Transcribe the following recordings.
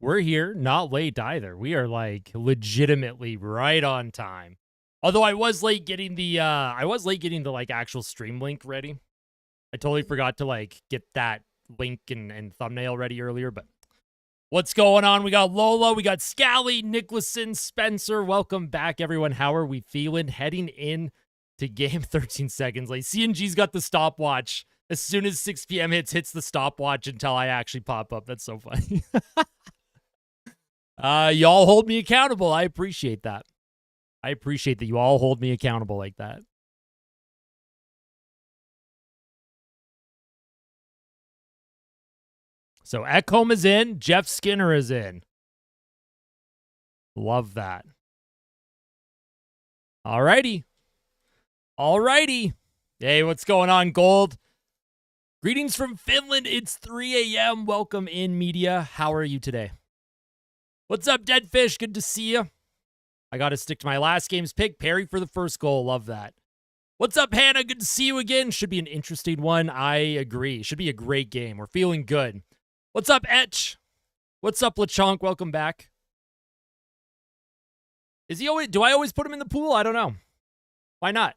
We're here, not late either. We are like legitimately right on time. Although I was late getting the like actual stream link ready. I totally forgot to like get that link and thumbnail ready earlier, but what's going on? We got Lola, we got Scally, Nicholson, Spencer. Welcome back, everyone. How are we feeling? Heading in to game 13 seconds. Like CNG's got the stopwatch. As soon as 6 p.m. hits the stopwatch until I actually pop up. That's so funny. Y'all hold me accountable. I appreciate that. I appreciate that you all hold me accountable like that. So Ekholm is in. Jeff Skinner is in. Love that. Alrighty. Alrighty. Hey, what's going on, Gold? Greetings from Finland. It's 3 a.m. Welcome in, media. How are you today? What's up, Deadfish? Good to see you. I got to stick to my last game's pick. Perry for the first goal. Love that. What's up, Hannah? Good to see you again. Should be an interesting one. I agree. Should be a great game. We're feeling good. What's up, Etch? What's up, LeChonk? Welcome back. Is he always? Do I always put him in the pool? I don't know. Why not?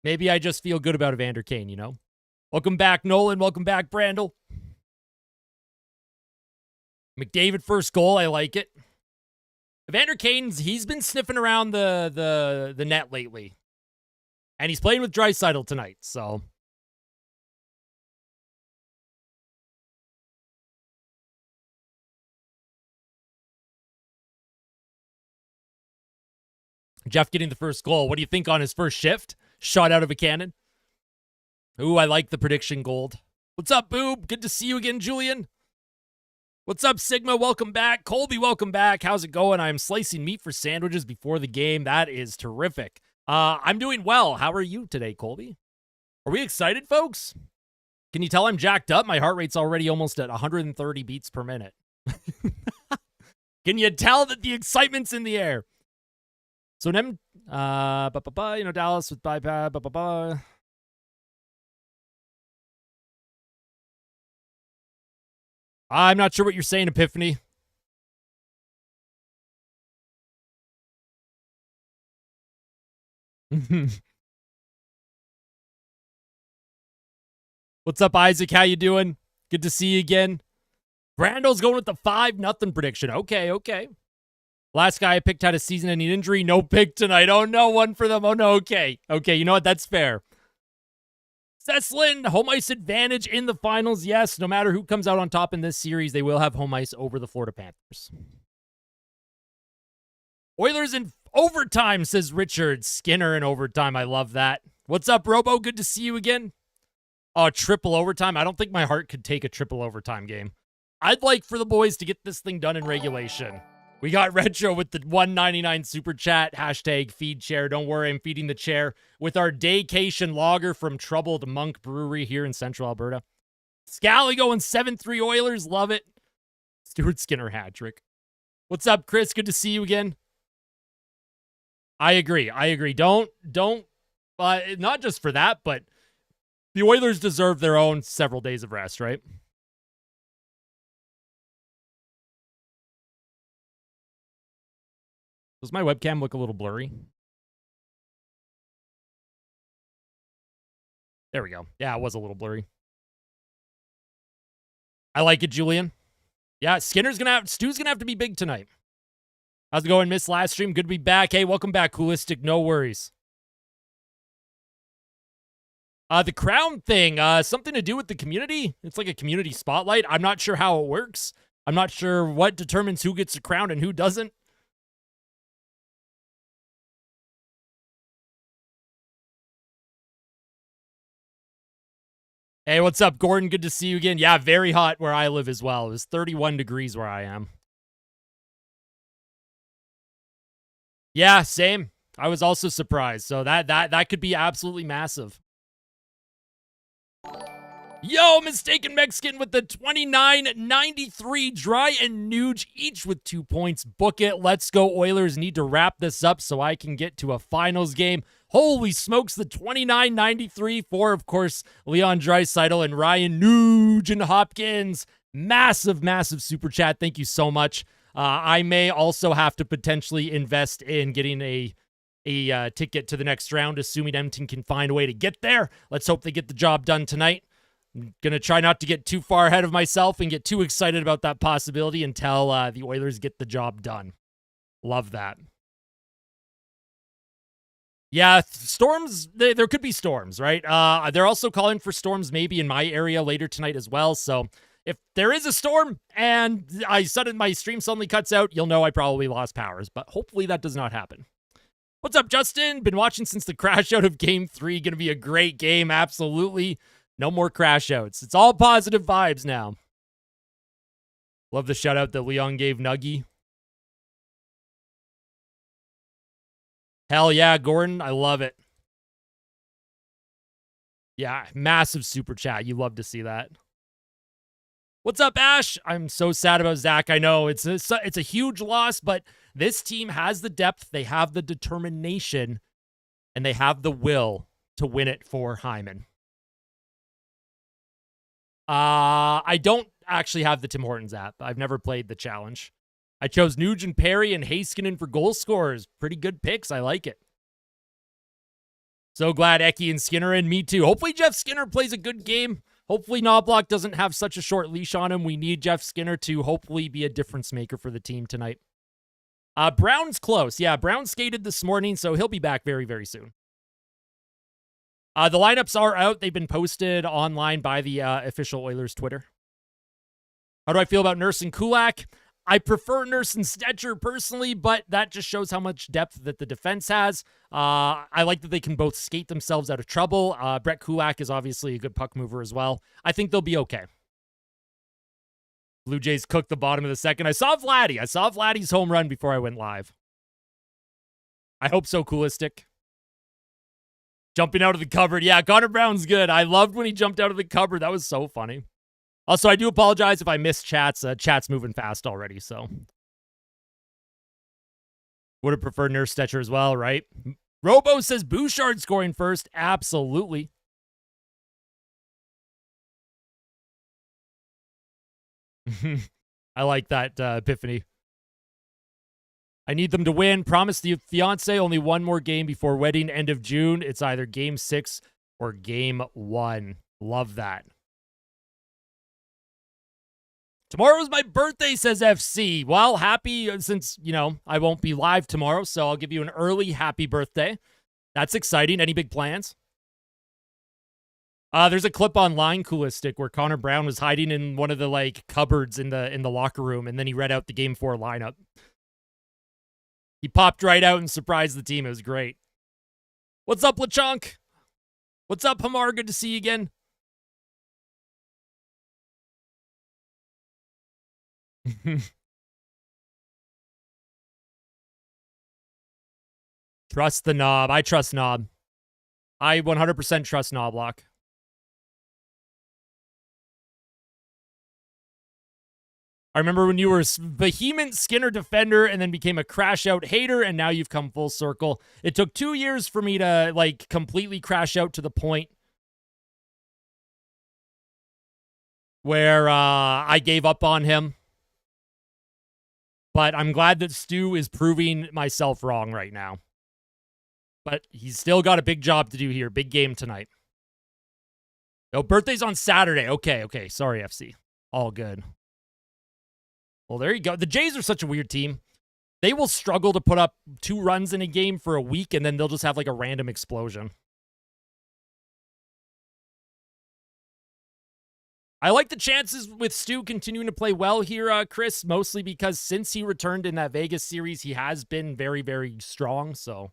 Maybe I just feel good about Evander Kane, you know? Welcome back, Nolan. Welcome back, Brandel. McDavid first goal. I like it. Evander Kane's, he's been sniffing around the net lately. And he's playing with Draisaitl tonight, so. Jeff getting the first goal. What do you think on his first shift? Shot out of a cannon. Ooh, I like the prediction, Gold. What's up, Boob? Good to see you again, Julian. What's up, Sigma? Welcome back. Colby, welcome back. How's it going? I'm slicing meat for sandwiches before the game. That is terrific. I'm doing well. How are you today, Colby? Are we excited, folks? Can you tell I'm jacked up? My heart rate's already almost at 130 beats per minute. Can you tell that the excitement's in the air? So, Dallas with bye. I'm not sure what you're saying, Epiphany. What's up, Isaac? How you doing? Good to see you again. Brando's going with the 5-0 prediction. Okay. Last guy I picked had a season-ending injury. No pick tonight. Oh, no, one for them. Oh, no, okay. Okay, you know what? That's fair. Seslin, home ice advantage in the finals. Yes, no matter who comes out on top in this series, they will have home ice over the Florida Panthers. Oilers in overtime, says Richard. Skinner in overtime. I love that. What's up, Robo? Good to see you again. Oh, triple overtime. I don't think my heart could take a triple overtime game. I'd like for the boys to get this thing done in regulation. We got Retro with the $1.99 super chat. Hashtag feed chair. Don't worry, I'm feeding the chair with our Daycation lager from Troubled Monk Brewery here in Central Alberta. Scally going 7-3 Oilers. Love it. Stuart Skinner hat trick. What's up, Chris? Good to see you again. I agree. Don't, not just for that, but the Oilers deserve their own several days of rest, right? Does my webcam look a little blurry? There we go. Yeah, it was a little blurry. I like it, Julian. Yeah, Stu's gonna have to be big tonight. How's it going? Missed last stream. Good to be back. Hey, welcome back, Coolistic. No worries. The crown thing, something to do with the community. It's like a community spotlight. I'm not sure how it works. I'm not sure what determines who gets the crown and who doesn't. Hey, what's up, Gordon? Good to see you again. Yeah, very hot where I live as well. It was 31 degrees where I am. Yeah, same. I was also surprised. So that could be absolutely massive. Yo, Mistaken Mexican with the 29.93. Dry and Nuge each with 2 points. Book it. Let's go, Oilers. Need to wrap this up so I can get to a finals game. Holy smokes, the 29.93 for, of course, Leon Draisaitl and Ryan Nugent-Hopkins. Massive, massive super chat. Thank you so much. I may also have to potentially invest in getting a ticket to the next round, assuming Edmonton can find a way to get there. Let's hope they get the job done tonight. I'm going to try not to get too far ahead of myself and get too excited about that possibility until the Oilers get the job done. Love that. Yeah, storms, there could be storms, right? They're also calling for storms maybe in my area later tonight as well. So if there is a storm and my stream suddenly cuts out, you'll know I probably lost powers, but hopefully that does not happen. What's up, Justin? Been watching since the crash out of Game 3. Going to be a great game, absolutely. No more crash outs. It's all positive vibes now. Love the shout out that Leon gave Nuggy. Hell yeah, Gordon. I love it. Yeah, massive super chat. You love to see that. What's up, Ash? I'm so sad about Zach. I know it's a huge loss, but this team has the depth, they have the determination, and they have the will to win it for Hyman. I don't actually have the Tim Hortons app. I've never played the challenge. I chose Nugent, Perry, and Heiskanen for goal scorers. Pretty good picks. I like it. So glad Eki and Skinner in. Me too. Hopefully Jeff Skinner plays a good game. Hopefully Knobloch doesn't have such a short leash on him. We need Jeff Skinner to hopefully be a difference maker for the team tonight. Brown's close. Yeah, Brown skated this morning, so he'll be back very, very soon. The lineups are out. They've been posted online by the official Oilers Twitter. How do I feel about Nurse and Kulak? I prefer Nurse and Stetcher personally, but that just shows how much depth that the defense has. I like that they can both skate themselves out of trouble. Brett Kulak is obviously a good puck mover as well. I think they'll be okay. Blue Jays cooked the bottom of the second. I saw Vladdy's home run before I went live. I hope so, Coolistic. Jumping out of the cupboard. Yeah, Connor Brown's good. I loved when he jumped out of the cupboard. That was so funny. Also, I do apologize if I missed chats. Chat's moving fast already, so. Would have preferred Nurse Stetcher as well, right? Robo says Bouchard scoring first. Absolutely. I like that, Epiphany. I need them to win. Promise the fiance only one more game before wedding, end of June. It's either game 6 or game 1. Love that. Tomorrow's my birthday, says FC. Well, happy since, I won't be live tomorrow, so I'll give you an early happy birthday. That's exciting. Any big plans? There's a clip online, Coolistic, where Connor Brown was hiding in one of the cupboards in the locker room, and then he read out the Game 4 lineup. He popped right out and surprised the team. It was great. What's up, LeChonk? What's up, Hamar? Good to see you again. Trust the knob. I trust knob. I 100% trust Knobloch. I remember when you were a vehement Skinner defender and then became a crash out hater, and now you've come full circle. It took 2 years for me to completely crash out to the point where I gave up on him. But I'm glad that Stu is proving myself wrong right now. But he's still got a big job to do here. Big game tonight. No, birthday's on Saturday. Okay. Sorry, FC. All good. Well, there you go. The Jays are such a weird team. They will struggle to put up 2 runs in a game for a week, and then they'll just have a random explosion. I like the chances with Stu continuing to play well here, Chris, mostly because since he returned in that Vegas series, he has been very, very strong, so.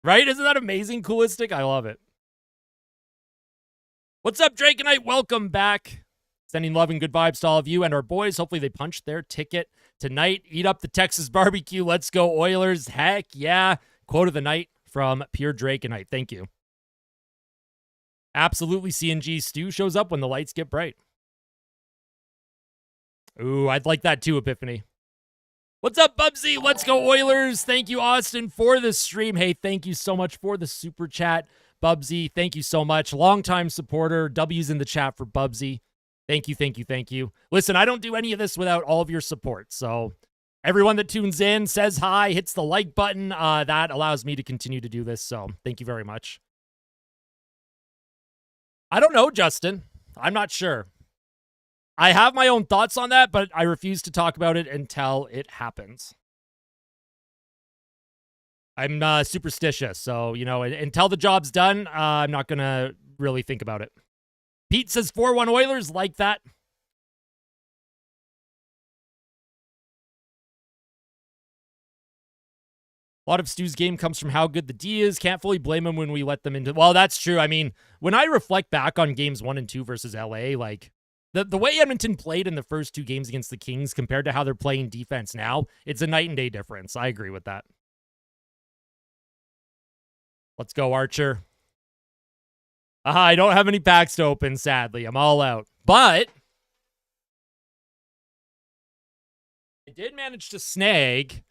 Right? Isn't that amazing, Coolistic? I love it. What's up, Drake and Knight? Welcome back. Sending love and good vibes to all of you and our boys. Hopefully they punch their ticket tonight. Eat up the Texas barbecue. Let's go, Oilers. Heck yeah. Quote of the night from Pure Drake and Knight. Thank you. Absolutely, CNG Stu shows up when the lights get bright. Ooh, I'd like that too, Epiphany. What's up, Bubsy? Let's go, Oilers. Thank you, Austin, for the stream. Hey, thank you so much for the super chat, Bubsy. Thank you so much. Longtime supporter. W's in the chat for Bubsy. Thank you, thank you, thank you. Listen, I don't do any of this without all of your support. So everyone that tunes in, says hi, hits the like button, that allows me to continue to do this. So thank you very much. I don't know, Justin. I'm not sure. I have my own thoughts on that, but I refuse to talk about it until it happens. I'm superstitious, so, you know, until the job's done, I'm not going to really think about it. Pete says 4-1 Oilers, like that. A lot of Stu's game comes from how good the D is. Can't fully blame him when we let them into... Well, that's true. I mean, when I reflect back on games 1 and 2 versus LA, like, the way Edmonton played in the first 2 games against the Kings compared to how they're playing defense now, it's a night and day difference. I agree with that. Let's go, Archer. I don't have any packs to open, sadly. I'm all out. But I did manage to snag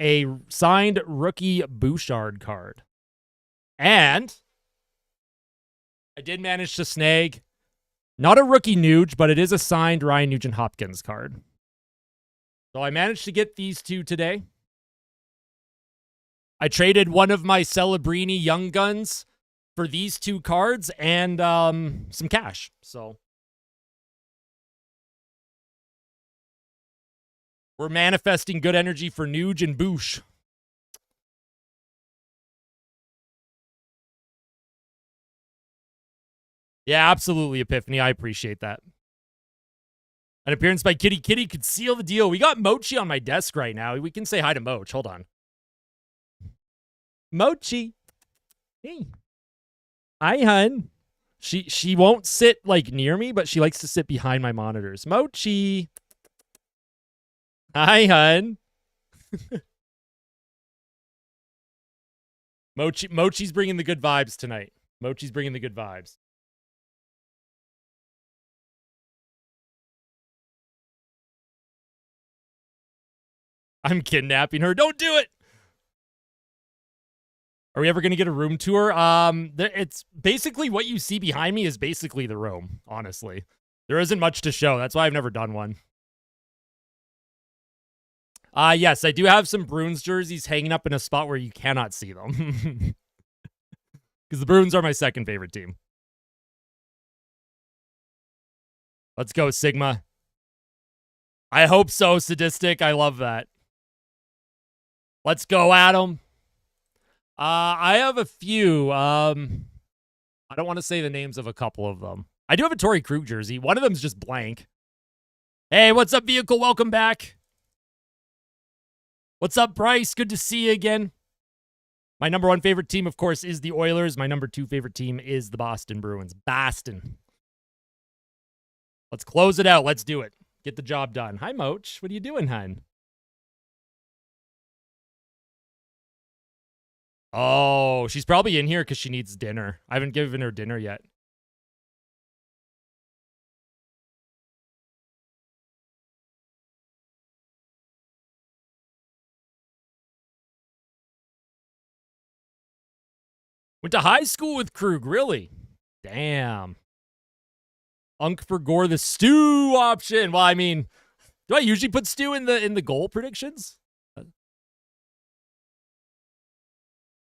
a signed rookie Bouchard card. And I did manage to snag not a rookie Nuge, but it is a signed Ryan Nugent-Hopkins card. So I managed to get these 2 today. I traded one of my Celebrini Young Guns for these 2 cards and some cash. So we're manifesting good energy for Nuge and Boosh. Yeah, absolutely, Epiphany. I appreciate that. An appearance by Kitty Kitty could seal the deal. We got Mochi on my desk right now. We can say hi to Moch. Hold on. Mochi. Hey. Hi, hun. She won't sit, like, near me, but she likes to sit behind my monitors. Mochi. Hi, hun. Mochi's bringing the good vibes tonight. Mochi's bringing the good vibes. I'm kidnapping her. Don't do it. Are we ever going to get a room tour? It's basically what you see behind me is basically the room, honestly. There isn't much to show. That's why I've never done one. Yes, I do have some Bruins jerseys hanging up in a spot where you cannot see them. Because the Bruins are my second favorite team. Let's go, Sigma. I hope so, Sadistic. I love that. Let's go, Adam. I have a few. I don't want to say the names of a couple of them. I do have a Torrey Krug jersey. One of them is just blank. Hey, what's up, Vehicle? Welcome back. What's up, Bryce? Good to see you again. My number 1 favorite team, of course, is the Oilers. My number 2 favorite team is the Boston Bruins. Boston. Let's close it out. Let's do it. Get the job done. Hi, Moch. What are you doing, hun? Oh, she's probably in here because she needs dinner. I haven't given her dinner yet. Went to high school with Krug, really? Damn. Unk for Gore, the Stu option. Well, I mean, do I usually put Stu in the goal predictions?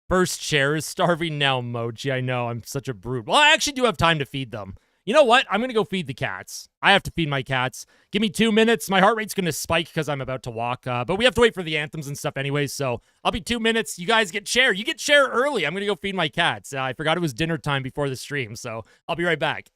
First chair is starving now, Mochi. I know, I'm such a brute. Well, I actually do have time to feed them. You know what? I'm going to go feed the cats. I have to feed my cats. Give me 2 minutes. My heart rate's going to spike because I'm about to walk. But we have to wait for the anthems and stuff anyways, so I'll be 2 minutes. You guys get share. You get share early. I'm going to go feed my cats. I forgot it was dinner time before the stream, so I'll be right back.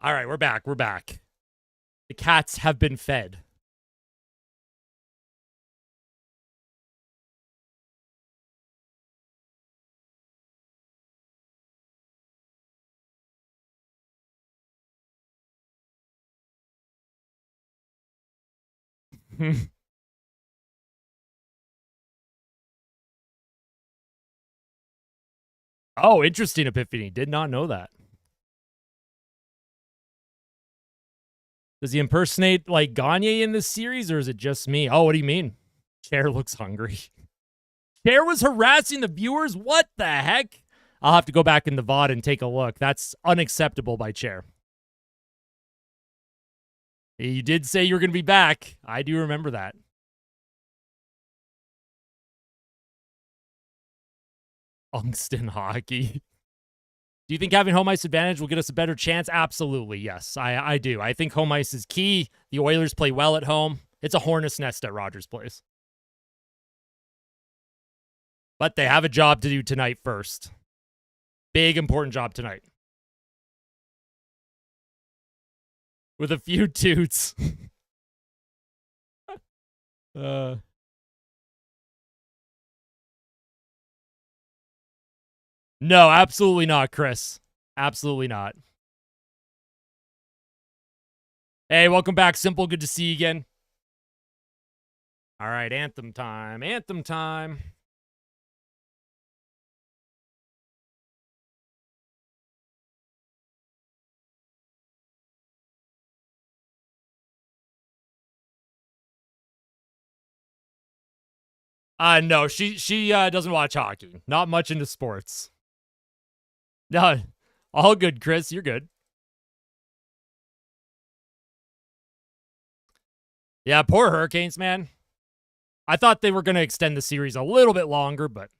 All right, we're back. We're back. The cats have been fed. Oh, interesting epiphany. Did not know that. Does he impersonate like Gagne in this series, or is it just me? Oh, what do you mean? Chair looks hungry. Chair was harassing the viewers? What the heck? I'll have to go back in the VOD and take a look. That's unacceptable by Chair. You did say you were going to be back. I do remember that. Ungston hockey. Do you think having home ice advantage will get us a better chance? Absolutely, yes. I do. I think home ice is key. The Oilers play well at home. It's a hornet's nest at Rogers Place. But they have a job to do tonight first. Big, important job tonight. With a few toots. No, absolutely not, Chris. Absolutely not. Hey, welcome back, Simple. Good to see you again. All right, anthem time. Anthem time. No, she doesn't watch hockey. Not much into sports. No, all good, Chris. You're good. Yeah, poor Hurricanes, man. I thought they were going to extend the series a little bit longer, but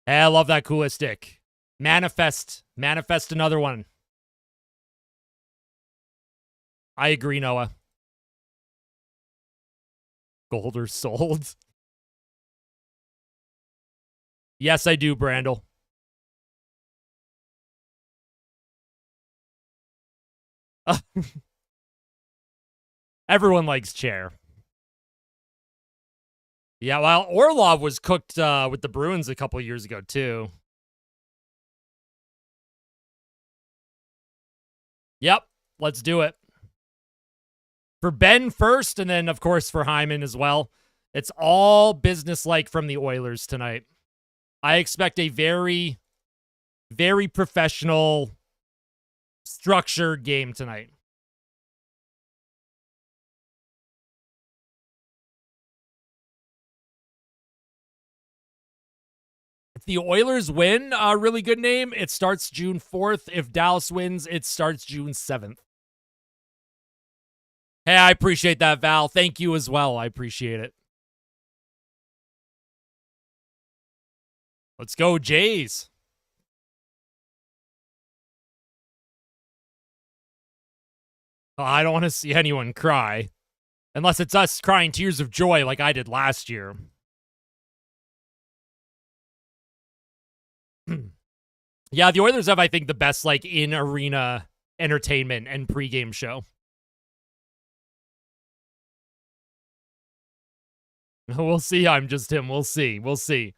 hey, I love that coolest stick. Manifest another one. I agree, Noah. Gold or sold? Yes, I do, Brandel. Everyone likes Chair. Yeah, well, Orlov was cooked with the Bruins a couple years ago, too. Yep, let's do it. For Ben first, and then, of course, for Hyman as well. It's all business-like from the Oilers tonight. I expect a very, very professional, structured game tonight. If the Oilers win, a really good name, it starts June 4th. If Dallas wins, it starts June 7th. Hey, I appreciate that, Val. Thank you as well. I appreciate it. Let's go, Jays. Oh, I don't want to see anyone cry. Unless it's us crying tears of joy like I did last year. Yeah, the Oilers have, I think, the best, like, in-arena entertainment and pregame show. We'll see. I'm just him. We'll see. We'll see.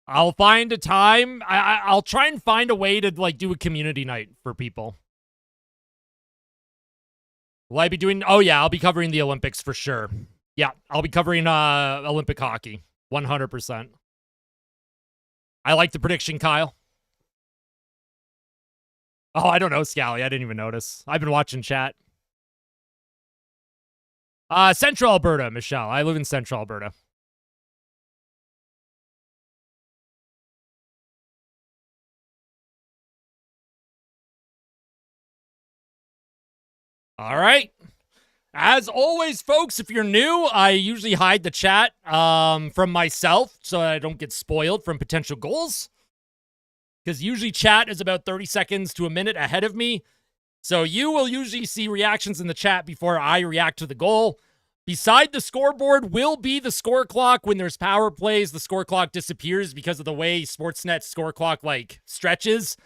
I'll find a time. I'll try and find a way to, like, do a community night for people. Will I be doing... Oh, yeah, I'll be covering the Olympics for sure. Yeah, I'll be covering Olympic hockey. 100%. I like the prediction, Kyle. Oh, I don't know, Scally. I didn't even notice. I've been watching chat. Central Alberta, Michelle. I live in Central Alberta. All right. As always, folks, if you're new, I usually hide the chat from myself so I don't get spoiled from potential goals. Because usually chat is about 30 seconds to a minute ahead of me. So you will usually see reactions in the chat before I react to the goal. Beside the scoreboard will be the score clock. When there's power plays, the score clock disappears because of the way Sportsnet score clock, like, stretches.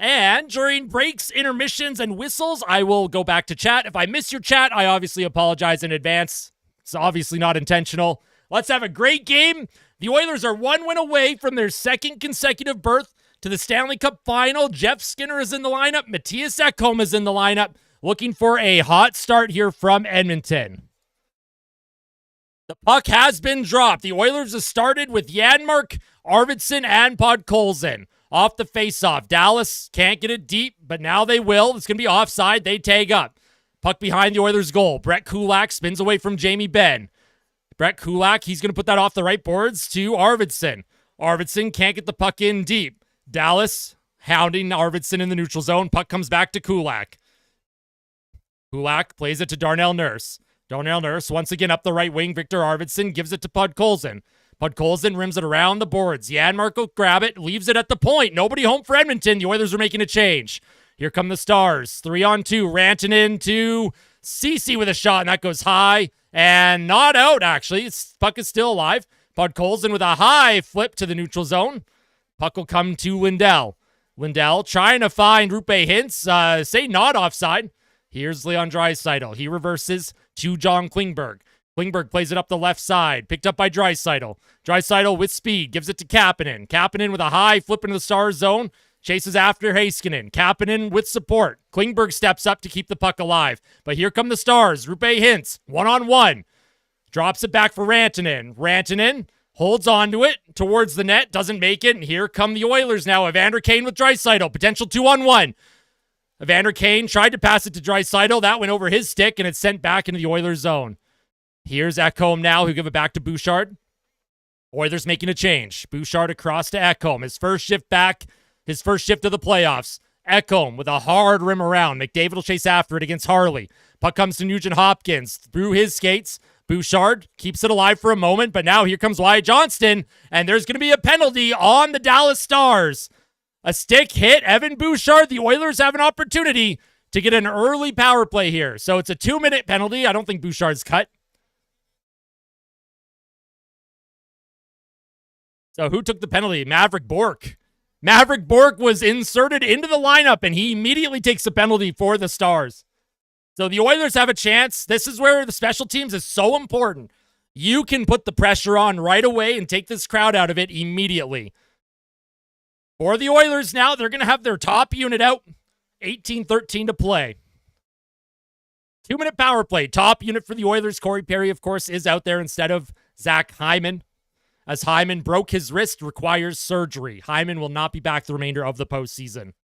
And during breaks, intermissions, and whistles, I will go back to chat. If I miss your chat, I obviously apologize in advance. It's obviously not intentional. Let's have a great game. The Oilers are 1 win away from their second consecutive berth to the Stanley Cup Final. Jeff Skinner is in the lineup. Mattias Ekholm is in the lineup. Looking for a hot start here from Edmonton. The puck has been dropped. The Oilers have started with Yanmark, Robertson, and Podkolzin. Off the faceoff. Dallas can't get it deep, but now they will. It's going to be offside. They tag up. Puck behind the Oilers' goal. Brett Kulak spins away from Jamie Benn. Brett Kulak, he's going to put that off the right boards to Robertson. Robertson can't get the puck in deep. Dallas hounding Robertson in the neutral zone. Puck comes back to Kulak. Kulak plays it to Darnell Nurse. Darnell Nurse once again up the right wing. Victor Arvidsson gives it to Podkolzin. Podkolzin rims it around the boards. Yanmark will grab it, leaves it at the point. Nobody home for Edmonton. The Oilers are making a change. Here come the Stars. 3-on-2. Rantanen to Ceci with a shot, and that goes high and not out, actually. Puck is still alive. Podkolzin with a high flip to the neutral zone. Puck will come to Lindell. Lindell trying to find Rupe Hintz. Say not offside. Here's Leon Draisaitl. He reverses to John Klingberg. Klingberg plays it up the left side. Picked up by Draisaitl. Draisaitl with speed. Gives it to Kapanen. Kapanen with a high flip into the Stars zone. Chases after Heiskanen. Kapanen with support. Klingberg steps up to keep the puck alive. But here come the Stars. Rupe Hintz. 1-on-1. Drops it back for Rantanen. Rantanen holds onto it towards the net. Doesn't make it. And here come the Oilers now. Evander Kane with Draisaitl. Potential 2-on-1. Evander Kane tried to pass it to Draisaitl. That went over his stick, and it's sent back into the Oilers zone. Here's Ekholm now, who give it back to Bouchard. Oilers making a change. Bouchard across to Ekholm. His first shift back, his first shift of the playoffs. Ekholm with a hard rim around. McDavid will chase after it against Harley. Puck comes to Nugent-Hopkins. Through his skates, Bouchard keeps it alive for a moment, but now here comes Wyatt Johnston, and there's going to be a penalty on the Dallas Stars. A stick hit Evan Bouchard. The Oilers have an opportunity to get an early power play here. So it's a 2-minute penalty. I don't think Bouchard's cut. So who took the penalty? Maverick Bourque. Maverick Bourque was inserted into the lineup, and he immediately takes a penalty for the Stars. So the Oilers have a chance. This is where the special teams is so important. You can put the pressure on right away and take this crowd out of it immediately. For the Oilers now, they're going to have their top unit out. 18:13 to play. 2-minute power play. Top unit for the Oilers. Corey Perry, of course, is out there instead of Zach Hyman. As Hyman broke his wrist, requires surgery. Hyman will not be back the remainder of the postseason.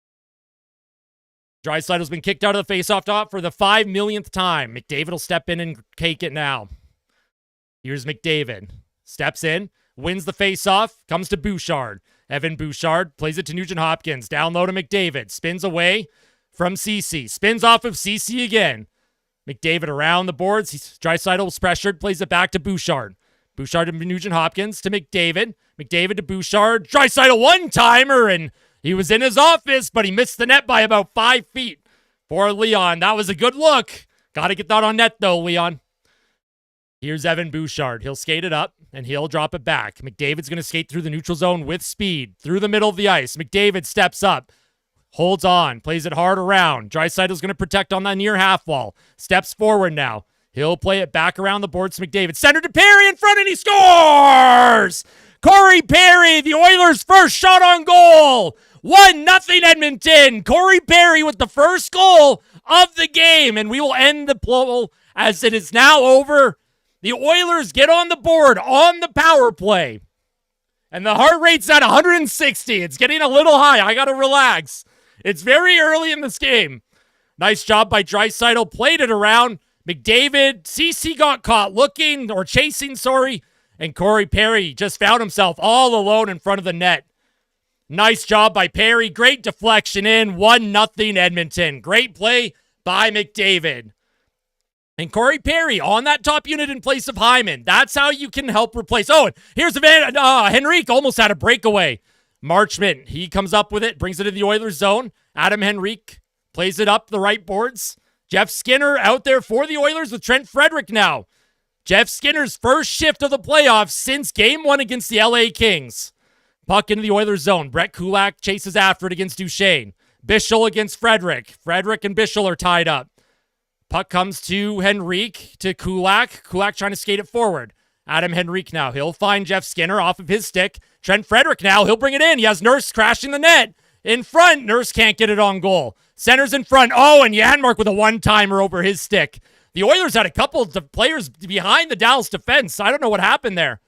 Draisaitl's been kicked out of the faceoff dot for the 5 millionth time. McDavid will step in and take it now. Here's McDavid. Steps in, wins the faceoff, comes to Bouchard. Evan Bouchard plays it to Nugent-Hopkins. Down low to McDavid. Spins away from Ceci. Spins off of Ceci again. McDavid around the boards. Draisaitl was pressured. Plays it back to Bouchard. Bouchard to Nugent-Hopkins to McDavid. McDavid to Bouchard. Draisaitl one-timer, and he was in his office, but he missed the net by about 5 feet for Leon. That was a good look. Got to get that on net, though, Leon. Here's Evan Bouchard. He'll skate it up, and he'll drop it back. McDavid's going to skate through the neutral zone with speed, through the middle of the ice. McDavid steps up, holds on, plays it hard around. Draisaitl's going to protect on that near half wall. Steps forward now. He'll play it back around the boards to McDavid. Center to Perry in front, and he scores! Corey Perry, the Oilers' first shot on goal. 1-0 Edmonton. Corey Perry with the first goal of the game, and we will end the poll as it is now over. The Oilers get on the board on the power play. And the heart rate's at 160. It's getting a little high. I got to relax. It's very early in this game. Nice job by Draisaitl. Played it around. McDavid, Ceci got caught looking or chasing, and Corey Perry just found himself all alone in front of the net. Nice job by Perry. Great deflection in. 1-0 Edmonton. Great play by McDavid. And Corey Perry on that top unit in place of Hyman. That's how you can help replace. Oh, and here's Henrique almost had a breakaway. Marchment, he comes up with it, brings it to the Oilers zone. Adam Henrique plays it up the right boards. Jeff Skinner out there for the Oilers with Trent Frederick now. Jeff Skinner's first shift of the playoffs since Game 1 against the LA Kings. Puck into the Oilers zone. Brett Kulak chases after it against Duchesne. Bischel against Frederick. Frederick and Bischel are tied up. Puck comes to Henrique, to Kulak. Kulak trying to skate it forward. Adam Henrique now. He'll find Jeff Skinner off of his stick. Trent Frederick now. He'll bring it in. He has Nurse crashing the net. In front. Nurse can't get it on goal. Center's in front. Oh, and Yanmark with a one-timer over his stick. The Oilers had a couple of players behind the Dallas defense. I don't know what happened there.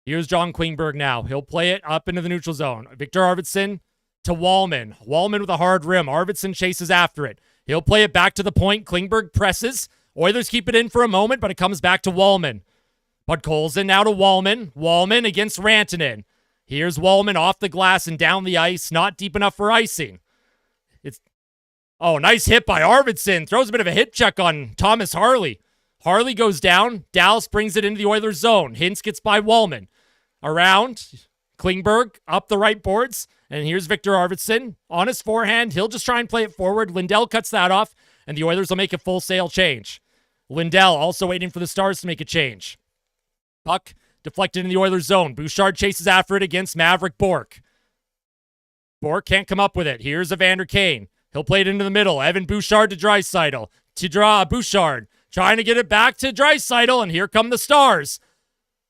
Here's John Klingberg now. He'll play it up into the neutral zone. Victor Arvidsson to Wallman. Wallman with a hard rim. Arvidsson chases after it. He'll play it back to the point. Klingberg presses. Oilers keep it in for a moment, but it comes back to Wallman. Podkolzin now to Wallman. Wallman against Rantanen. Here's Wallman off the glass and down the ice. Not deep enough for icing. Nice hit by Arvidsson. Throws a bit of a hit check on Thomas Harley. Harley goes down. Dallas brings it into the Oilers zone. Hintz gets by Wallman. Around. Klingberg up the right boards. And here's Victor Arvidsson on his forehand. He'll just try and play it forward. Lindell cuts that off, and the Oilers will make a full sail change. Lindell also waiting for the Stars to make a change. Puck deflected in the Oilers zone. Bouchard chases after it against Maverick Bourque. Bourque can't come up with it. Here's Evander Kane. He'll play it into the middle. Evan Bouchard to Draisaitl. To draw Bouchard. Trying to get it back to Draisaitl, and here come the Stars.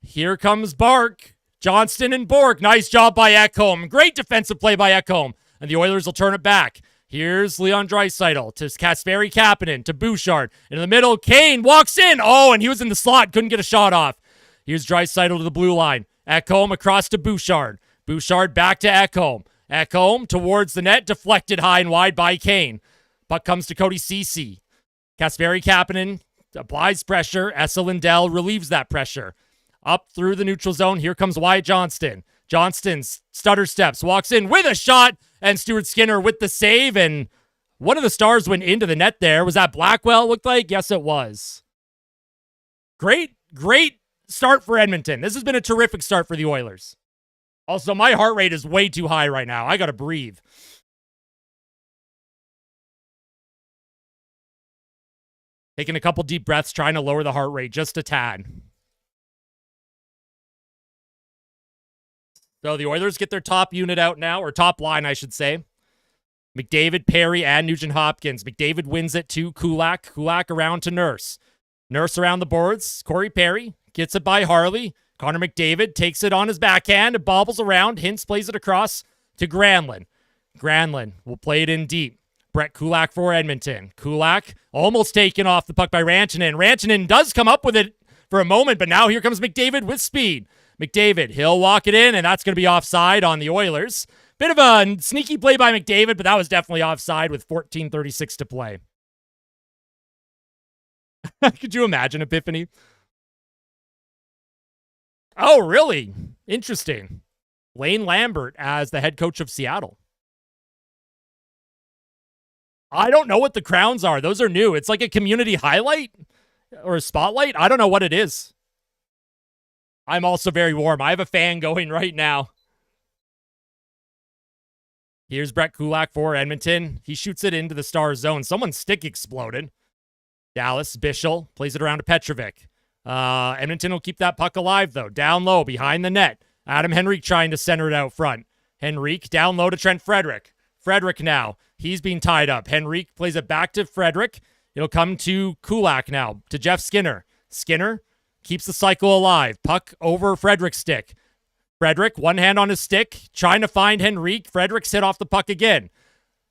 Here comes Bark. Johnston and Bourque. Nice job by Ekholm. Great defensive play by Ekholm. And the Oilers will turn it back. Here's Leon Draisaitl to Kasperi Kapanen to Bouchard. In the middle, Kane walks in. Oh, and he was in the slot. Couldn't get a shot off. Here's Draisaitl to the blue line. Ekholm across to Bouchard. Bouchard back to Ekholm. Ekholm towards the net. Deflected high and wide by Kane. Puck comes to Cody Ceci. Kasperi Kapanen applies pressure. Esa Lindell relieves that pressure. Up through the neutral zone. Here comes Wyatt Johnston. Johnston stutter steps, walks in with a shot, and Stuart Skinner with the save. And one of the Stars went into the net there. Was that Blackwell, it looked like? Yes, it was. Great start for Edmonton. This has been a terrific start for the Oilers. Also, my heart rate is way too high right now. I got to breathe. Taking a couple deep breaths, trying to lower the heart rate just a tad. So the Oilers get their top unit out now, or top line, I should say. McDavid, Perry, and Nugent-Hopkins. McDavid wins it to Kulak. Kulak around to Nurse. Nurse around the boards. Corey Perry gets it by Harley. Connor McDavid takes it on his backhand. It bobbles around. Hintz plays it across to Granlund. Granlund will play it in deep. Brett Kulak for Edmonton. Kulak almost taken off the puck by Rantanen. Rantanen does come up with it for a moment, but now here comes McDavid with speed. McDavid, he'll walk it in, and that's going to be offside on the Oilers. Bit of a sneaky play by McDavid, but that was definitely offside with 14:36 to play. Could you imagine, Epiphany? Oh, really? Interesting. Lane Lambert as the head coach of Seattle. I don't know what the crowns are. Those are new. It's like a community highlight or a spotlight. I don't know what it is. I'm also very warm. I have a fan going right now. Here's Brett Kulak for Edmonton. He shoots it into the Stars zone. Someone's stick exploded. Dallas, Bischel plays it around to Petrovic. Edmonton will keep that puck alive, though. Down low, behind the net. Adam Henrique trying to center it out front. Henrique down low to Trent Frederick. Frederick now. He's being tied up. Henrique plays it back to Frederick. It'll come to Kulak now, to Jeff Skinner. Skinner keeps the cycle alive. Puck over Frederick's stick. Frederick, one hand on his stick, trying to find Henrique. Frederick's hit off the puck again.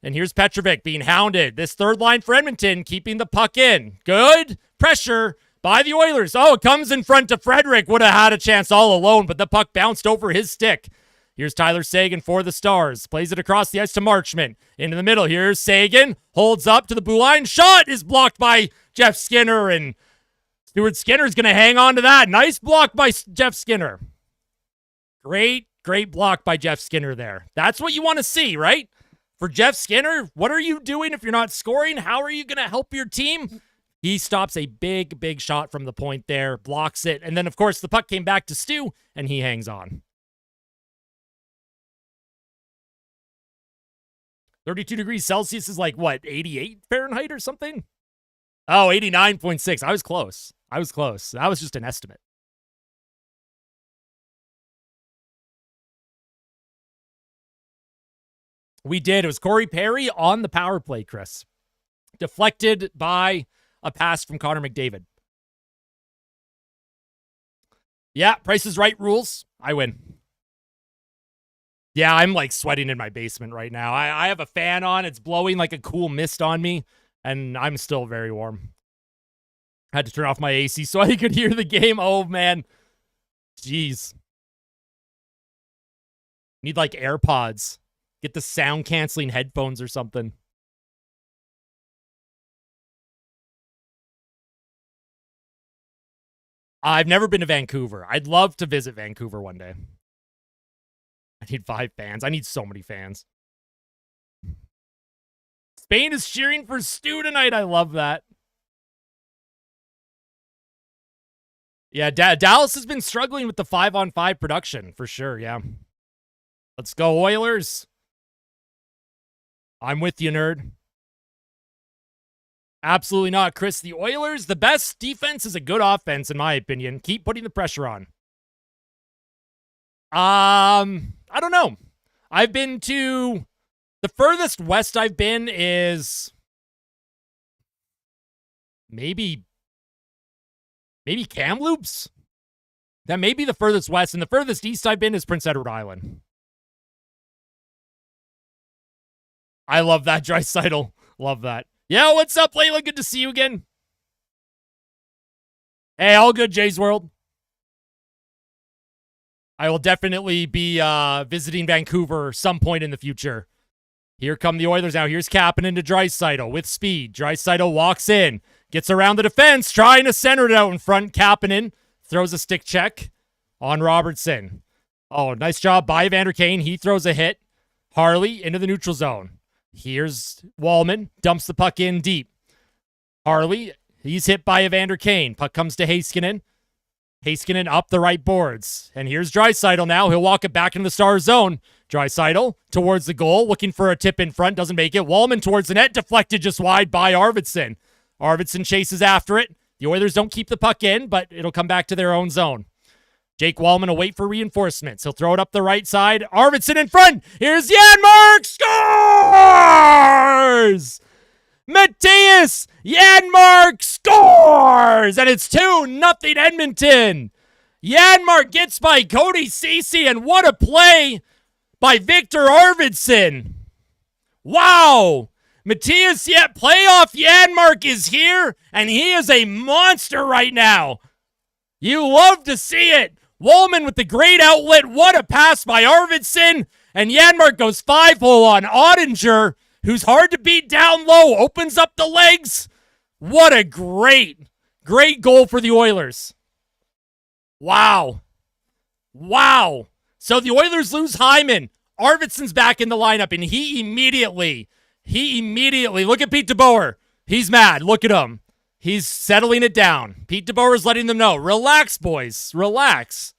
And here's Petrovic being hounded. This third line for Edmonton, keeping the puck in. Good pressure by the Oilers. Oh, it comes in front to Frederick. Would have had a chance all alone, but the puck bounced over his stick. Here's Tyler Seguin for the Stars. Plays it across the ice to Marchment. Into the middle. Here's Seguin. Holds up to the blue line. Shot is blocked by Jeff Skinner, and Stuart Skinner's going to hang on to that. Nice block by Jeff Skinner. Great block by Jeff Skinner there. That's what you want to see, right? For Jeff Skinner, what are you doing if you're not scoring? How are you going to help your team? He stops a big shot from the point there, blocks it, and then, of course, the puck came back to Stu, and he hangs on. 32 degrees Celsius is like, what, 88 Fahrenheit or something? Oh, 89.6. I was close. That was just an estimate. We did. It was Corey Perry on the power play, Chris. Deflected by a pass from Connor McDavid. Yeah, Price is Right rules. I win. Yeah, I'm like sweating in my basement right now. I have a fan on. It's blowing like a cool mist on me, and I'm still very warm. I had to turn off my AC so I could hear the game. Oh, man. Jeez. Need like AirPods. Get the sound canceling headphones or something. I've never been to Vancouver. I'd love to visit Vancouver one day. I need 5 fans. I need so many fans. Spain is cheering for Stu tonight. I love that. Yeah, Dallas has been struggling with the 5-on-5 production for sure. Yeah. Let's go, Oilers. I'm with you, nerd. Absolutely not, Chris. The Oilers, the best defense is a good offense, in my opinion. Keep putting the pressure on. I don't know. I've been to the furthest west I've been is maybe Kamloops. That may be the furthest west, and the furthest east I've been is Prince Edward Island. I love that, Draisaitl. Love that. Yeah, what's up, Layla? Good to see you again. Hey, all good, Jay's World. I will definitely be visiting Vancouver some point in the future. Here come the Oilers now. Here's Kapanen to Draisaitl with speed. Draisaitl walks in, gets around the defense, trying to center it out in front. Kapanen throws a stick check on Robertson. Oh, nice job by Evander Kane. He throws a hit. Harley into the neutral zone. Here's Wallman, dumps the puck in deep. Harley, he's hit by Evander Kane. Puck comes to Heiskanen. Heiskanen up the right boards. And here's Draisaitl now. He'll walk it back into the Star zone. Draisaitl towards the goal, looking for a tip in front, doesn't make it. Wallman towards the net, deflected just wide by Arvidsson. Arvidsson chases after it. The Oilers don't keep the puck in, but it'll come back to their own zone. Jake Wallman will wait for reinforcements. He'll throw it up the right side. Arvidsson in front. Here's Yanmark. Scores! Matthias Yanmark scores! And it's 2-0 Edmonton. Yanmark gets by Cody Ceci, and what a play by Victor Arvidsson. Wow. Matthias playoff Yanmark is here, and he is a monster right now. You love to see it. Wallman with the great outlet. What a pass by Arvidsson. And Yanmark goes 5-hole on Ottinger, who's hard to beat down low. Opens up the legs. What a great goal for the Oilers. Wow. So the Oilers lose Hyman. Arvidsson's back in the lineup, and he immediately, look at Pete DeBoer. He's mad. Look at him. He's settling it down. Pete DeBoer's letting them know. Relax, boys. Relax.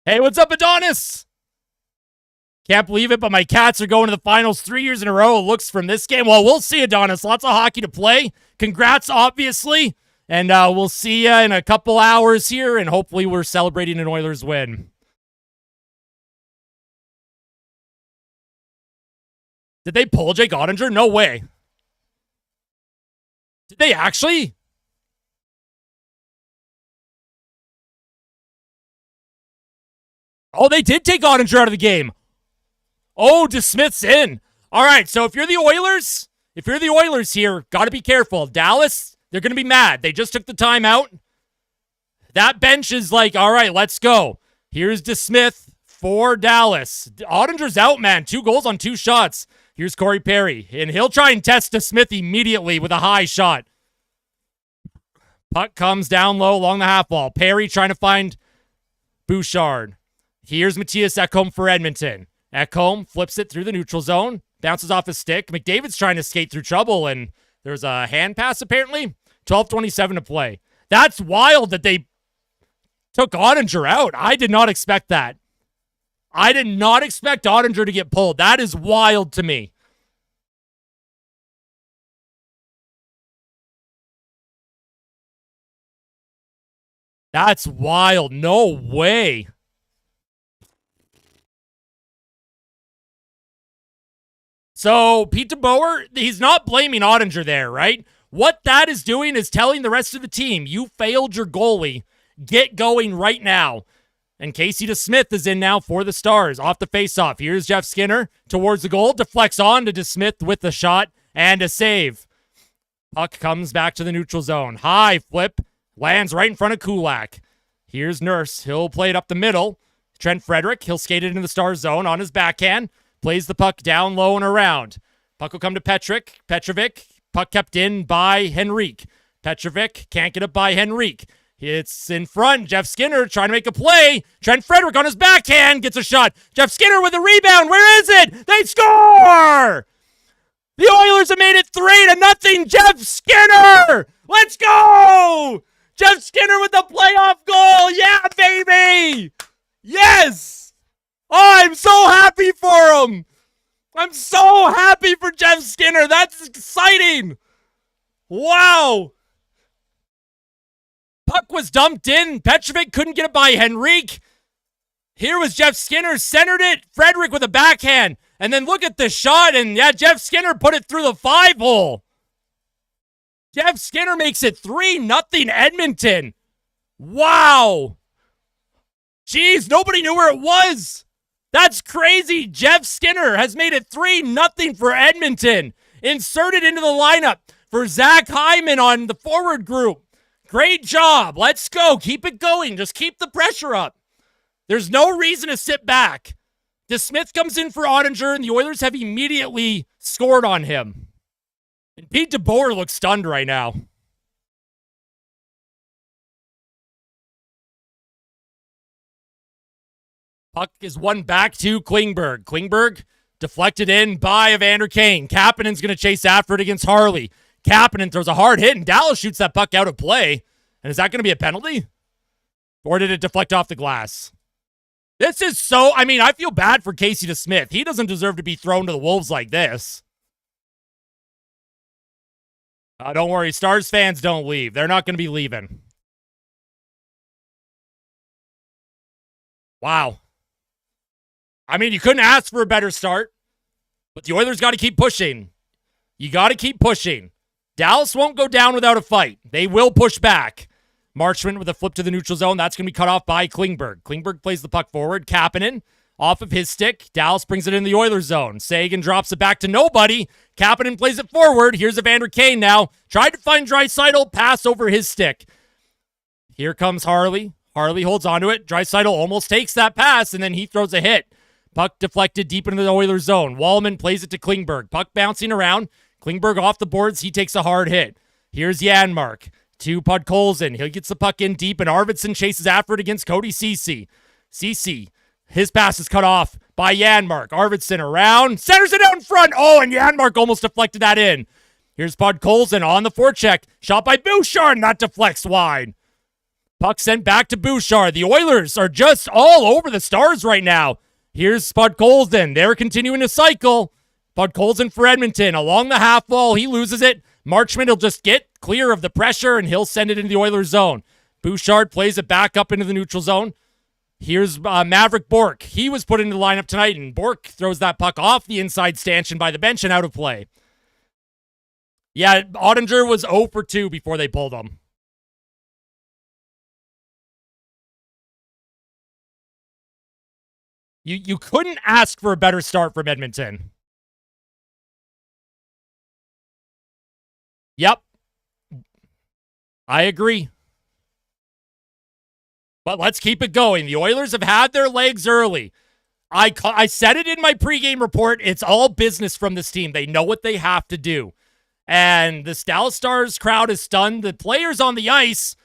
Hey, what's up, Adonis? Can't believe it, but my Cats are going to the finals 3 years in a row. It looks from this game. Well, we'll see, Adonis. Lots of hockey to play. Congrats, obviously. And we'll see you in a couple hours here, and hopefully we're celebrating an Oilers win. Did they pull Jake Ottinger? No way. Did they actually? Oh, they did take Ottinger out of the game. Oh, DeSmith's in. All right, so if you're the Oilers here, got to be careful. Dallas, they're going to be mad. They just took the time out. That bench is like, all right, let's go. Here's DeSmith for Dallas. Ottinger's out, man. 2 goals on 2 shots. Here's Corey Perry, and he'll try and test DeSmith immediately with a high shot. Puck comes down low along the half wall. Perry trying to find Bouchard. Here's Matthias Ekholm for Edmonton. Ekholm flips it through the neutral zone, bounces off his stick. McDavid's trying to skate through trouble, and there's a hand pass apparently. 12:27 to play. That's wild that they took Ottinger out. I did not expect that. I did not expect Ottinger to get pulled. That is wild to me. That's wild. No way. So Pete DeBoer, he's not blaming Ottinger there, right? What that is doing is telling the rest of the team, you failed your goalie. Get going right now. And Casey DeSmith is in now for the Stars. Off the faceoff. Here's Jeff Skinner towards the goal. Deflects on to DeSmith with the shot and a save. Puck comes back to the neutral zone. High flip. Lands right in front of Kulak. Here's Nurse. He'll play it up the middle. Trent Frederick. He'll skate it into the Stars zone on his backhand. Plays the puck down low and around. Puck will come to Petrovic. Puck kept in by Henrique. Petrovic can't get it by Henrique. It's in front. Jeff Skinner trying to make a play. Trent Frederick on his backhand gets a shot. Jeff Skinner with a rebound. Where is it? They score! The Oilers have made it 3-0. Jeff Skinner! Let's go! Jeff Skinner with the playoff goal. Yeah, baby! Yes! Oh, I'm so happy for him. I'm so happy for Jeff Skinner. That's exciting. Wow. Puck was dumped in. Petrovic couldn't get it by Henrique. Here was Jeff Skinner, centered it. Frederick with a backhand. And then look at the shot, and yeah, Jeff Skinner put it through the 5-hole. Jeff Skinner makes it 3-0 Edmonton. Wow. Jeez, nobody knew where it was. That's crazy. Jeff Skinner has made it 3-0 for Edmonton. Inserted into the lineup for Zach Hyman on the forward group. Great job. Let's go. Keep it going. Just keep the pressure up. There's no reason to sit back. DeSmith comes in for Ottinger, and the Oilers have immediately scored on him. And Pete DeBoer looks stunned right now. Puck is won back to Klingberg. Klingberg deflected in by Evander Kane. Kapanen's going to chase after it against Harley. Kapanen throws a hard hit, and Dallas shoots that puck out of play. And is that going to be a penalty? Or did it deflect off the glass? This is so... I mean, I feel bad for Casey DeSmith. He doesn't deserve to be thrown to the Wolves like this. Don't worry. Stars fans don't leave. They're not going to be leaving. Wow. I mean, you couldn't ask for a better start. But the Oilers got to keep pushing. You got to keep pushing. Dallas won't go down without a fight. They will push back. Marchment with a flip to the neutral zone. That's going to be cut off by Klingberg. Klingberg plays the puck forward. Kapanen off of his stick. Dallas brings it in the Oilers zone. Sagan drops it back to nobody. Kapanen plays it forward. Here's Evander Kane now. Tried to find Draisaitl. Pass over his stick. Here comes Harley. Harley holds onto it. Draisaitl almost takes that pass, and then he throws a hit. Puck deflected deep into the Oilers zone. Wallman plays it to Klingberg. Puck bouncing around. Klingberg off the boards. He takes a hard hit. Here's Yanmark to Podkolzin. He gets the puck in deep, and Arvidsson chases after it against Cody Ceci. Ceci, his pass is cut off by Yanmark. Arvidsson around. Centers it out in front. Oh, and Yanmark almost deflected that in. Here's Podkolzin on the forecheck. Shot by Bouchard, and that deflects wide. Puck sent back to Bouchard. The Oilers are just all over the Stars right now. Here's Podkolzin. They're continuing to cycle. Podkolzin for Edmonton. Along the half wall, he loses it. Marchment will just get clear of the pressure, and he'll send it into the Oilers zone. Bouchard plays it back up into the neutral zone. Here's Maverick Bourque. He was put into the lineup tonight, and Bourque throws that puck off the inside stanchion by the bench and out of play. Yeah, Ottinger was 0 for 2 before they pulled him. You couldn't ask for a better start from Edmonton. Yep. I agree. But let's keep it going. The Oilers have had their legs early. I said it in my pregame report. It's all business from this team. They know what they have to do. And the Dallas Stars crowd is stunned. The players on the ice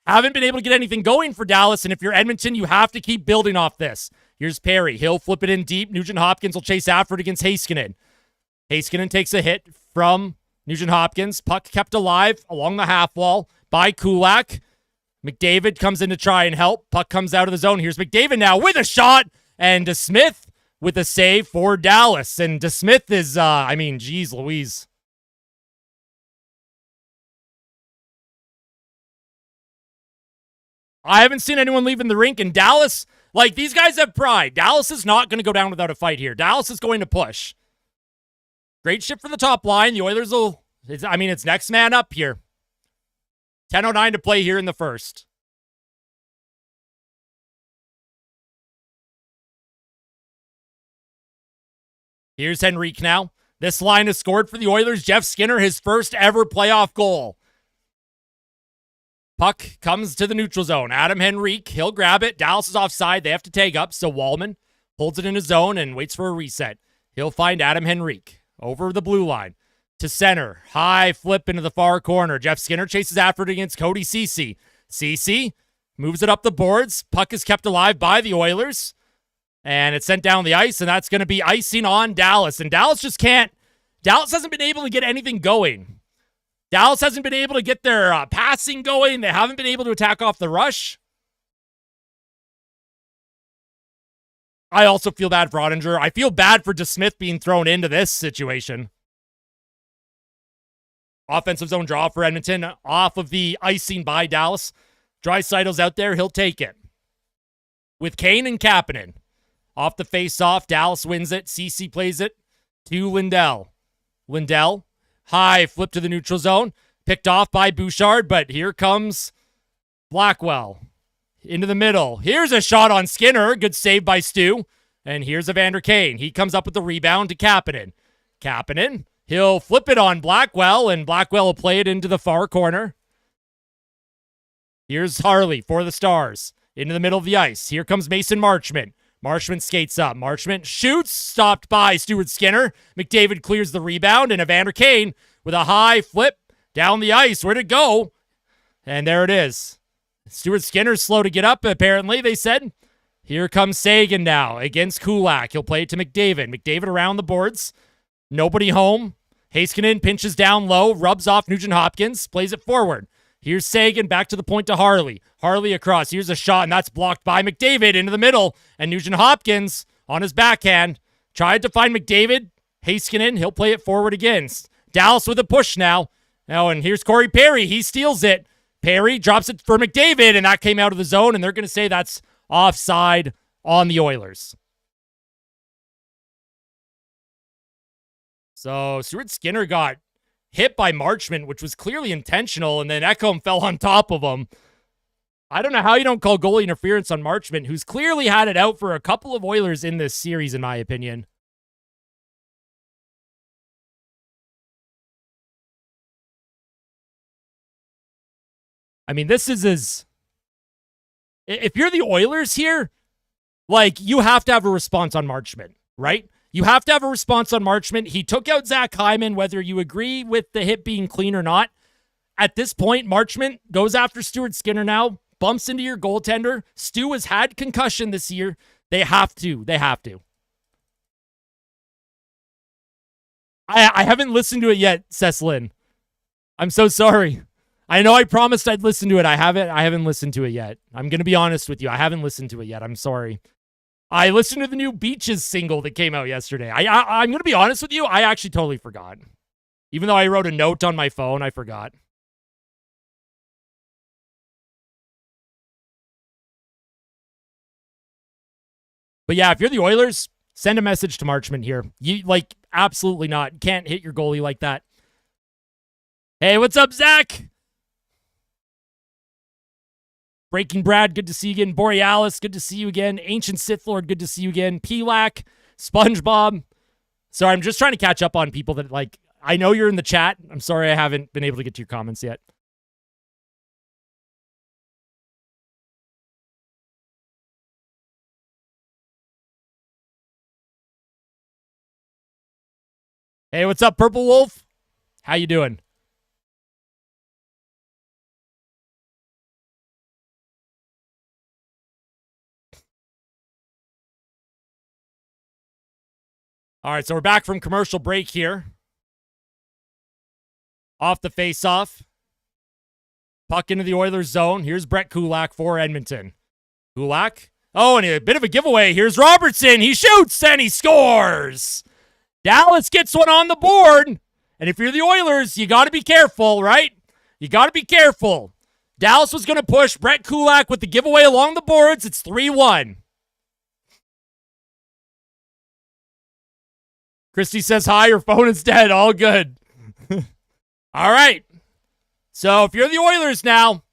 haven't been able to get anything going for Dallas. And if you're Edmonton, you have to keep building off this. Here's Perry. He'll flip it in deep. Nugent-Hopkins will chase after it against Heiskanen. Heiskanen takes a hit from Nugent-Hopkins. Puck kept alive along the half wall by Kulak. McDavid comes in to try and help. Puck comes out of the zone. Here's McDavid now with a shot. And DeSmith with a save for Dallas. And DeSmith is, geez Louise. I haven't seen anyone leaving the rink. And Dallas, these guys have pride. Dallas is not going to go down without a fight here. Dallas is going to push. Great shift for the top line. The Oilers will, it's next man up here. 10:09 to play here in the first. Here's Henrique now. This line has scored for the Oilers. Jeff Skinner, his first ever playoff goal. Puck comes to the neutral zone. Adam Henrique, he'll grab it. Dallas is offside. They have to tag up, so Wallman holds it in his zone and waits for a reset. He'll find Adam Henrique over the blue line to center. High flip into the far corner. Jeff Skinner chases after it against Cody Ceci. Ceci moves it up the boards. Puck is kept alive by the Oilers. And it's sent down the ice, and that's going to be icing on Dallas. And Dallas just can't. Dallas hasn't been able to get anything going. Dallas hasn't been able to get their passing going. They haven't been able to attack off the rush. I also feel bad for Ottinger. I feel bad for DeSmith being thrown into this situation. Offensive zone draw for Edmonton off of the icing by Dallas. Draisaitl's out there. He'll take it. With Kane and Kapanen. Off the face-off, Dallas wins it. Ceci plays it to Lindell. Lindell, high flip to the neutral zone. Picked off by Bouchard, but here comes Blackwell. Into the middle. Here's a shot on Skinner. Good save by Stu. And here's Evander Kane. He comes up with the rebound to Kapanen. Kapanen, he'll flip it on Blackwell, and Blackwell will play it into the far corner. Here's Harley for the Stars. Into the middle of the ice. Here comes Mason Marchment. Marchment skates up. Marchment shoots. Stopped by Stuart Skinner. McDavid clears the rebound. And Evander Kane with a high flip down the ice. Where'd it go? And there it is. Stuart Skinner's slow to get up, apparently, they said. Here comes Sagan now against Kulak. He'll play it to McDavid. McDavid around the boards. Nobody home. Heiskanen pinches down low. Rubs off Nugent-Hopkins. Plays it forward. Here's Sagan back to the point to Harley. Harley across. Here's a shot, and that's blocked by McDavid into the middle. And Nugent-Hopkins on his backhand tried to find McDavid. Heiskanen, he'll play it forward again. Dallas with a push now. Now, and here's Corey Perry. He steals it. Perry drops it for McDavid, and that came out of the zone, and they're going to say that's offside on the Oilers. So Stuart Skinner got hit by Marchment, which was clearly intentional, and then Ekholm fell on top of him. I don't know how you don't call goalie interference on Marchment, who's clearly had it out for a couple of Oilers in this series, in my opinion. I mean, this is as... If you're the Oilers here, like, you have to have a response on Marchment, right? You have to have a response on Marchment. He took out Zach Hyman, whether you agree with the hit being clean or not. At this point, Marchment goes after Stuart Skinner now, bumps into your goaltender. Stu has had concussion this year. They have to. They have to. I haven't listened to it yet, Ceslin. I'm so sorry. I know I promised I'd listen to it. I haven't listened to it yet. I'm going to be honest with you. I haven't listened to it yet. I'm sorry. I listened to the new Beaches single that came out yesterday. I'm going to be honest with you. I actually totally forgot. Even though I wrote a note on my phone, I forgot. But yeah, if you're the Oilers, send a message to Marchment here. You, like, absolutely not. Can't hit your goalie like that. Hey, what's up, Zach? Breaking Brad, good to see you again. Borealis, good to see you again. Ancient Sith Lord, good to see you again. Pilak, SpongeBob. Sorry, I'm just trying to catch up on people that, like, I know you're in the chat. I'm sorry I haven't been able to get to your comments yet. Hey, what's up, Purple Wolf? How you doing? All right, so we're back from commercial break here. Off the face-off. Puck into the Oilers zone. Here's Brett Kulak for Edmonton. Kulak. Oh, and a bit of a giveaway. Here's Robertson. He shoots and he scores. Dallas gets one on the board. And if you're the Oilers, you got to be careful, right? You got to be careful. Dallas was going to push Brett Kulak with the giveaway along the boards. It's 3-1. Christy says hi, your phone is dead. All good. All right. So if you're the Oilers now,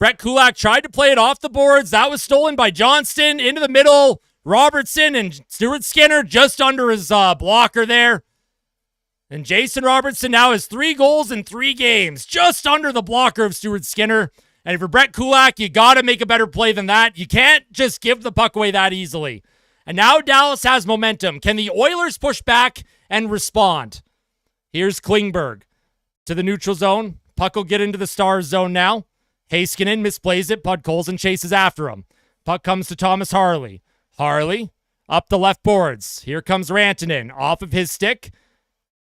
Brett Kulak tried to play it off the boards. That was stolen by Johnston into the middle. Robertson and Stuart Skinner just under his blocker there. And Jason Robertson now has 3 goals in 3 games, just under the blocker of Stuart Skinner. And if you're Brett Kulak, you got to make a better play than that. You can't just give the puck away that easily. And now Dallas has momentum. Can the Oilers push back and respond? Here's Klingberg to the neutral zone. Puck will get into the Stars zone now. Heiskanen misplays it. Bud Colson chases after him. Puck comes to Thomas Harley. Harley up the left boards. Here comes Rantanen off of his stick.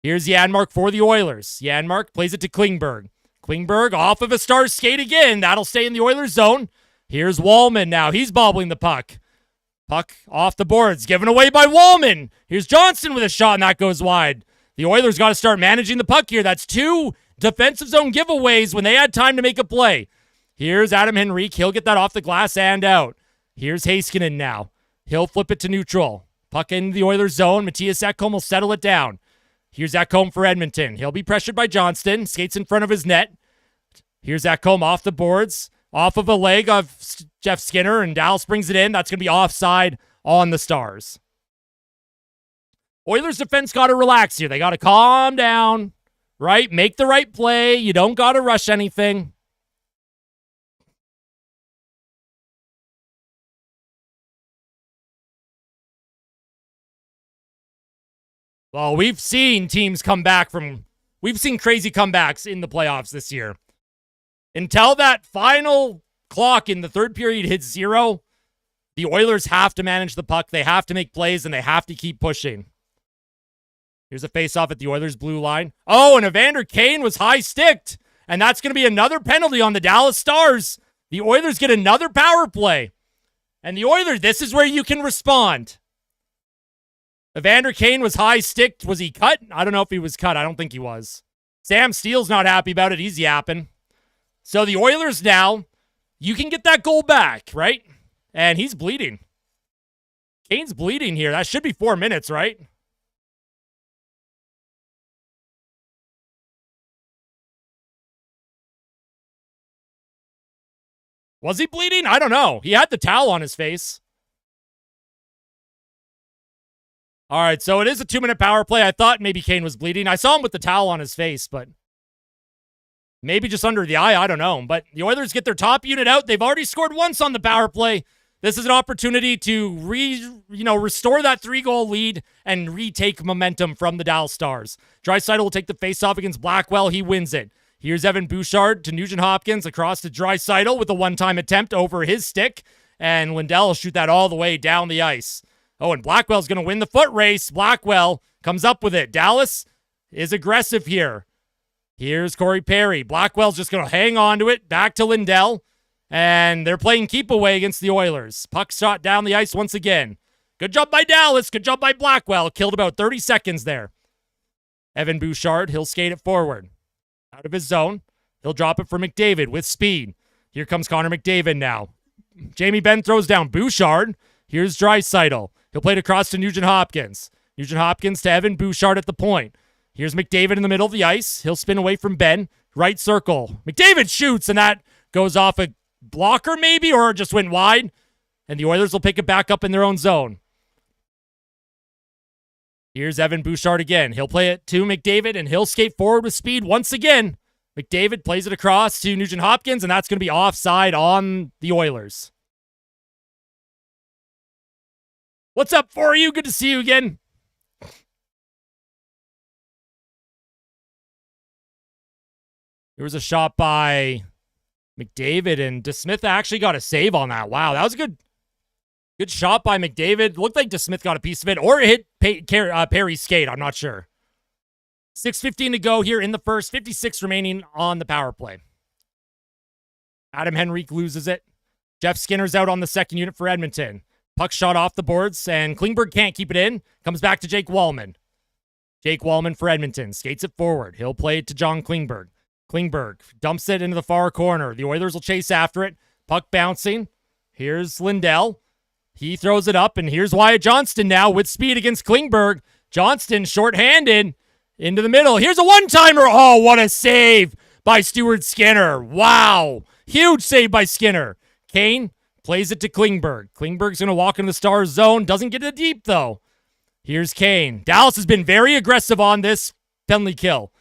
Here's Yanmark for the Oilers. Yanmark plays it to Klingberg. Klingberg off of a Stars skate again. That'll stay in the Oilers zone. Here's Wallman now. He's bobbling the puck. Puck off the boards. Given away by Wallman. Here's Johnston with a shot, and that goes wide. The Oilers got to start managing the puck here. That's 2 defensive zone giveaways when they had time to make a play. Here's Adam Henrique. He'll get that off the glass and out. Here's Heiskanen now. He'll flip it to neutral. Puck in the Oilers zone. Matthias Ekholm will settle it down. Here's Ekholm for Edmonton. He'll be pressured by Johnston. Skates in front of his net. Here's Ekholm off the boards. Off of a leg of Jeff Skinner, and Dallas brings it in. That's going to be offside on the Stars. Oilers defense got to relax here. They got to calm down, right? Make the right play. You don't got to rush anything. Well, we've seen teams come back from... We've seen crazy comebacks in the playoffs this year. Until that final clock in the third period hits 0, the Oilers have to manage the puck. They have to make plays, and they have to keep pushing. Here's a face-off at the Oilers' blue line. Oh, and Evander Kane was high-sticked, and that's going to be another penalty on the Dallas Stars. The Oilers get another power play. And the Oilers, this is where you can respond. Evander Kane was high-sticked. Was he cut? I don't know if he was cut. I don't think he was. Sam Steele's not happy about it. He's yapping. So the Oilers now, you can get that goal back, right? And he's bleeding. Kane's bleeding here. That should be 4 minutes, right? Was he bleeding? I don't know. He had the towel on his face. All right, so it is a 2-minute power play. I thought maybe Kane was bleeding. I saw him with the towel on his face, but maybe just under the eye. I don't know. But the Oilers get their top unit out. They've already scored once on the power play. This is an opportunity to restore that 3-goal lead and retake momentum from the Dallas Stars. Draisaitl will take the faceoff against Blackwell. He wins it. Here's Evan Bouchard to Nugent-Hopkins across to Draisaitl with a one-time attempt over his stick. And Lindell will shoot that all the way down the ice. Oh, and Blackwell's going to win the foot race. Blackwell comes up with it. Dallas is aggressive here. Here's Corey Perry. Blackwell's just going to hang on to it. Back to Lindell. And they're playing keep away against the Oilers. Puck shot down the ice once again. Good job by Dallas. Good job by Blackwell. Killed about 30 seconds there. Evan Bouchard, he'll skate it forward. Out of his zone. He'll drop it for McDavid with speed. Here comes Connor McDavid now. Jamie Benn throws down Bouchard. Here's Draisaitl. He'll play it across to Nugent-Hopkins. Nugent-Hopkins to Evan Bouchard at the point. Here's McDavid in the middle of the ice. He'll spin away from Ben. Right circle. McDavid shoots, and that goes off a blocker maybe, or just went wide. And the Oilers will pick it back up in their own zone. Here's Evan Bouchard again. He'll play it to McDavid, and he'll skate forward with speed once again. McDavid plays it across to Nugent-Hopkins, and that's going to be offside on the Oilers. What's up for you? Good to see you again. There was a shot by McDavid, and DeSmith actually got a save on that. Wow, that was a good shot by McDavid. Looked like DeSmith got a piece of it, or it hit Perry's skate. I'm not sure. 6:15 to go here in the first. 56 remaining on the power play. Adam Henrique loses it. Jeff Skinner's out on the second unit for Edmonton. Puck shot off the boards, and Klingberg can't keep it in. Comes back to Jake Wallman. Jake Wallman for Edmonton. Skates it forward. He'll play it to John Klingberg. Klingberg dumps it into the far corner. The Oilers will chase after it. Puck bouncing. Here's Lindell. He throws it up, and here's Wyatt Johnston now with speed against Klingberg. Johnston shorthanded into the middle. Here's a one-timer. Oh, what a save by Stuart Skinner. Wow. Huge save by Skinner. Kane plays it to Klingberg. Klingberg's going to walk into the Stars zone. Doesn't get it deep, though. Here's Kane. Dallas has been very aggressive on this penalty kill.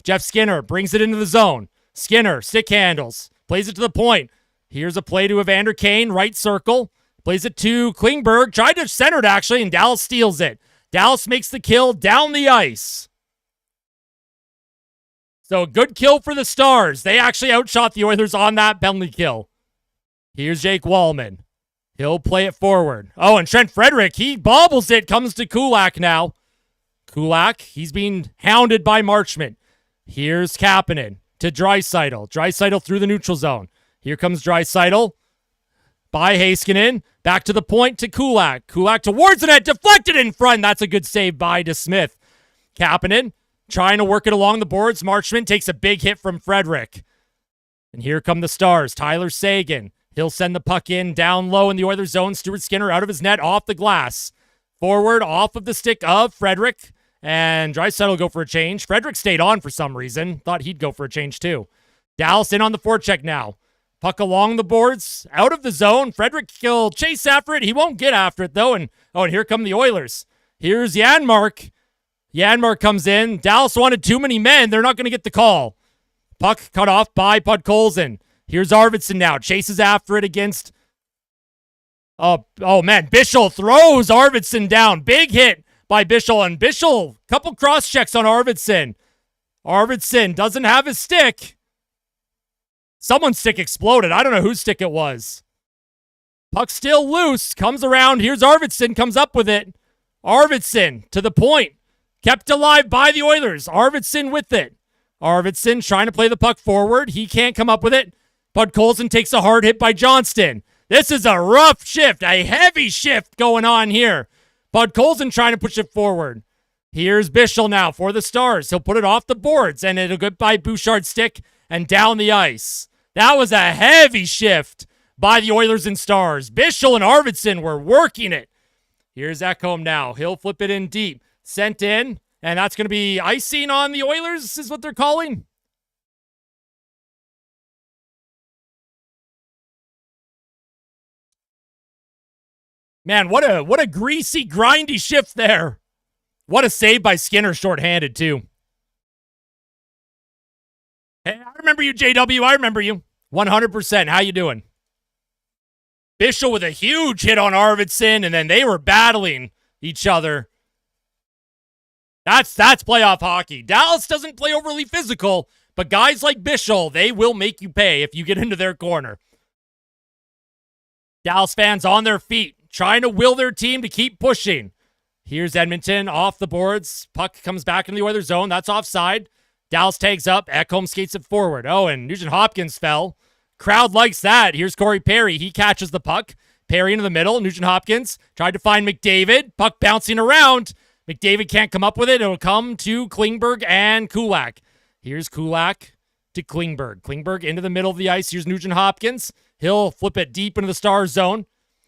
Jeff Skinner brings it into the zone. Skinner, stick handles. Plays it to the point. Here's a play to Evander Kane, right circle. Plays it to Klingberg. Tried to center it, actually, and Dallas steals it. Dallas makes the kill down the ice. So a good kill for the Stars. They actually outshot the Oilers on that penalty kill. Here's Jake Wallman. He'll play it forward. Oh, and Trent Frederick, he bobbles it. Comes to Kulak now. Kulak, he's being hounded by Marchment. Here's Kapanen to Draisaitl. Draisaitl through the neutral zone. Here comes Draisaitl by Heiskanen. Back to the point to Kulak. Kulak towards the net. Deflected in front. That's a good save by DeSmith. Kapanen trying to work it along the boards. Marchment takes a big hit from Frederick. And here come the Stars. Tyler Seguin. He'll send the puck in down low in the Oilers zone. Stuart Skinner out of his net off the glass. Forward off of the stick of Frederick. And Draisaitl will go for a change. Frederick stayed on for some reason. Thought he'd go for a change too. Dallas in on the forecheck now. Puck along the boards, out of the zone. Frederick will chase after it. He won't get after it, though. And here come the Oilers. Here's Yanmark. Yanmark comes in. Dallas wanted too many men. They're not going to get the call. Puck cut off by Podkolzin. Here's Arvidsson now. Chases after it against... Oh man. Bischel throws Arvidsson down. Big hit by Bischel. And Bischel, couple cross checks on Arvidsson. Arvidsson doesn't have his stick. Someone's stick exploded. I don't know whose stick it was. Puck still loose. Comes around. Here's Arvidsson. Comes up with it. Arvidsson to the point. Kept alive by the Oilers. Arvidsson with it. Arvidsson trying to play the puck forward. He can't come up with it. Podkolzin takes a hard hit by Johnston. This is a rough shift. A heavy shift going on here. Podkolzin trying to push it forward. Here's Bischel now for the Stars. He'll put it off the boards, and it'll get by Bouchard's stick and down the ice. That was a heavy shift by the Oilers and Stars. Bischel and Arvidsson were working it. Here's Ekholm now. He'll flip it in deep. Sent in, and that's going to be icing on the Oilers is what they're calling. Man, what a greasy, grindy shift there. What a save by Skinner shorthanded, too. Hey, I remember you, JW. I remember you. 100%. How you doing? Bischel with a huge hit on Arvidsson, and then they were battling each other. That's playoff hockey. Dallas doesn't play overly physical, but guys like Bischel, they will make you pay if you get into their corner. Dallas fans on their feet, trying to will their team to keep pushing. Here's Edmonton off the boards. Puck comes back into the Oilers zone. That's offside. Dallas tags up. Ekholm skates it forward. Oh, and Nugent-Hopkins fell. Crowd likes that. Here's Corey Perry. He catches the puck. Perry into the middle. Nugent-Hopkins tried to find McDavid. Puck bouncing around. McDavid can't come up with it. It'll come to Klingberg and Kulak. Here's Kulak to Klingberg. Klingberg into the middle of the ice. Here's Nugent-Hopkins. He'll flip it deep into the Stars zone.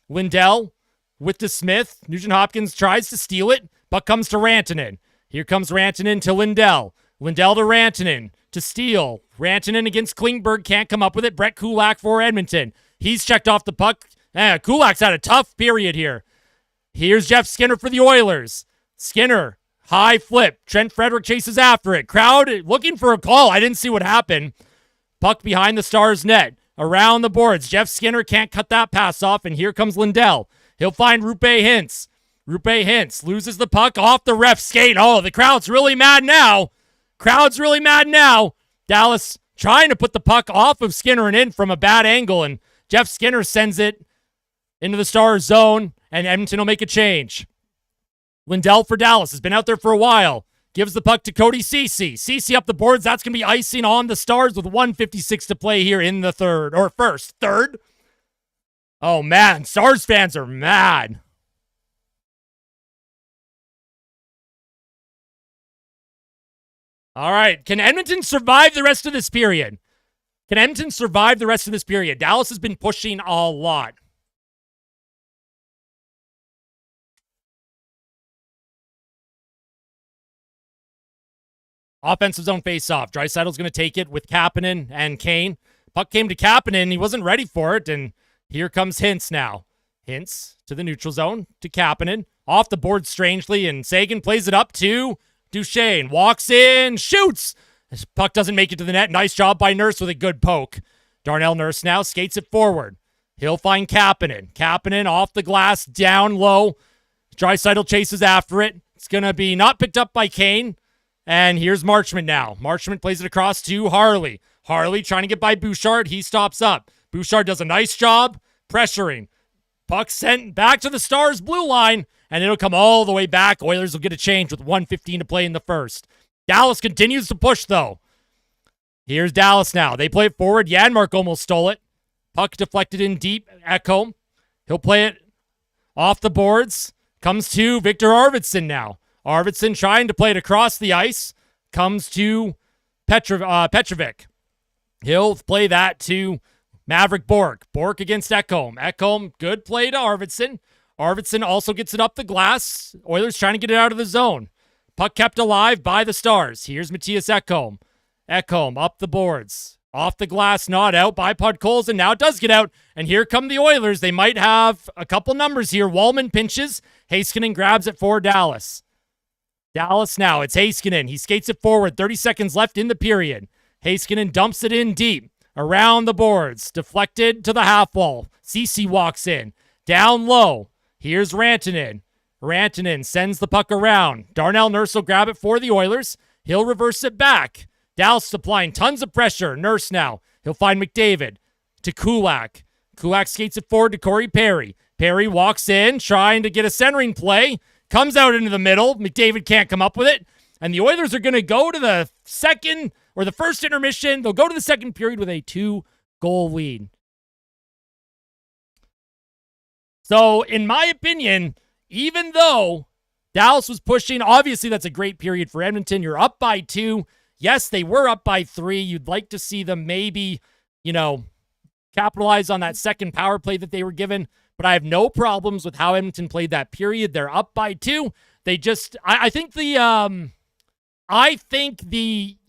Lindell with DeSmith. Nugent-Hopkins tries to steal it. Puck comes to Rantanen. Here comes Rantanen to Lindell. Lindell to Rantanen to steal. Rantanen against Klingberg. Can't come up with it. Brett Kulak for Edmonton. He's checked off the puck. Kulak's had a tough period here. Here's Jeff Skinner for the Oilers. Skinner, high flip. Trent Frederick chases after it. Crowd looking for a call. I didn't see what happened. Puck behind the Stars' net. Around the boards. Jeff Skinner can't cut that pass off, and here comes Lindell. He'll find Rupe Hintz. Rupe Hintz loses the puck off the ref skate. Oh, the crowd's really mad now. Crowd's really mad now. Dallas trying to put the puck off of Skinner and in from a bad angle, and Jeff Skinner sends it into the Stars zone, and Edmonton will make a change. Lindell for Dallas has been out there for a while. Gives the puck to Cody Ceci. Ceci up the boards. That's going to be icing on the Stars with 1:56 to play here in the third. Oh, man. Stars fans are mad. All right. Can Edmonton survive the rest of this period? Dallas has been pushing a lot. Offensive zone face-off. Draisaitl's going to take it with Kapanen and Kane. Puck came to Kapanen. He wasn't ready for it, and here comes Hintz now. Hintz to the neutral zone to Kapanen. Off the board strangely, and Sagan plays it up to Duchesne. Walks in, shoots. This puck doesn't make it to the net. Nice job by Nurse with a good poke. Darnell Nurse now skates it forward. He'll find Kapanen. Kapanen off the glass, down low. Draisaitl chases after it. It's going to be not picked up by Kane. And here's Marchment now. Marchment plays it across to Harley. Harley trying to get by Bouchard. He stops up. Bouchard does a nice job pressuring. Puck sent back to the Stars' blue line, and it'll come all the way back. Oilers will get a change with 1:15 to play in the first. Dallas continues to push, though. Here's Dallas now. They play it forward. Yanmark almost stole it. Puck deflected in deep. Ekholm. He'll play it off the boards. Comes to Victor Arvidsson now. Arvidsson trying to play it across the ice. Comes to Petrovic. He'll play that to Maverick Bourque. Bourque against Ekholm. Ekholm, good play to Arvidsson. Arvidsson also gets it up the glass. Oilers trying to get it out of the zone. Puck kept alive by the Stars. Here's Matthias Ekholm. Ekholm up the boards. Off the glass, not out by Podkolzin. Now it does get out. And here come the Oilers. They might have a couple numbers here. Wallman pinches. Heiskanen grabs it for Dallas. Dallas now. It's Heiskanen. He skates it forward. 30 seconds left in the period. Heiskanen dumps it in deep. Around the boards. Deflected to the half wall. Ceci walks in. Down low. Here's Rantanen. Rantanen sends the puck around. Darnell Nurse will grab it for the Oilers. He'll reverse it back. Dallas applying tons of pressure. Nurse now. He'll find McDavid to Kulak. Kulak skates it forward to Corey Perry. Perry walks in, trying to get a centering play. Comes out into the middle. McDavid can't come up with it. And the Oilers are going to go to the second or the first intermission. They'll go to the second period with a 2-goal lead. So, in my opinion, even though Dallas was pushing, obviously that's a great period for Edmonton. You're up by 2. Yes, they were up by 3. You'd like to see them maybe, capitalize on that second power play that they were given. But I have no problems with how Edmonton played that period. They're up by 2. They just, I think the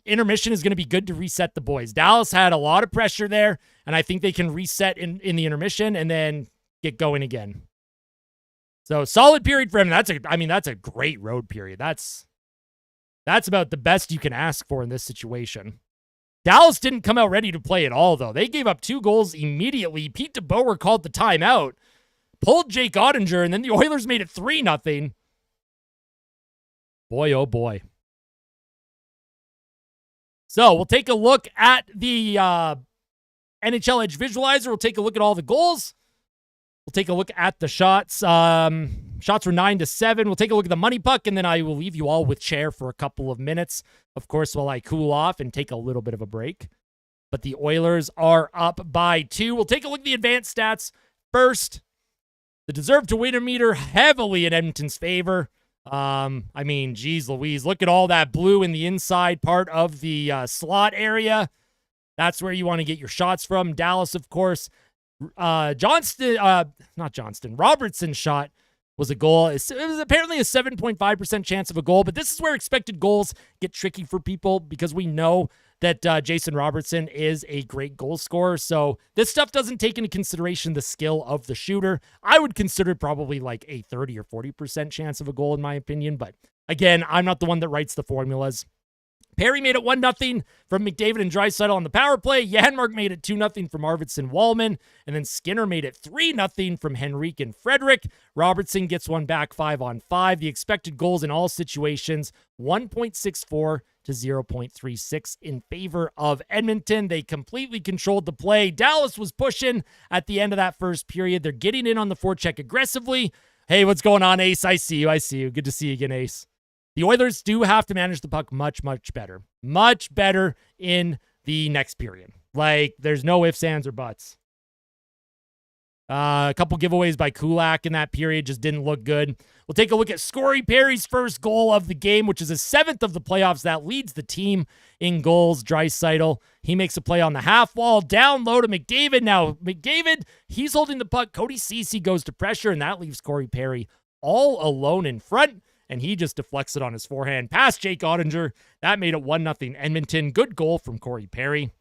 intermission is going to be good to reset the boys. Dallas had a lot of pressure there, and I think they can reset in the intermission and then get going again. So solid period for him. That's a great road period. That's about the best you can ask for in this situation. Dallas didn't come out ready to play at all, though. They gave up 2 goals immediately. Pete DeBoer called the timeout, pulled Jake Ottinger, and then the Oilers made it 3-0. Boy, oh boy. So we'll take a look at the NHL Edge Visualizer. We'll take a look at all the goals. We'll take a look at the shots. Shots were 9-7. We'll take a look at the money puck, and then I will leave you all with chair for a couple of minutes, of course, while I cool off and take a little bit of a break. But the Oilers are up by 2. We'll take a look at the advanced stats first. The deserved to win meter heavily in Edmonton's favor. Geez Louise, look at all that blue in the inside part of the slot area. That's where you want to get your shots from. Dallas, of course. Robertson's shot was a goal. It was apparently a 7.5% chance of a goal, but this is where expected goals get tricky for people because we know that Jason Robertson is a great goal scorer. So this stuff doesn't take into consideration the skill of the shooter. I would consider probably like a 30 or 40% chance of a goal in my opinion. But again, I'm not the one that writes the formulas. Perry made it 1-0 from McDavid and Draisaitl on the power play. Yanmark made it 2-0 from Arvidsson Wallman. And then Skinner made it 3-0 from Henrique and Frederick. Robertson gets one back 5-on-5. The expected goals in all situations, 1.64 to 0.36 in favor of Edmonton. They completely controlled the play. Dallas was pushing at the end of that first period. They're getting in on the forecheck aggressively. Hey, what's going on, Ace? I see you. Good to see you again, Ace. The Oilers do have to manage the puck much, much better. Much better in the next period. Like, there's no ifs, ands, or buts. A couple giveaways by Kulak in that period just didn't look good. We'll take a look at Corey Perry's first goal of the game, which is his 7th of the playoffs. That leads the team in goals. Draisaitl, he makes a play on the half wall. Down low to McDavid. Now, McDavid, he's holding the puck. Cody Ceci goes to pressure, and that leaves Corey Perry all alone in front. and he just deflects it on his forehand past Jake Ottinger. That made it 1-0 Edmonton. Good goal from Corey Perry.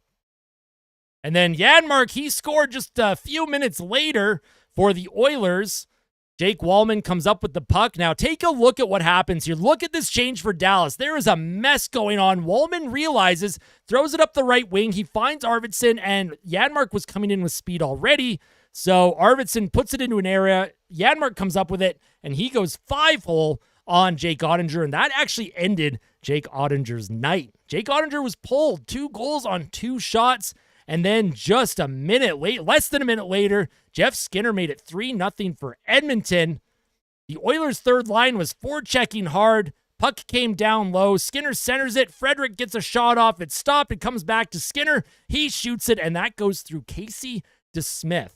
And then Yanmark, he scored just a few minutes later for the Oilers. Jake Wallman comes up with the puck. Now, take a look at what happens here. Look at this change for Dallas. There is a mess going on. Wallman realizes, throws it up the right wing. He finds Arvidsson, and Yanmark was coming in with speed already. So Arvidsson puts it into an area. Yanmark comes up with it, and he goes 5-hole on Jake Ottinger, and that actually ended Jake Ottinger's night. Jake Ottinger was pulled 2 goals on 2 shots. And then just a minute late, less than a minute later, Jeff Skinner made it 3-0 for Edmonton. The Oilers' third line was forechecking hard. Puck came down low. Skinner centers it. Frederick gets a shot off. It's stopped. It comes back to Skinner. He shoots it, and that goes through Casey DeSmith.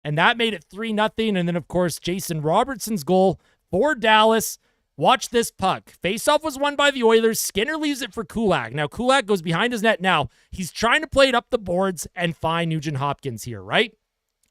And that made it 3-0. And then, of course, Jason Robertson's goal for Dallas. Watch this puck. Faceoff was won by the Oilers. Skinner leaves it for Kulak. Now, Kulak goes behind his net. Now, he's trying to play it up the boards and find Nugent-Hopkins here, right?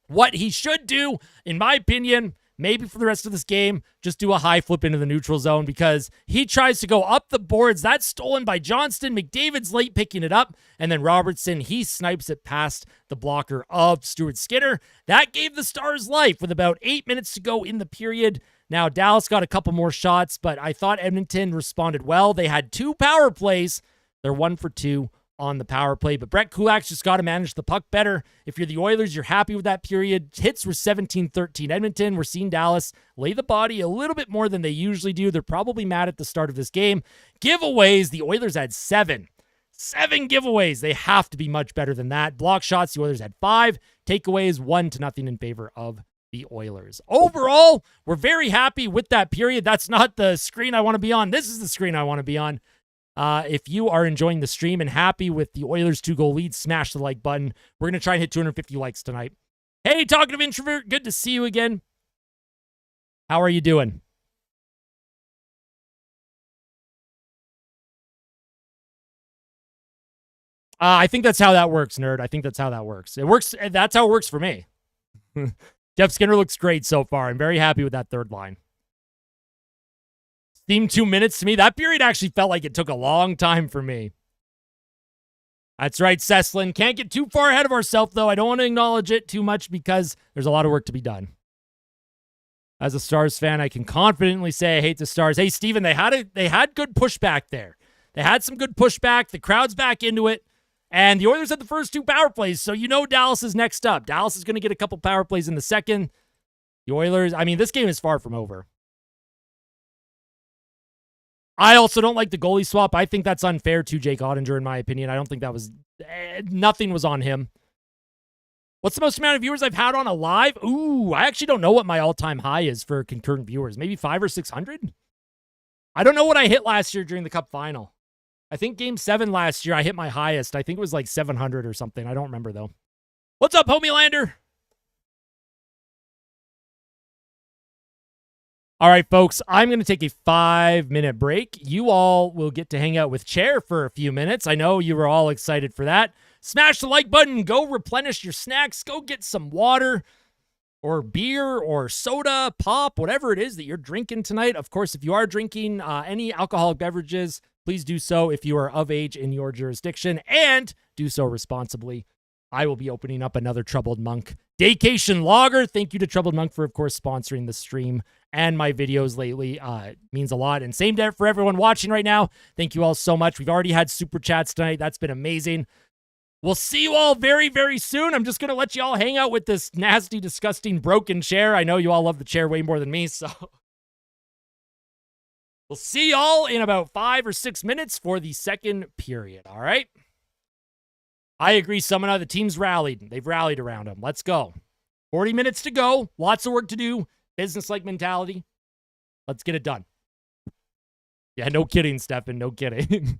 What he should do, in my opinion, maybe for the rest of this game, just do a high flip into the neutral zone because he tries to go up the boards. That's stolen by Johnston. McDavid's late picking it up. And then Robertson, he snipes it past the blocker of Stuart Skinner. That gave the Stars life with about 8 minutes to go in the period. Now, Dallas got a couple more shots, but I thought Edmonton responded well. They had 2 power plays. They're 1 for 2 on the power play, but Brett Kulak's just got to manage the puck better. If you're the Oilers, you're happy with that period. Hits were 17-13 Edmonton. We're seeing Dallas lay the body a little bit more than they usually do. They're probably mad at the start of this game. Giveaways, the Oilers had 7. 7 giveaways. They have to be much better than that. Block shots, the Oilers had 5. Takeaways, 1-0 in favor of the Oilers. Overall, we're very happy with that period. That's not the screen I want to be on. This is the screen I want to be on. If you are enjoying the stream and happy with the Oilers' 2-goal lead, smash the like button. We're going to try and hit 250 likes tonight. Hey, Talkative Introvert, good to see you again. How are you doing? I think that's how that works, nerd. I think that's how that works. It works. That's how it works for me. Jeff Skinner looks great so far. I'm very happy with that third line. Seemed 2 minutes to me. That period actually felt like it took a long time for me. That's right, Seslin. Can't get too far ahead of ourselves, though. I don't want to acknowledge it too much because there's a lot of work to be done. As a Stars fan, I can confidently say I hate the Stars. Hey, Steven, they had good pushback there. They had some good pushback. The crowd's back into it. And the Oilers had the first 2 power plays, so you know Dallas is next up. Dallas is going to get a couple power plays in the second. The Oilers, I mean, this game is far from over. I also don't like the goalie swap. I think that's unfair to Jake Ottinger, in my opinion. I don't think that was... nothing was on him. What's the most amount of viewers I've had on a live? Ooh, I actually don't know what my all-time high is for concurrent viewers. Maybe 500 or 600? I don't know what I hit last year during the Cup Final. I think Game 7 last year, I hit my highest. I think it was like 700 or something. I don't remember, though. What's up, Homie Lander? All right, folks, I'm going to take a 5-minute break. You all will get to hang out with Chair for a few minutes. I know you were all excited for that. Smash the like button. Go replenish your snacks. Go get some water or beer or soda, pop, whatever it is that you're drinking tonight. Of course, if you are drinking any alcoholic beverages, please do so if you are of age in your jurisdiction, and do so responsibly. I will be opening up another Troubled Monk Daycation Lager. Thank you to Troubled Monk for, of course, sponsoring the stream and my videos lately. It means a lot. And same day for everyone watching right now. Thank you all so much. We've already had super chats tonight. That's been amazing. We'll see you all very, very soon. I'm just going to let you all hang out with this nasty, disgusting, broken chair. I know you all love the chair way more than me, so... We'll see y'all in about 5 or 6 minutes for the second period, all right? I agree, Summoner. The team's rallied. They've rallied around him. Let's go. 40 minutes to go. Lots of work to do. Business-like mentality. Let's get it done. Yeah, no kidding, Stefan. No kidding.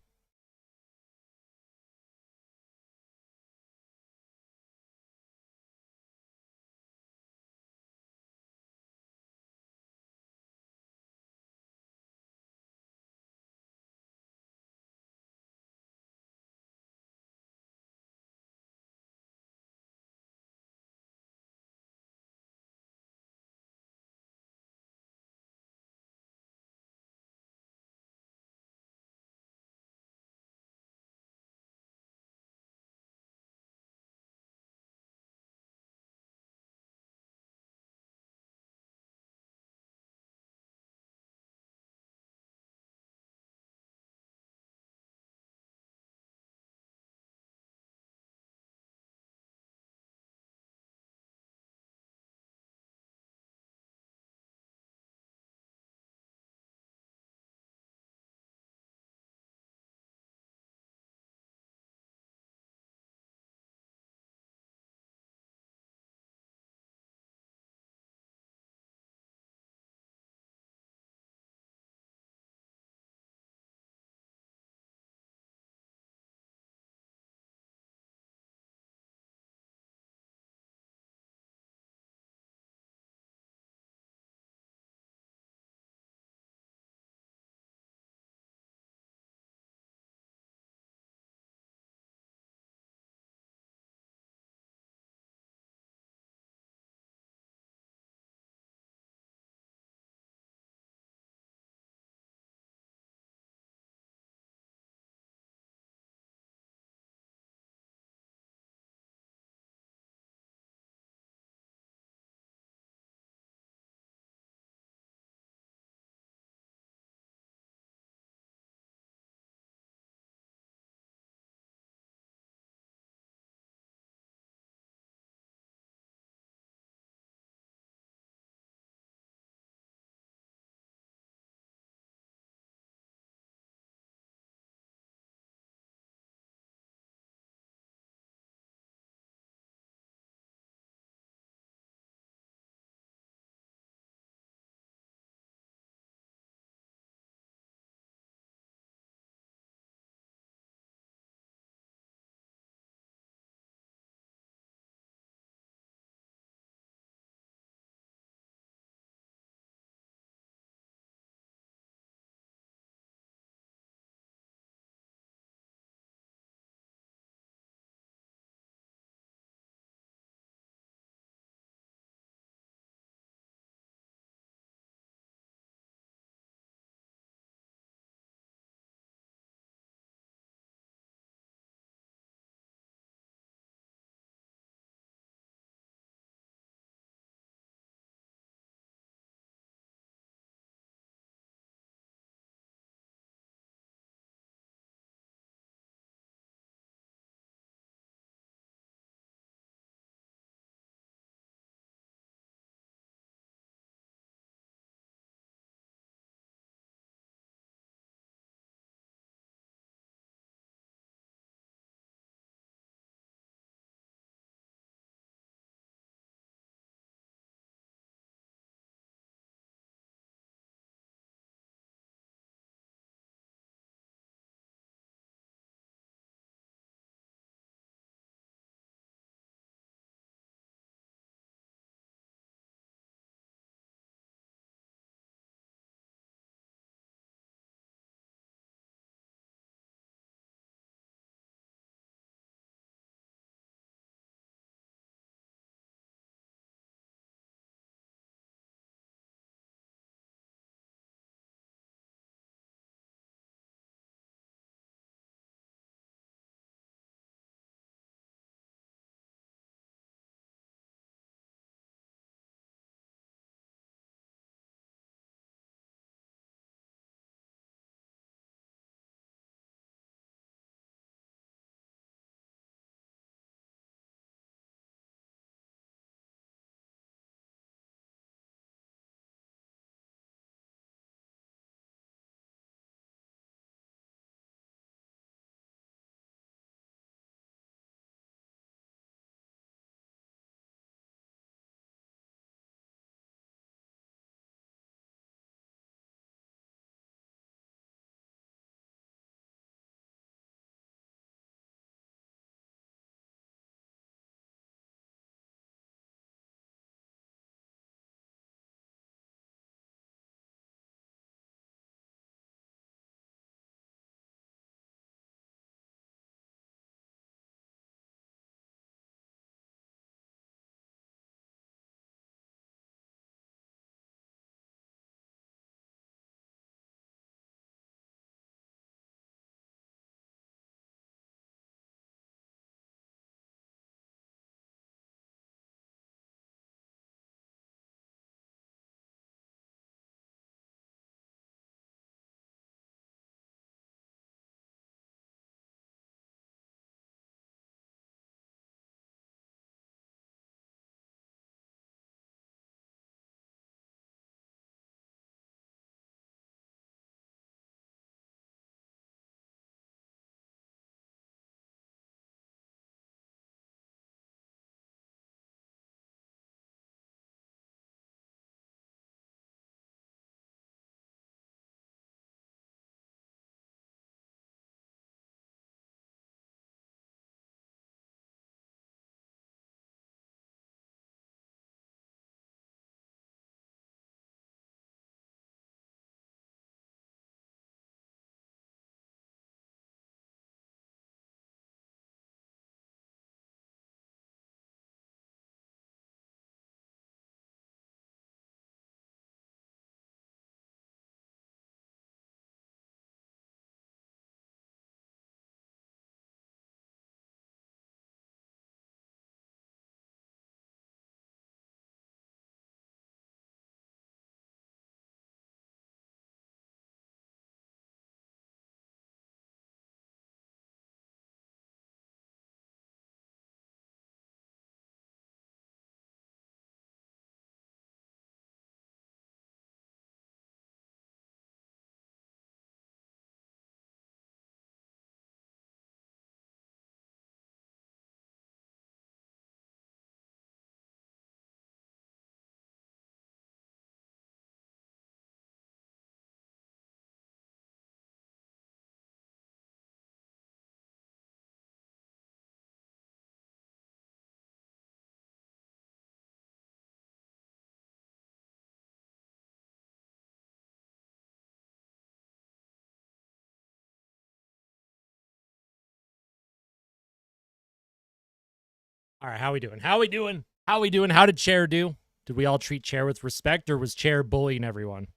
All right, how we doing? How we doing? How we doing? How did Chair do? Did we all treat Chair with respect, or was Chair bullying everyone?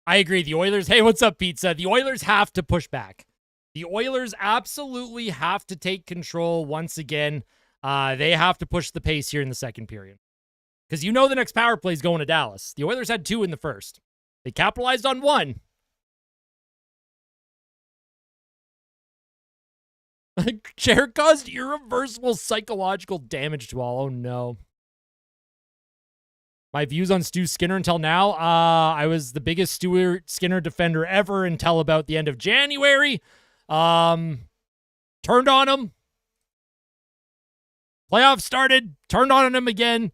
I agree. The Oilers, hey, what's up, Pizza? The Oilers have to push back. The Oilers absolutely have to take control once again. They have to push the pace here in the second period. Because you know the next power play is going to Dallas. The Oilers had 2 in the first. They capitalized on 1. Chair caused irreversible psychological damage to all. Oh, no. My views on Stu Skinner until now, I was the biggest Stu Skinner defender ever until about the end of January. Turned on him. Playoffs started. Turned on him again.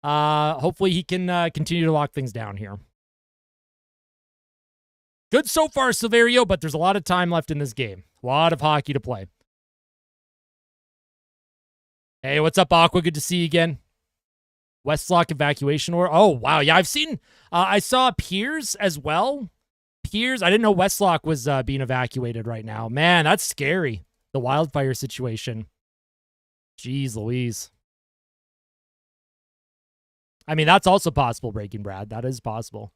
Hopefully he can continue to lock things down here. Good so far, Silverio, but there's a lot of time left in this game. A lot of hockey to play. Hey, what's up, Aqua? Good to see you again. Westlock evacuation order. Oh, wow. Yeah, I've seen, I saw Piers as well. Piers, I didn't know Westlock was being evacuated right now. Man, that's scary. The wildfire situation. Jeez Louise. I mean, that's also possible, Breaking Brad. That is possible.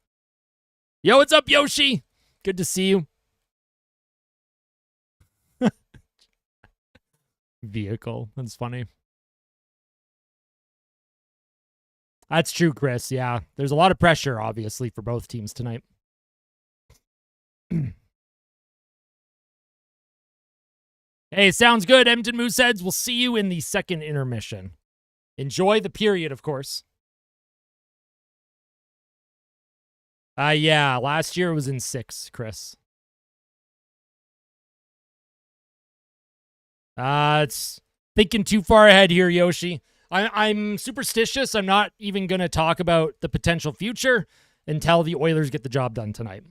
Yo, what's up, Yoshi? Good to see you. Vehicle. That's funny. That's true, Chris. Yeah. There's a lot of pressure, obviously, for both teams tonight. Hey, sounds good, Edmonton Mooseheads. We'll see you in the second intermission. Enjoy the period, of course. Yeah, last year it was in 6, Chris. It's thinking too far ahead here, Yoshi. I'm superstitious. I'm not even going to talk about the potential future until the Oilers get the job done tonight.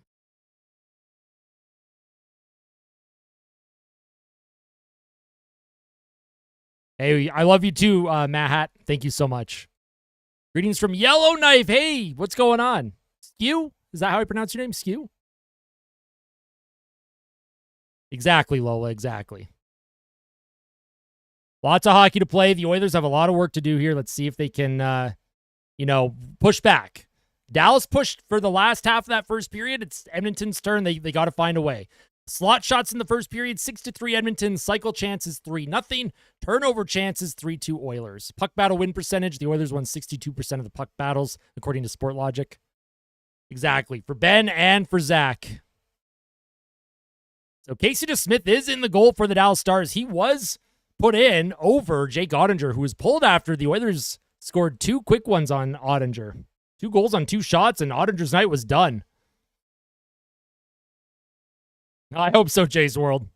Hey, I love you too, Mahat. Thank you so much. Greetings from Yellowknife. Hey, what's going on? Skew? Is that how I pronounce your name? Skew? Exactly, Lola. Exactly. Lots of hockey to play. The Oilers have a lot of work to do here. Let's see if they can, push back. Dallas pushed for the last half of that first period. It's Edmonton's turn. They got to find a way. Slot shots in the first period, 6-3 Edmonton. Cycle chances, 3-0. Turnover chances, 3-2 Oilers. Puck battle win percentage. The Oilers won 62% of the puck battles, according to Sportlogic. Exactly. For Ben and for Zach. So Casey DeSmith is in the goal for the Dallas Stars. He was put in over Jake Ottinger, who was pulled after the Oilers scored 2 quick ones on Ottinger. 2 goals on 2 shots, and Ottinger's night was done. I hope so, Jay's World.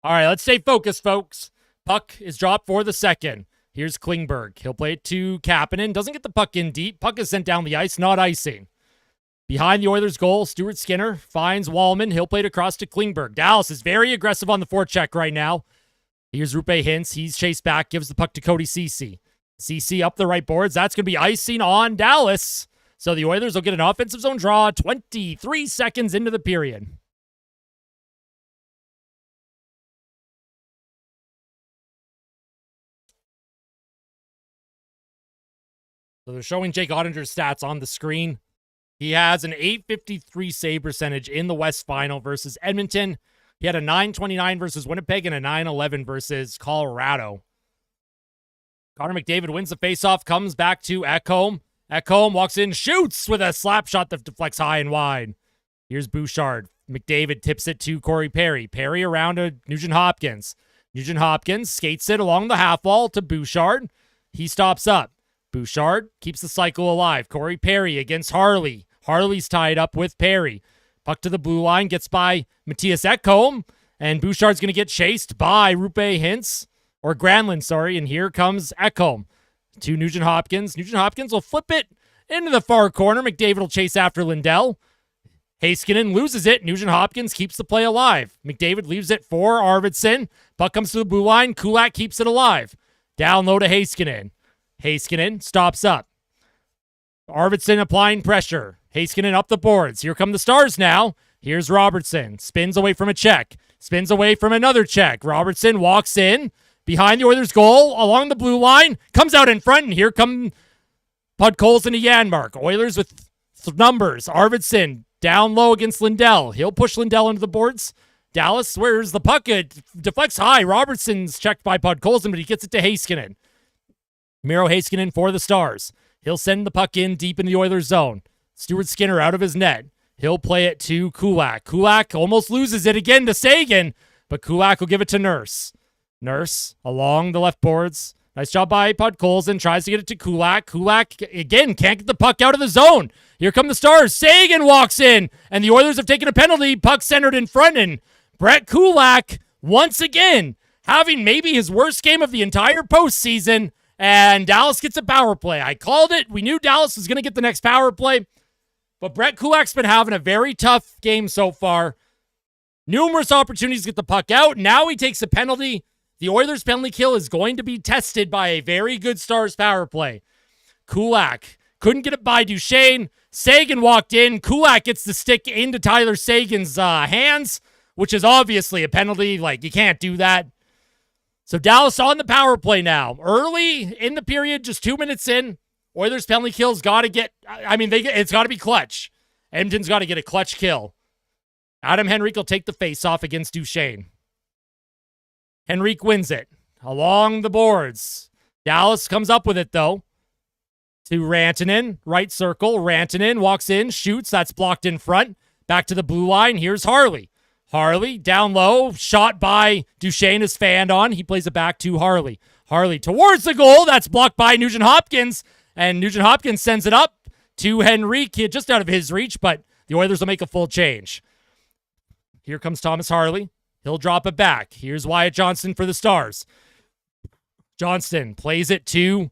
All right, let's stay focused, folks. Puck is dropped for the second. Here's Klingberg. He'll play it to Kapanen. Doesn't get the puck in deep. Puck is sent down the ice, not icing. Behind the Oilers' goal, Stuart Skinner finds Wallman. He'll play it across to Klingberg. Dallas is very aggressive on the forecheck right now. Here's Rupe Hintz. He's chased back, gives the puck to Cody Ceci. Ceci up the right boards. That's going to be icing on Dallas. So the Oilers will get an offensive zone draw 23 seconds into the period. So they're showing Jake Ottinger's stats on the screen. He has an .853 save percentage in the West Final versus Edmonton. He had a .929 versus Winnipeg and a .911 versus Colorado. Connor McDavid wins the faceoff, comes back to Ekholm. Ekholm walks in, shoots with a slap shot that deflects high and wide. Here's Bouchard. McDavid tips it to Corey Perry. Perry around to Nugent-Hopkins. Nugent-Hopkins skates it along the half wall to Bouchard. He stops up. Bouchard keeps the cycle alive. Corey Perry against Harley. Harley's tied up with Perry. Puck to the blue line, gets by Matthias Ekholm, and Bouchard's going to get chased by Rupe Hintz, or Granlund, sorry, and here comes Ekholm to Nugent-Hopkins. Nugent-Hopkins will flip it into the far corner. McDavid will chase after Lindell. Heiskanen loses it. Nugent-Hopkins keeps the play alive. McDavid leaves it for Arvidsson. Puck comes to the blue line. Kulak keeps it alive. Down low to Heiskanen. Heiskanen stops up. Arvidsson applying pressure. Heiskanen up the boards. Here come the Stars now. Here's Robertson. Spins away from a check. Spins away from another check. Robertson walks in behind the Oilers' goal along the blue line. Comes out in front, and here come Podkolzin to Yanmark. Oilers with numbers. Arvidsson down low against Lindell. He'll push Lindell into the boards. Dallas, where's the puck? It deflects high. Robertson's checked by Podkolzin, but he gets it to Heiskanen. Miro Heiskanen for the Stars. He'll send the puck in deep in the Oilers' zone. Stuart Skinner out of his net. He'll play it to Kulak. Kulak almost loses it again to Sagan, but Kulak will give it to Nurse. Nurse along the left boards. Nice job by Podkolzin. Tries to get it to Kulak. Kulak, again, can't get the puck out of the zone. Here come the Stars. Sagan walks in, and the Oilers have taken a penalty. Puck centered in front, and Brett Kulak, once again, having maybe his worst game of the entire postseason, and Dallas gets a power play. I called it. We knew Dallas was going to get the next power play. But Brett Kulak's been having a very tough game so far. Numerous opportunities to get the puck out. Now he takes a penalty. The Oilers' penalty kill is going to be tested by a very good Stars power play. Kulak couldn't get it by Duchesne. Sagan walked in. Kulak gets the stick into Tyler Sagan's hands, which is obviously a penalty. Like, you can't do that. So Dallas on the power play now. Early in the period, just 2 minutes in, Oilers' penalty kill's got to get, it's got to be clutch. Edmonton's got to get a clutch kill. Adam Henrique will take the face-off against Duchesne. Henrique wins it. Along the boards. Dallas comes up with it, though. To Rantanen, right circle. Rantanen walks in, shoots. That's blocked in front. Back to the blue line. Here's Harley. Harley down low. Shot by Duchesne is fanned on. He plays it back to Harley. Harley towards the goal. That's blocked by Nugent-Hopkins. And Nugent-Hopkins sends it up to Henrique, just out of his reach, but the Oilers will make a full change. Here comes Thomas Harley. He'll drop it back. Here's Wyatt Johnston for the Stars. Johnston plays it to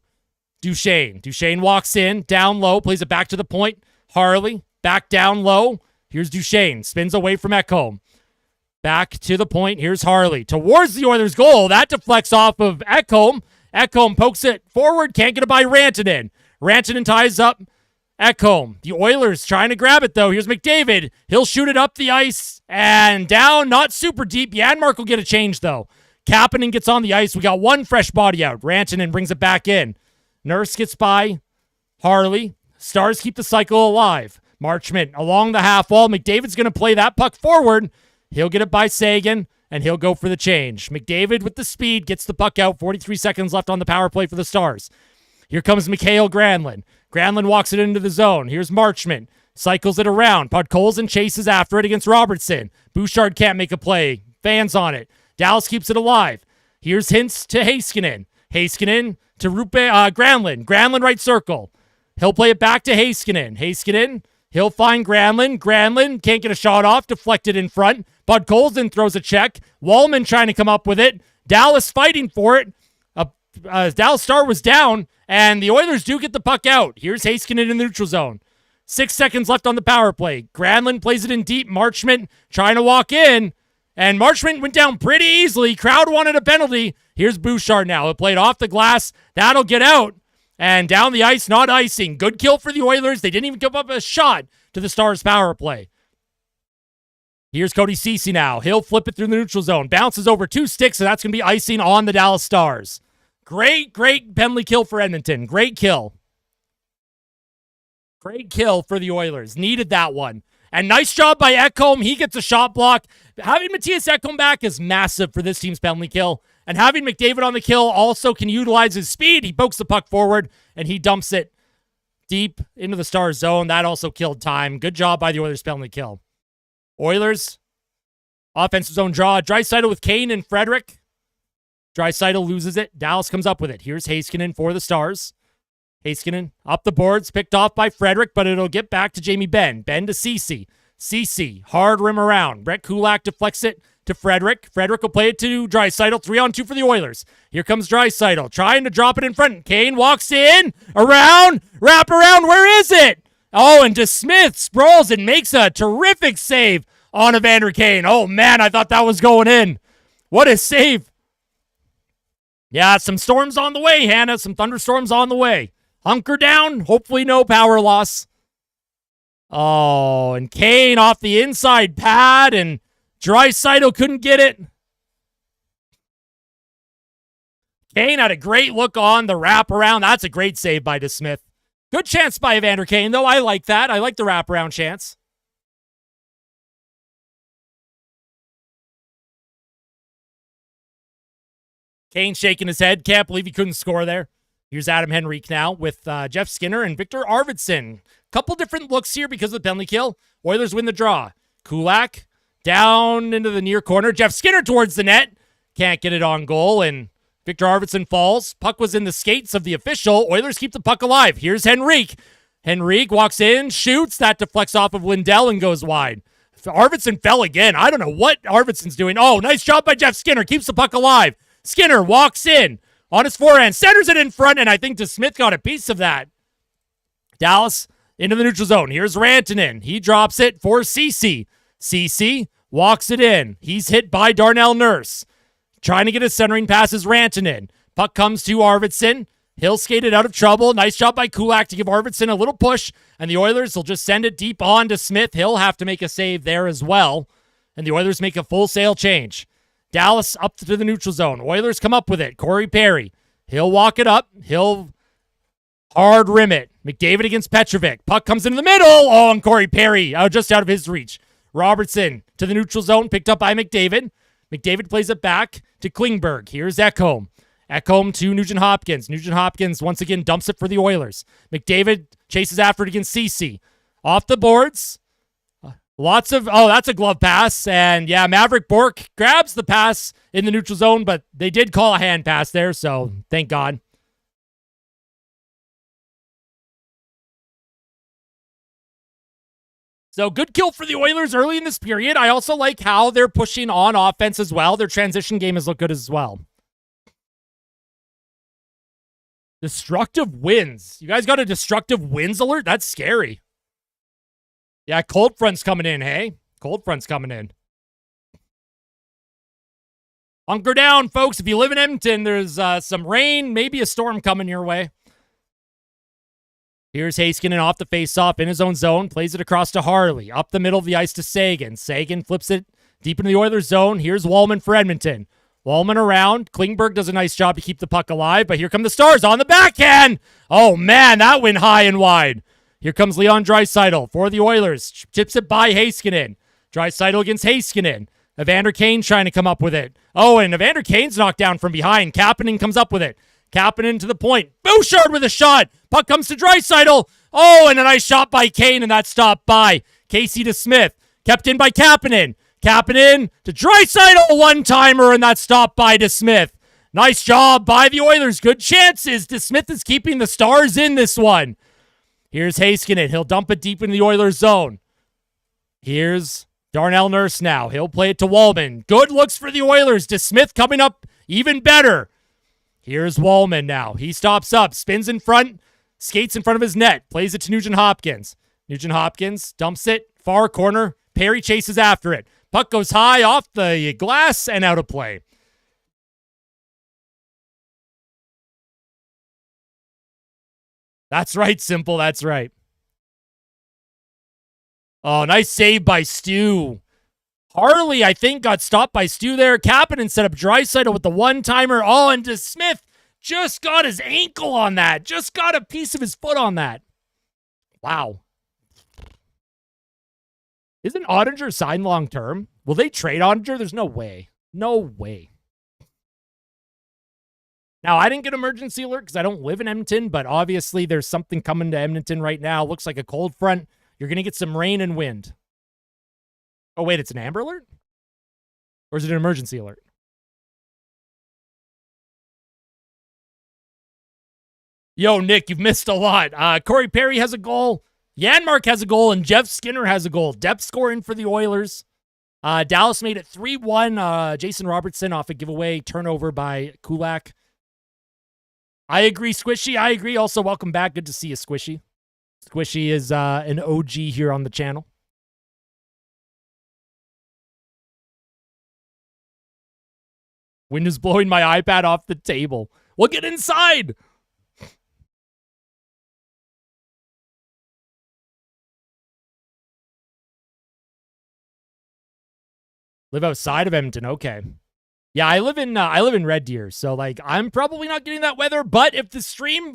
Duchesne. Duchesne walks in, down low, plays it back to the point. Harley, back down low. Here's Duchesne, spins away from Ekholm. Back to the point. Here's Harley. Towards the Oilers' goal. That deflects off of Ekholm. Ekholm pokes it forward. Can't get it by Rantanen. Rantanen ties up Ekholm. The Oilers trying to grab it, though. Here's McDavid. He'll shoot it up the ice and down. Not super deep. Yanmark will get a change, though. Kapanen gets on the ice. We got one fresh body out. Rantanen brings it back in. Nurse gets by Harley. Stars keep the cycle alive. Marchment along the half wall. McDavid's going to play that puck forward. He'll get it by Sagan, and he'll go for the change. McDavid with the speed gets the puck out. 43 seconds left on the power play for the Stars. Here comes Mikael Granlund. Granlund walks it into the zone. Here's Marchment. Cycles it around. Podkolzin chases after it against Robertson. Bouchard can't make a play. Fans on it. Dallas keeps it alive. Here's Hintz to Heiskanen. Heiskanen to Granlund. Granlund right circle. He'll play it back to Heiskanen. Heiskanen, he'll find Granlund. Granlund can't get a shot off. Deflected in front. Podkolzin throws a check. Wallman trying to come up with it. Dallas fighting for it. Dallas Star was down, and the Oilers do get the puck out. Here's Heiskanen in the neutral zone. 6 seconds left on the power play. Granlund plays it in deep. Marchment trying to walk in, and Marchment went down pretty easily. Crowd wanted a penalty. Here's Bouchard now. It played off the glass. That'll get out, and down the ice, not icing. Good kill for the Oilers. They didn't even give up a shot to the Stars' power play. Here's Cody Ceci now. He'll flip it through the neutral zone. Bounces over 2 sticks, and that's going to be icing on the Dallas Stars. Great penalty kill for Edmonton. Great kill. Great kill for the Oilers. Needed that one. And nice job by Ekholm. He gets a shot block. Having Matthias Ekholm back is massive for this team's penalty kill. And having McDavid on the kill also can utilize his speed. He pokes the puck forward, and he dumps it deep into the Stars zone. That also killed time. Good job by the Oilers penalty kill. Oilers, offensive zone draw. Draisaitl with Kane and Frederick. Draisaitl loses it. Dallas comes up with it. Here's Heiskanen for the Stars. Heiskanen up the boards, picked off by Frederick, but it'll get back to Jamie Benn. Benn to Ceci. Ceci, hard rim around. Brett Kulak deflects it to Frederick. Frederick will play it to Draisaitl. 3-on-2 for the Oilers. Here comes Draisaitl, trying to drop it in front. Kane walks in, around, wrap around. Where is it? Oh, and DeSmith sprawls and makes a terrific save on Evander Kane. Oh, man, I thought that was going in. What a save. Yeah, some storms on the way, Hannah. Some thunderstorms on the way. Hunker down. Hopefully no power loss. Oh, and Kane off the inside pad, and Draisaitl couldn't get it. Kane had a great look on the wraparound. That's a great save by DeSmith. Good chance by Evander Kane, though. I like that. I like the wraparound chance. Kane shaking his head. Can't believe he couldn't score there. Here's Adam Henrique now with Jeff Skinner and Victor Arvidsson. Couple different looks here because of the penalty kill. Oilers win the draw. Kulak down into the near corner. Jeff Skinner towards the net. Can't get it on goal, and Victor Arvidsson falls. Puck was in the skates of the official. Oilers keep the puck alive. Here's Henrique. Henrique walks in, shoots. That deflects off of Lindell and goes wide. Arvidsson fell again. I don't know what Arvidsson's doing. Oh, nice job by Jeff Skinner. Keeps the puck alive. Skinner walks in on his forehand, centers it in front, and I think DeSmith got a piece of that. Dallas into the neutral zone. Here's Rantanen. He drops it for Ceci. Ceci walks it in. He's hit by Darnell Nurse. Trying to get his centering pass is Rantanen. Puck comes to Arvidsson. He'll skate it out of trouble. Nice job by Kulak to give Arvidsson a little push, and the Oilers will just send it deep on to Smith. He'll have to make a save there as well, and the Oilers make a full sail change. Dallas up to the neutral zone. Oilers come up with it. Corey Perry. He'll walk it up. He'll hard rim it. McDavid against Petrovic. Puck comes into the middle. Oh, and Corey Perry just out of his reach. Robertson to the neutral zone, picked up by McDavid. McDavid plays it back to Klingberg. Here's Ekholm. Ekholm to Nugent-Hopkins. Nugent-Hopkins once again dumps it for the Oilers. McDavid chases after it against Ceci. Off the boards. That's a glove pass. And yeah, Maverick Bourque grabs the pass in the neutral zone, but they did call a hand pass there, so thank God. So good kill for the Oilers early in this period. I also like how they're pushing on offense as well. Their transition game has looked good as well. Destructive wins. You guys got a destructive wins alert? That's scary. Yeah, cold front's coming in, hey? Cold front's coming in. Hunker down, folks. If you live in Edmonton, there's some rain, maybe a storm coming your way. Here's Heiskanen off the faceoff in his own zone. Plays it across to Harley. Up the middle of the ice to Sagan. Sagan flips it deep into the Oilers zone. Here's Wallman for Edmonton. Wallman around. Klingberg does a nice job to keep the puck alive, but here come the Stars on the backhand. Oh, man, that went high and wide. Here comes Leon Draisaitl for the Oilers. Chips it by Heiskanen. Draisaitl against Heiskanen. Evander Kane trying to come up with it. Oh, and Evander Kane's knocked down from behind. Kapanen comes up with it. Kapanen to the point. Bouchard with a shot. Puck comes to Draisaitl. Oh, and a nice shot by Kane, and that stopped by Casey DeSmith. Kept in by Kapanen. Kapanen to Draisaitl. One-timer, and that stopped by DeSmith. Nice job by the Oilers. Good chances. DeSmith is keeping the Stars in this one. Here's Heiskanen. He'll dump it deep into the Oilers zone. Here's Darnell Nurse now. He'll play it to Wallman. Good looks for the Oilers. DeSmith coming up even better. Here's Wallman now. He stops up, spins in front, skates in front of his net, plays it to Nugent-Hopkins. Nugent-Hopkins dumps it, far corner. Perry chases after it. Puck goes high off the glass and out of play. That's right, Simple. That's right. Oh, nice save by Stu. Harley, I think, got stopped by Stu there. Kapanen set up Draisaitl with the one-timer. Oh, and DeSmith just got his ankle on that. Just got a piece of his foot on that. Wow. Isn't Ottinger signed long-term? Will they trade Ottinger? There's no way. No way. Now, I didn't get emergency alert because I don't live in Edmonton, but obviously there's something coming to Edmonton right now. Looks like a cold front. You're going to get some rain and wind. Oh, wait, it's an Amber Alert? Or is it an emergency alert? Yo, Nick, you've missed a lot. Corey Perry has a goal. Yanmark has a goal, and Jeff Skinner has a goal. Depth scoring for the Oilers. Dallas made it 3-1. Jason Robertson off a giveaway turnover by Kulak. I agree, Squishy. I agree. Also, welcome back. Good to see you, Squishy. Squishy is an OG here on the channel. Wind is blowing my iPad off the table. We'll get inside. Live outside of Edmonton. Okay. Yeah, I live in Red Deer, so like I'm probably not getting that weather, but if the stream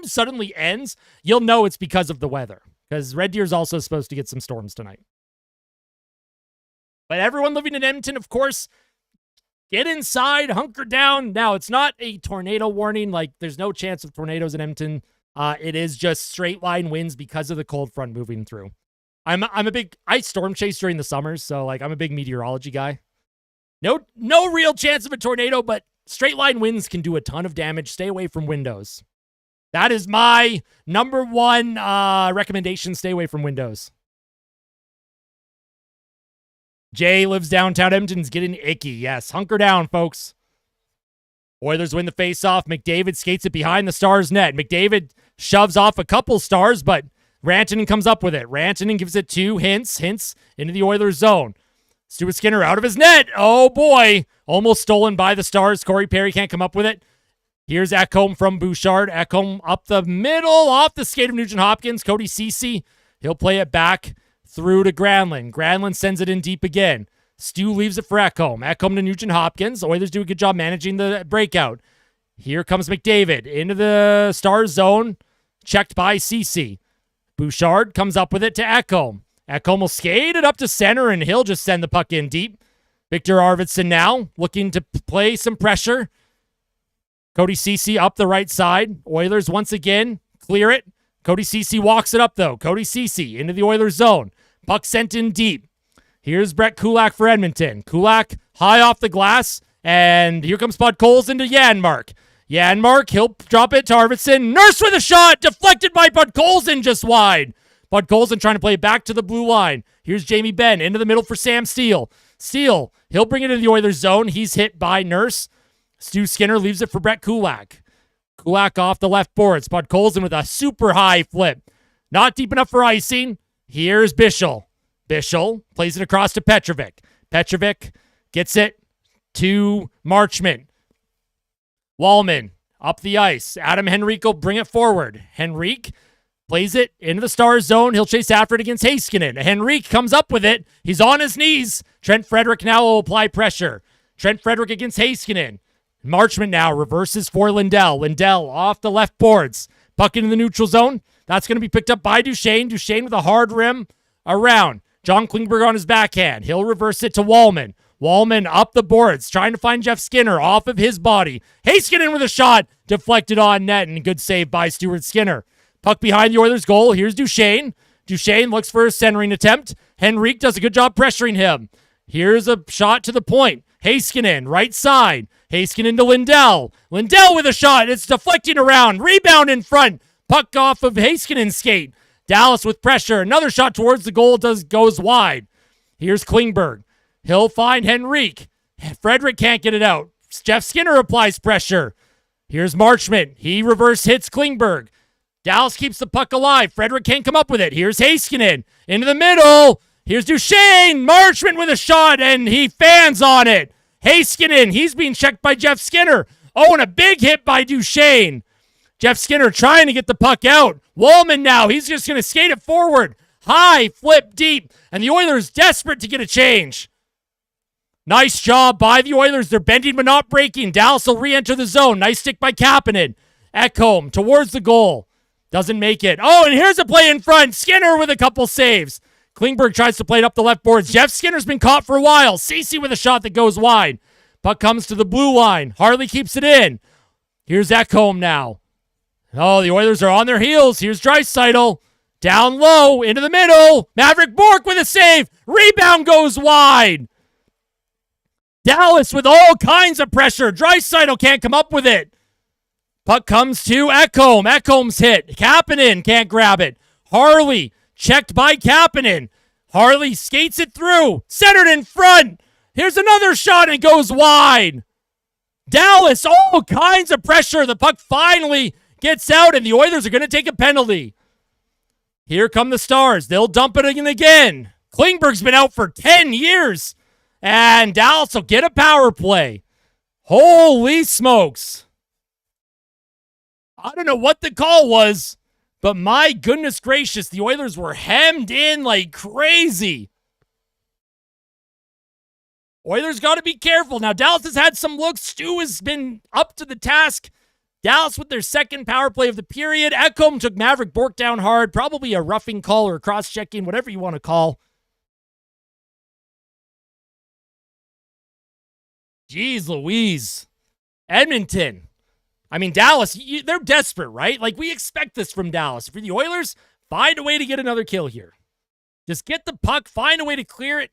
suddenly ends, you'll know it's because of the weather. Because Red Deer's also supposed to get some storms tonight. But everyone living in Edmonton, of course, get inside, hunker down. Now, it's not a tornado warning. Like, there's no chance of tornadoes in Edmonton. It is just straight line winds because of the cold front moving through. I storm chase during the summers, so like I'm a big meteorology guy. No real chance of a tornado, but straight line winds can do a ton of damage. Stay away from windows. That is my number one recommendation. Stay away from windows. Jay lives downtown Edmonton's getting icky. Yes, hunker down, folks. Oilers win the faceoff. McDavid skates it behind the Stars net. McDavid shoves off a couple Stars, but Rantanen comes up with it. Rantanen gives it to Hintz into the Oilers zone. Stuart Skinner out of his net. Oh, boy. Almost stolen by the Stars. Corey Perry can't come up with it. Here's Ekholm from Bouchard. Ekholm up the middle, off the skate of Nugent-Hopkins. Cody Ceci, he'll play it back through to Granlund. Granlund sends it in deep again. Stu leaves it for Ekholm. Ekholm to Nugent-Hopkins. Oilers do a good job managing the breakout. Here comes McDavid into the Stars zone. Checked by Ceci. Bouchard comes up with it to Ekholm. Ekholm will skate it up to center, and he'll just send the puck in deep. Victor Arvidsson now looking to play some pressure. Cody Ceci up the right side. Oilers once again clear it. Cody Ceci walks it up, though. Cody Ceci into the Oilers zone. Puck sent in deep. Here's Brett Kulak for Edmonton. Kulak high off the glass, and here comes Bud Coles into Yanmark. Yanmark, he'll drop it to Arvidsson. Nurse with a shot, deflected by Bud Colson just wide. Bud Colson trying to play it back to the blue line. Here's Jamie Benn into the middle for Sam Steele. Steele, he'll bring it into the Oilers zone. He's hit by Nurse. Stu Skinner leaves it for Brett Kulak. Kulak off the left boards. Bud Colson with a super high flip. Not deep enough for icing. Here's Bischel. Bischel plays it across to Petrovic. Petrovic gets it to Marchment. Wallman up the ice. Adam Henrique will bring it forward. Henrique plays it into the Stars zone. He'll chase after it against Heiskanen. Henrique comes up with it. He's on his knees. Trent Frederick now will apply pressure. Trent Frederick against Heiskanen. Marchment now reverses for Lindell. Lindell off the left boards. Puck into the neutral zone. That's going to be picked up by Duchesne. Duchesne with a hard rim around. John Klingberg on his backhand. He'll reverse it to Wallman. Wallman up the boards, trying to find Jeff Skinner off of his body. Heiskanen with a shot, deflected on net, and good save by Stuart Skinner. Puck behind the Oilers' goal. Here's Duchesne. Duchesne looks for a centering attempt. Henrique does a good job pressuring him. Here's a shot to the point. Heiskanen, right side. Heiskanen to Lindell. Lindell with a shot. It's deflecting around. Rebound in front. Puck off of Heiskanen's skate. Dallas with pressure. Another shot towards the goal goes wide. Here's Klingberg. He'll find Henrique. Frederick can't get it out. Jeff Skinner applies pressure. Here's Marchment. He reverse hits Klingberg. Dallas keeps the puck alive. Frederick can't come up with it. Here's Heiskanen. Into the middle. Here's Duchesne. Marchment with a shot, and he fans on it. Heiskanen, he's being checked by Jeff Skinner. Oh, and a big hit by Duchesne. Jeff Skinner trying to get the puck out. Wallman now, he's just going to skate it forward. High, flip deep, and the Oilers desperate to get a change. Nice job by the Oilers. They're bending but not breaking. Dallas will re-enter the zone. Nice stick by Kapanen. Ekholm towards the goal. Doesn't make it. Oh, and here's a play in front. Skinner with a couple saves. Klingberg tries to play it up the left boards. Jeff Skinner's been caught for a while. Ceci with a shot that goes wide. Puck comes to the blue line. Harley keeps it in. Here's Ekholm now. Oh, the Oilers are on their heels. Here's Draisaitl. Down low, into the middle. Maverick Bourque with a save. Rebound goes wide. Dallas with all kinds of pressure. Draisaitl can't come up with it. Puck comes to Ekholm. Ekholm's hit. Kapanen can't grab it. Harley checked by Kapanen. Harley skates it through. Centered in front. Here's another shot and it goes wide. Dallas, all kinds of pressure. The puck finally gets out and the Oilers are going to take a penalty. Here come the Stars. They'll dump it in again. Klingberg's been out for 10 years. And Dallas will get a power play. Holy smokes. I don't know what the call was, but my goodness gracious, the Oilers were hemmed in like crazy. Oilers got to be careful. Now, Dallas has had some looks. Stu has been up to the task. Dallas with their second power play of the period. Ekholm took Maverick Bourque down hard. Probably a roughing call or cross-checking, whatever you want to call. Jeez Louise. Edmonton. I mean, Dallas, they're desperate, right? Like, we expect this from Dallas. For the Oilers, find a way to get another kill here. Just get the puck, find a way to clear it.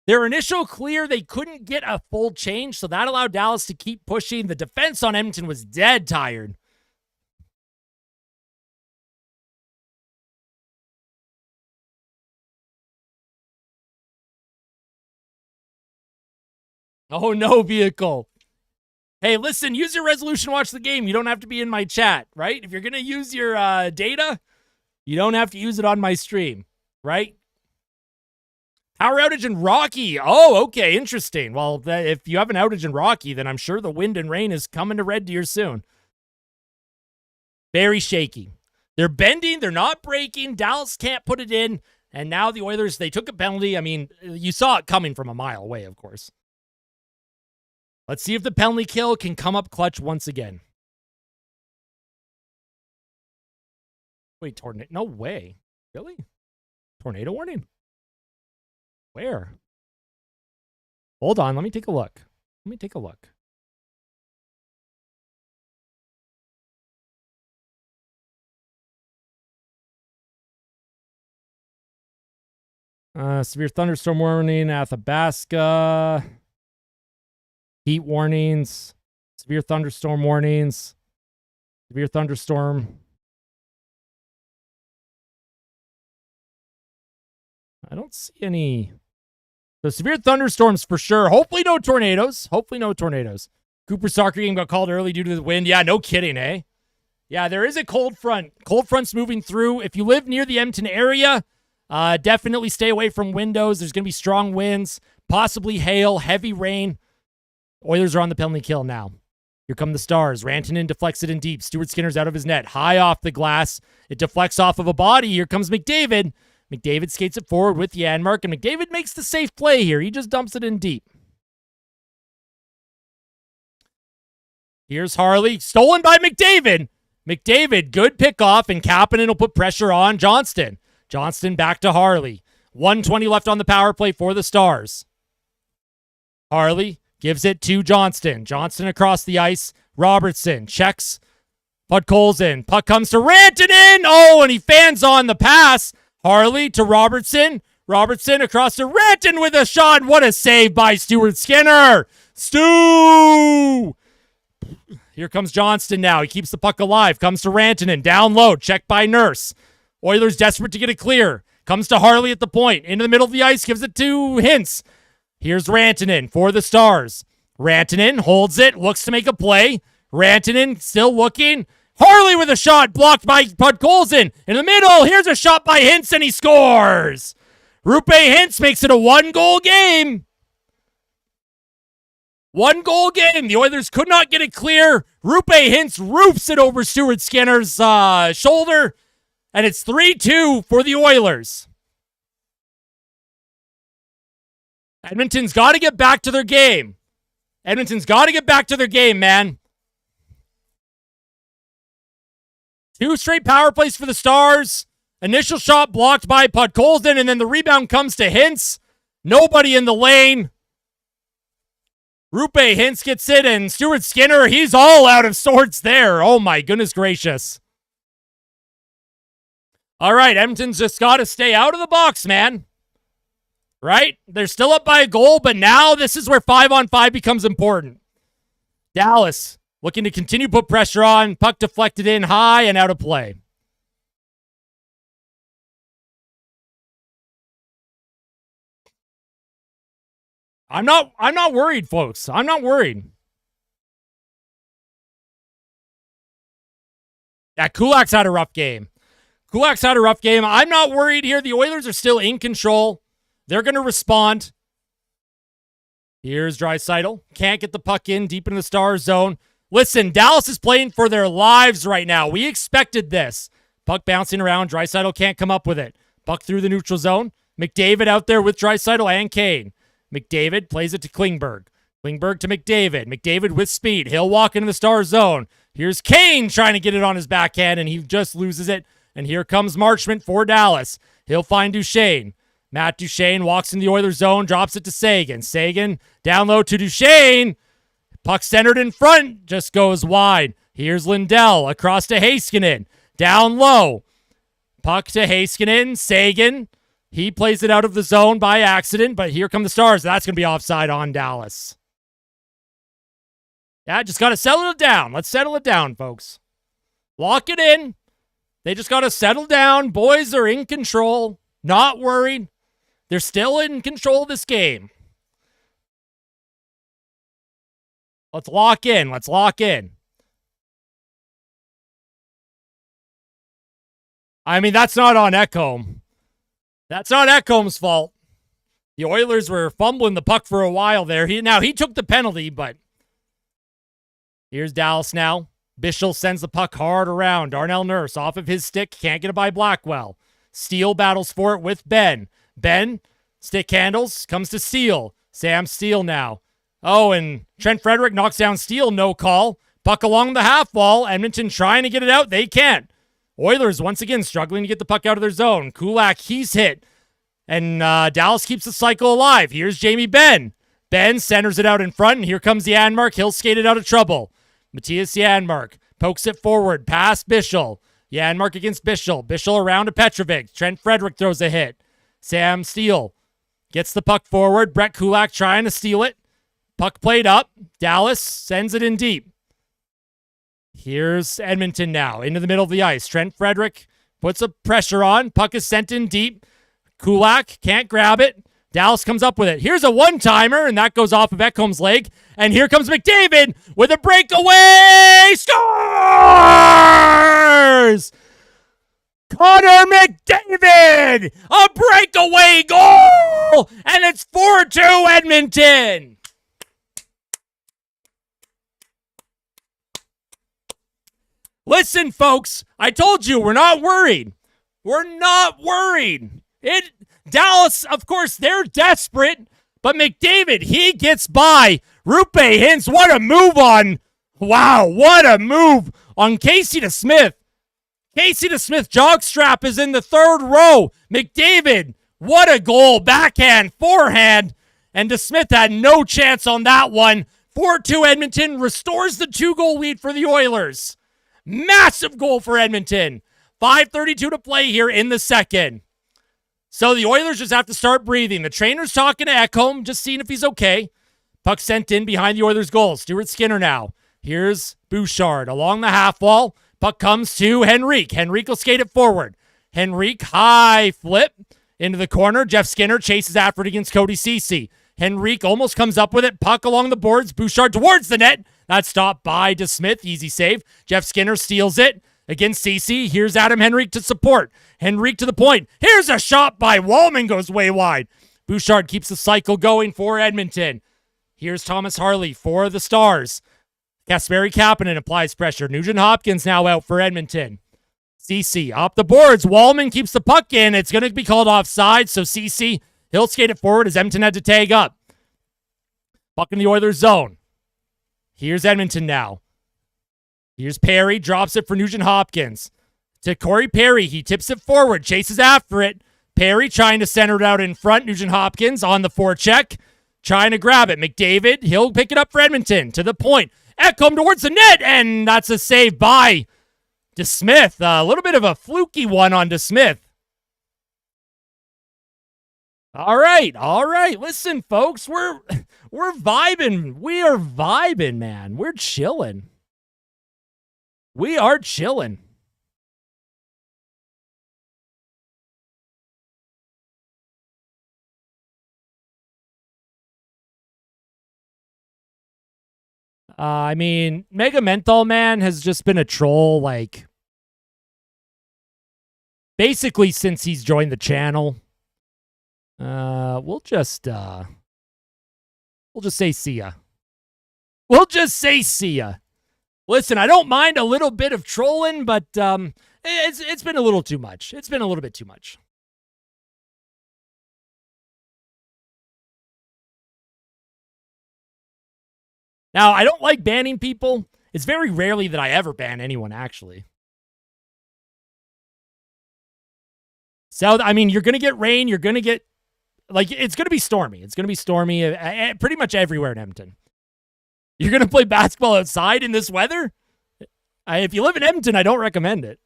Their initial clear, they couldn't get a full change, so that allowed Dallas to keep pushing. The defense on Edmonton was dead tired. Oh, no vehicle. Hey, listen, use your resolution, watch the game. You don't have to be in my chat, right? If you're going to use your data, you don't have to use it on my stream, right? Power outage in Rocky. Oh, okay, interesting. Well, if you have an outage in Rocky, then I'm sure the wind and rain is coming to Red Deer soon. Very shaky. They're bending. They're not breaking. Dallas can't put it in. And now the Oilers, they took a penalty. I mean, you saw it coming from a mile away, of course. Let's see if the penalty kill can come up clutch once again. Wait, tornado? No way. Really? Tornado warning? Where? Hold on. Let me take a look. Severe thunderstorm warning, Athabasca. Heat warnings. Severe thunderstorm warnings. Severe thunderstorm. I don't see any. So severe thunderstorms for sure. Hopefully no tornadoes. Cooper soccer game got called early due to the wind. Yeah, no kidding, eh? Yeah, there is a cold front. Cold front's moving through. If you live near the Edmonton area, definitely stay away from windows. There's going to be strong winds, possibly hail, heavy rain. Oilers are on the penalty kill now. Here come the Stars. Rantanen deflects it in deep. Stuart Skinner's out of his net. High off the glass. It deflects off of a body. Here comes McDavid. McDavid skates it forward with Yanmark, and McDavid makes the safe play here. He just dumps it in deep. Here's Harley. Stolen by McDavid. McDavid, good pickoff, and Kapanen will put pressure on Johnston. Johnston back to Harley. 1:20 left on the power play for the Stars. Harley gives it to Johnston. Johnston across the ice. Robertson checks. Podkolzin. Puck comes to Rantanen. Oh, and he fans on the pass. Harley to Robertson. Robertson across to Rantanen with a shot. What a save by Stuart Skinner. Stu! Here comes Johnston now. He keeps the puck alive. Comes to Rantanen. Down low. Checked by Nurse. Oilers desperate to get it clear. Comes to Harley at the point. Into the middle of the ice. Gives it to Hintz. Here's Rantanen for the Stars. Rantanen holds it. Looks to make a play. Rantanen still looking. Harley with a shot blocked by Podkolzin. In the middle, here's a shot by Hintz, and he scores. Roope Hintz makes it a one-goal game. One-goal game. The Oilers could not get it clear. Roope Hintz roofs it over Stuart Skinner's shoulder, and it's 3-2 for the Oilers. Edmonton's got to get back to their game. Man. 2 straight power plays for the Stars. Initial shot blocked by Podkolzin, and then the rebound comes to Hintz. Nobody in the lane. Roope Hintz gets it, and Stuart Skinner, he's all out of sorts there. Oh my goodness gracious. All right, Edmonton's just got to stay out of the box, man. Right? They're still up by a goal, but now this is where 5-on-5 becomes important. Dallas looking to continue to put pressure on. Puck deflected in high and out of play. I'm not worried, folks. I'm not worried. Yeah, Kulak's had a rough game. I'm not worried here. The Oilers are still in control. They're going to respond. Here's Draisaitl. Can't get the puck in deep in the star zone. Listen, Dallas is playing for their lives right now. We expected this. Puck bouncing around. Draisaitl can't come up with it. Puck through the neutral zone. McDavid out there with Draisaitl and Kane. McDavid plays it to Klingberg. Klingberg to McDavid. McDavid with speed. He'll walk into the star zone. Here's Kane trying to get it on his backhand, and he just loses it. And here comes Marchment for Dallas. He'll find Duchesne. Matt Duchesne walks in the Oilers zone, drops it to Seguin. Seguin down low to Duchesne. Puck centered in front, just goes wide. Here's Lindell across to Heiskanen. Down low. Puck to Heiskanen. Seguin. He plays it out of the zone by accident, but here come the Stars. That's going to be offside on Dallas. Yeah, just got to settle it down. Let's settle it down, folks. Lock it in. They just got to settle down. Boys are in control. Not worried. They're still in control of this game. Let's lock in. Let's lock in. I mean, that's not on Ekholm. That's not Ekholm's fault. The Oilers were fumbling the puck for a while there. He took the penalty, but here's Dallas now. Bischel sends the puck hard around. Darnell Nurse off of his stick. Can't get it by Blackwell. Steele battles for it with Ben. Ben, stick handles, comes to Steele. Sam Steele now. Oh, and Trent Frederick knocks down Steele. No call. Puck along the half wall. Edmonton trying to get it out. They can't. Oilers once again struggling to get the puck out of their zone. Kulak, he's hit. And Dallas keeps the cycle alive. Here's Jamie Benn. Ben centers it out in front, and here comes Yanmark. He'll skate it out of trouble. Matthias Yanmark pokes it forward, past Bischel. Yanmark against Bischel. Bischel around to Petrovic. Trent Frederick throws a hit. Sam Steele gets the puck forward. Brett Kulak trying to steal it. Puck played up. Dallas sends it in deep. Here's Edmonton now into the middle of the ice. Trent Frederick puts a pressure on. Puck is sent in deep. Kulak can't grab it. Dallas comes up with it. Here's a one-timer, and that goes off of Ekholm's leg. And here comes McDavid with a breakaway. Scores! Connor McDavid! A breakaway goal! And it's 4-2 Edmonton! Listen, folks, I told you, we're not worried. We're not worried. Dallas, of course, they're desperate, but McDavid, he gets by. Rupe Hintz, what a move on. Wow, what a move on Casey DeSmith. Casey DeSmith jockstrap is in the third row. McDavid, what a goal. Backhand, forehand, and DeSmith had no chance on that one. 4-2 Edmonton restores the 2-goal lead for the Oilers. Massive goal for Edmonton. 5:32 to play here in the second. So the Oilers just have to start breathing. The trainer's talking to Ekholm, just seeing if he's okay. Puck sent in behind the Oilers' goal. Stuart Skinner now. Here's Bouchard along the half wall. Puck comes to Henrique. Henrique will skate it forward. Henrique, high flip into the corner. Jeff Skinner chases after it against Cody Ceci. Henrique almost comes up with it. Puck along the boards. Bouchard towards the net. That's stopped by DeSmith. Easy save. Jeff Skinner steals it against Ceci. Here's Adam Henrique to support. Henrique to the point. Here's a shot by Wallman. Goes way wide. Bouchard keeps the cycle going for Edmonton. Here's Thomas Harley for the Stars. Kasperi Kapanen applies pressure. Nugent-Hopkins now out for Edmonton. Ceci up the boards. Wallman keeps the puck in. It's going to be called offside, so Ceci, he'll skate it forward as Edmonton had to tag up. Puck in the Oilers zone. Here's Edmonton now. Here's Perry, drops it for Nugent-Hopkins. To Corey Perry, he tips it forward, chases after it. Perry trying to center it out in front. Nugent-Hopkins on the forecheck, trying to grab it. McDavid, he'll pick it up for Edmonton. To the point. Ekholm towards the net, and that's a save by DeSmith. A little bit of a fluky one on DeSmith. All right. Listen, folks, we're vibing. We are vibing, man. We're chilling. We are chilling. I mean, Mega Menthol Man has just been a troll, like, basically since he's joined the channel. We'll just We'll just say see ya. We'll just say see ya. Listen, I don't mind a little bit of trolling, but it's been a little too much. It's been a little bit too much. Now, I don't like banning people. It's very rarely that I ever ban anyone, actually. So, I mean, you're going to get rain. You're going to get, like, it's going to be stormy. It's going to be stormy pretty much everywhere in Edmonton. You're going to play basketball outside in this weather? If you live in Edmonton, I don't recommend it.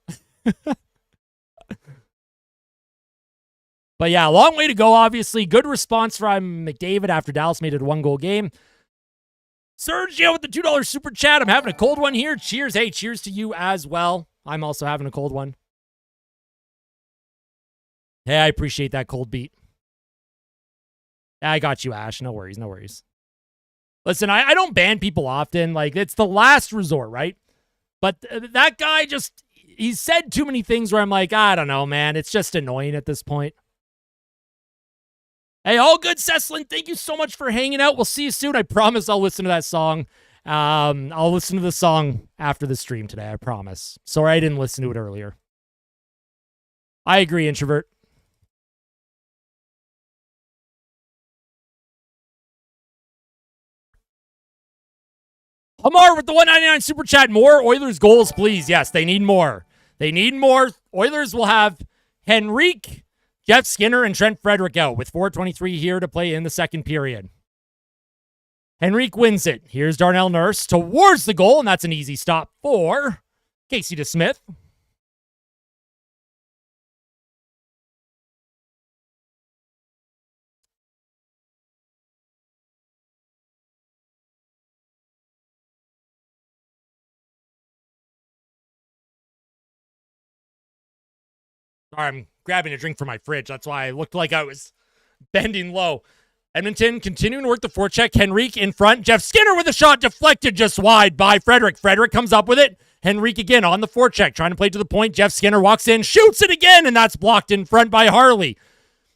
But yeah, a long way to go, obviously. Good response from McDavid after Dallas made it a 1-goal game. Sergio with the $2 super chat. I'm having a cold one here. Cheers. Hey, cheers to you as well. I'm also having a cold one. Hey, I appreciate that cold beat. Yeah, I got you, Ash. No worries, no worries. Listen, I don't ban people often. Like, it's the last resort, right? But that guy just, he's said too many things where I'm like, I don't know, man. It's just annoying at this point. Hey, all good, Cecilin. Thank you so much for hanging out. We'll see you soon. I promise I'll listen to that song. I'll listen to the song after the stream today, I promise. Sorry I didn't listen to it earlier. I agree, introvert. Hamar with the 199 super chat. More Oilers goals, please. Yes, they need more. They need more. Oilers will have Henrique, Jeff Skinner, and Trent Frederick out with 4:23 here to play in the second period. Henrique wins it. Here's Darnell Nurse towards the goal, and that's an easy stop for Casey DeSmith. Sorry, I'm grabbing a drink from my fridge. That's why I looked like I was bending low. Edmonton continuing to work the forecheck. Henrique in front. Jeff Skinner with a shot deflected just wide by Frederick. Frederick comes up with it. Henrique again on the forecheck, trying to play to the point. Jeff Skinner walks in, shoots it again, and that's blocked in front by Harley.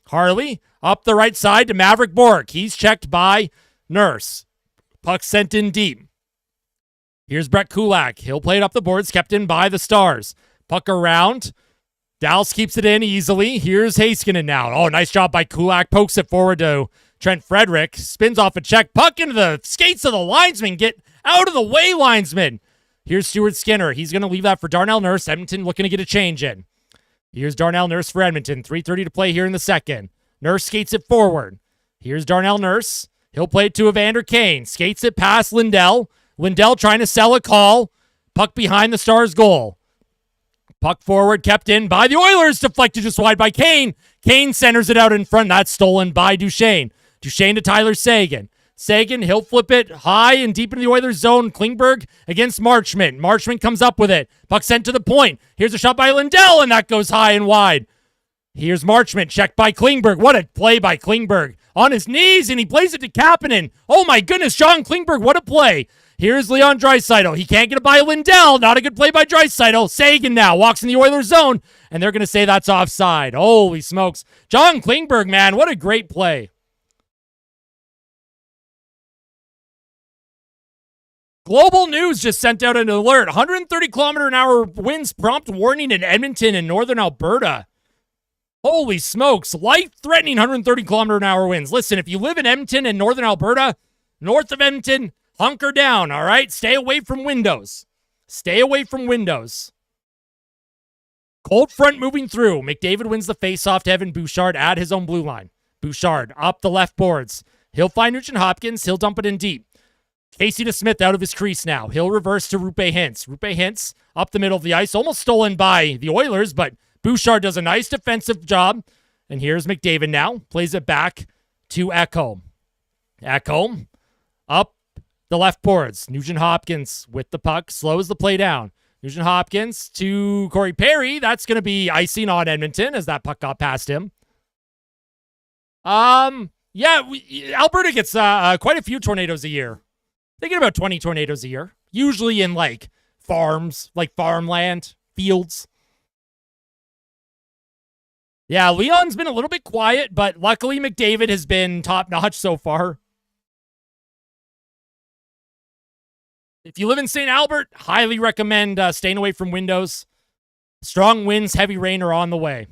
Harley up the right side to Maverick Bork. He's checked by Nurse. Puck sent in deep. Here's Brett Kulak. He'll play it up the boards, kept in by the Stars. Puck around. Dallas keeps it in easily. Here's Heiskanen now. Oh, nice job by Kulak. Pokes it forward to Trent Frederick. Spins off a check. Puck into the skates of the linesman. Get out of the way, linesman. Here's Stuart Skinner. He's going to leave that for Darnell Nurse. Edmonton looking to get a change in. Here's Darnell Nurse for Edmonton. 3:30 to play here in the second. Nurse skates it forward. Here's Darnell Nurse. He'll play it to Evander Kane. Skates it past Lindell. Lindell trying to sell a call. Puck behind the Stars' goal. Puck forward, kept in by the Oilers. Deflected just wide by Kane. Kane centers it out in front. That's stolen by Duchesne. Duchesne to Tyler Seguin. Seguin, he'll flip it high and deep into the Oilers zone. Klingberg against Marchment. Marchment comes up with it. Puck sent to the point. Here's a shot by Lindell, and that goes high and wide. Here's Marchment, checked by Klingberg. What a play by Klingberg. On his knees, and he plays it to Kapanen. Oh my goodness, John Klingberg, what a play. Here's Leon Draisaitl. He can't get it by Lindell. Not a good play by Draisaitl. Seguin now walks in the Oilers zone, and they're going to say that's offside. Holy smokes. John Klingberg, man, what a great play. Global News just sent out an alert. 130-kilometer-an-hour winds prompt warning in Edmonton and northern Alberta. Holy smokes. Life-threatening 130-kilometer-an-hour winds. Listen, if you live in Edmonton and northern Alberta, north of Edmonton, hunker down, all right? Stay away from windows. Stay away from windows. Cold front moving through. McDavid wins the faceoff to Evan Bouchard at his own blue line. Bouchard up the left boards. He'll find Nugent-Hopkins. He'll dump it in deep. Casey DeSmith out of his crease now. He'll reverse to Rupe Hintz. Rupe Hintz up the middle of the ice. Almost stolen by the Oilers, but Bouchard does a nice defensive job. And here's McDavid now. Plays it back to Ekholm. Ekholm up the left boards. Nugent-Hopkins with the puck. Slows the play down. Nugent-Hopkins to Corey Perry. That's going to be icing on Edmonton as that puck got past him. Alberta gets quite a few tornadoes a year. They get about 20 tornadoes a year. Usually in like farms, like farmland, fields. Yeah, Leon's been a little bit quiet, but luckily McDavid has been top-notch so far. If you live in St. Albert, highly recommend staying away from windows. Strong winds, heavy rain are on the way.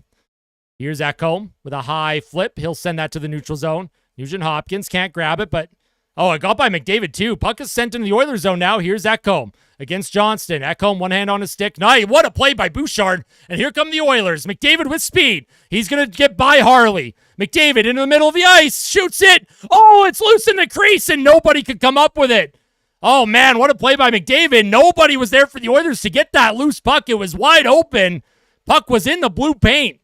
Here's Ekholm with a high flip. He'll send that to the neutral zone. Nugent-Hopkins can't grab it, but oh, it got by McDavid too. Puck is sent into the Oilers zone now. Here's Ekholm against Johnston. Ekholm, one hand on his stick. Nice. What a play by Bouchard. And here come the Oilers. McDavid with speed. He's going to get by Harley. McDavid into the middle of the ice. Shoots it. Oh, it's loose in the crease, and nobody could come up with it. Oh, man, what a play by McDavid. Nobody was there for the Oilers to get that loose puck. It was wide open. Puck was in the blue paint.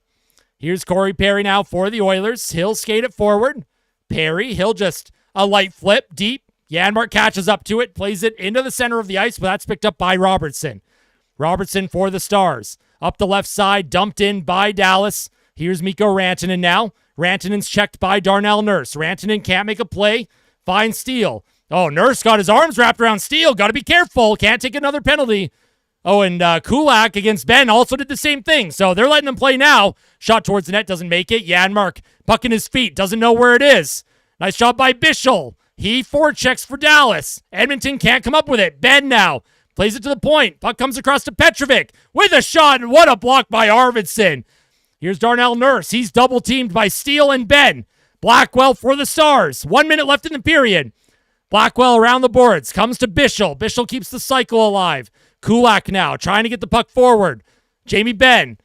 Here's Corey Perry now for the Oilers. He'll skate it forward. Perry, he'll just a light flip deep. Yanmark catches up to it, plays it into the center of the ice, but that's picked up by Robertson. Robertson for the Stars. Up the left side, dumped in by Dallas. Here's Mikko Rantanen now. Rantanen's checked by Darnell Nurse. Rantanen can't make a play. Finds Steele. Oh, Nurse got his arms wrapped around Steele. Got to be careful. Can't take another penalty. Oh, and Kulak against Ben also did the same thing. So they're letting him play now. Shot towards the net, doesn't make it. Yanmark, puck in his feet, doesn't know where it is. Nice job by Bischel. He forechecks for Dallas. Edmonton can't come up with it. Ben now plays it to the point. Puck comes across to Petrovic with a shot, and what a block by Arvidsson. Here's Darnell Nurse. He's double-teamed by Steele and Ben. Blackwell for the Stars. 1 minute left in the period. Blackwell around the boards. Comes to Bischel. Bischel keeps the cycle alive. Kulak now trying to get the puck forward. Jamie Benn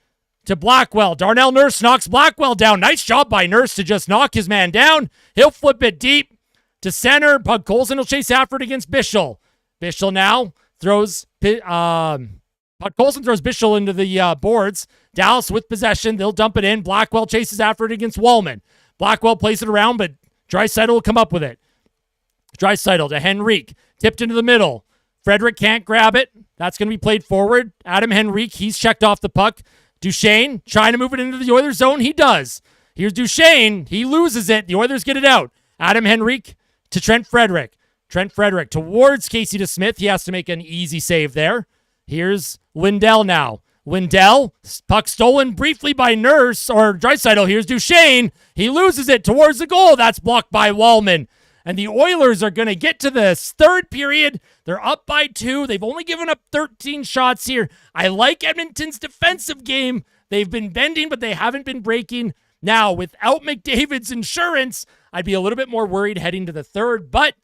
to Blackwell. Darnell Nurse knocks Blackwell down. Nice job by Nurse to just knock his man down. He'll flip it deep to center. Pug Colson will chase after it against Bischel. Bischel now throws... Pug Colson throws Bischel into the boards. Dallas with possession. They'll dump it in. Blackwell chases after it against Wallman. Blackwell plays it around, but Draisaitl will come up with it. Draisaitl to Henrique. Tipped into the middle. Frederick can't grab it. That's going to be played forward. Adam Henrique, he's checked off the puck. Duchesne trying to move it into the Oilers zone. He does. Here's Duchesne. He loses it. The Oilers get it out. Adam Henrique to Trent Frederick. Trent Frederick towards Casey DeSmith. He has to make an easy save there. Here's Lindell now. Lindell, puck stolen briefly by Nurse or Draisaitl. Here's Duchesne. He loses it towards the goal. That's blocked by Wallman. And the Oilers are going to get to this third period. They're up by 2. They've only given up 13 shots here. I like Edmonton's defensive game. They've been bending, but they haven't been breaking. Now, without McDavid's insurance, I'd be a little bit more worried heading to the third. But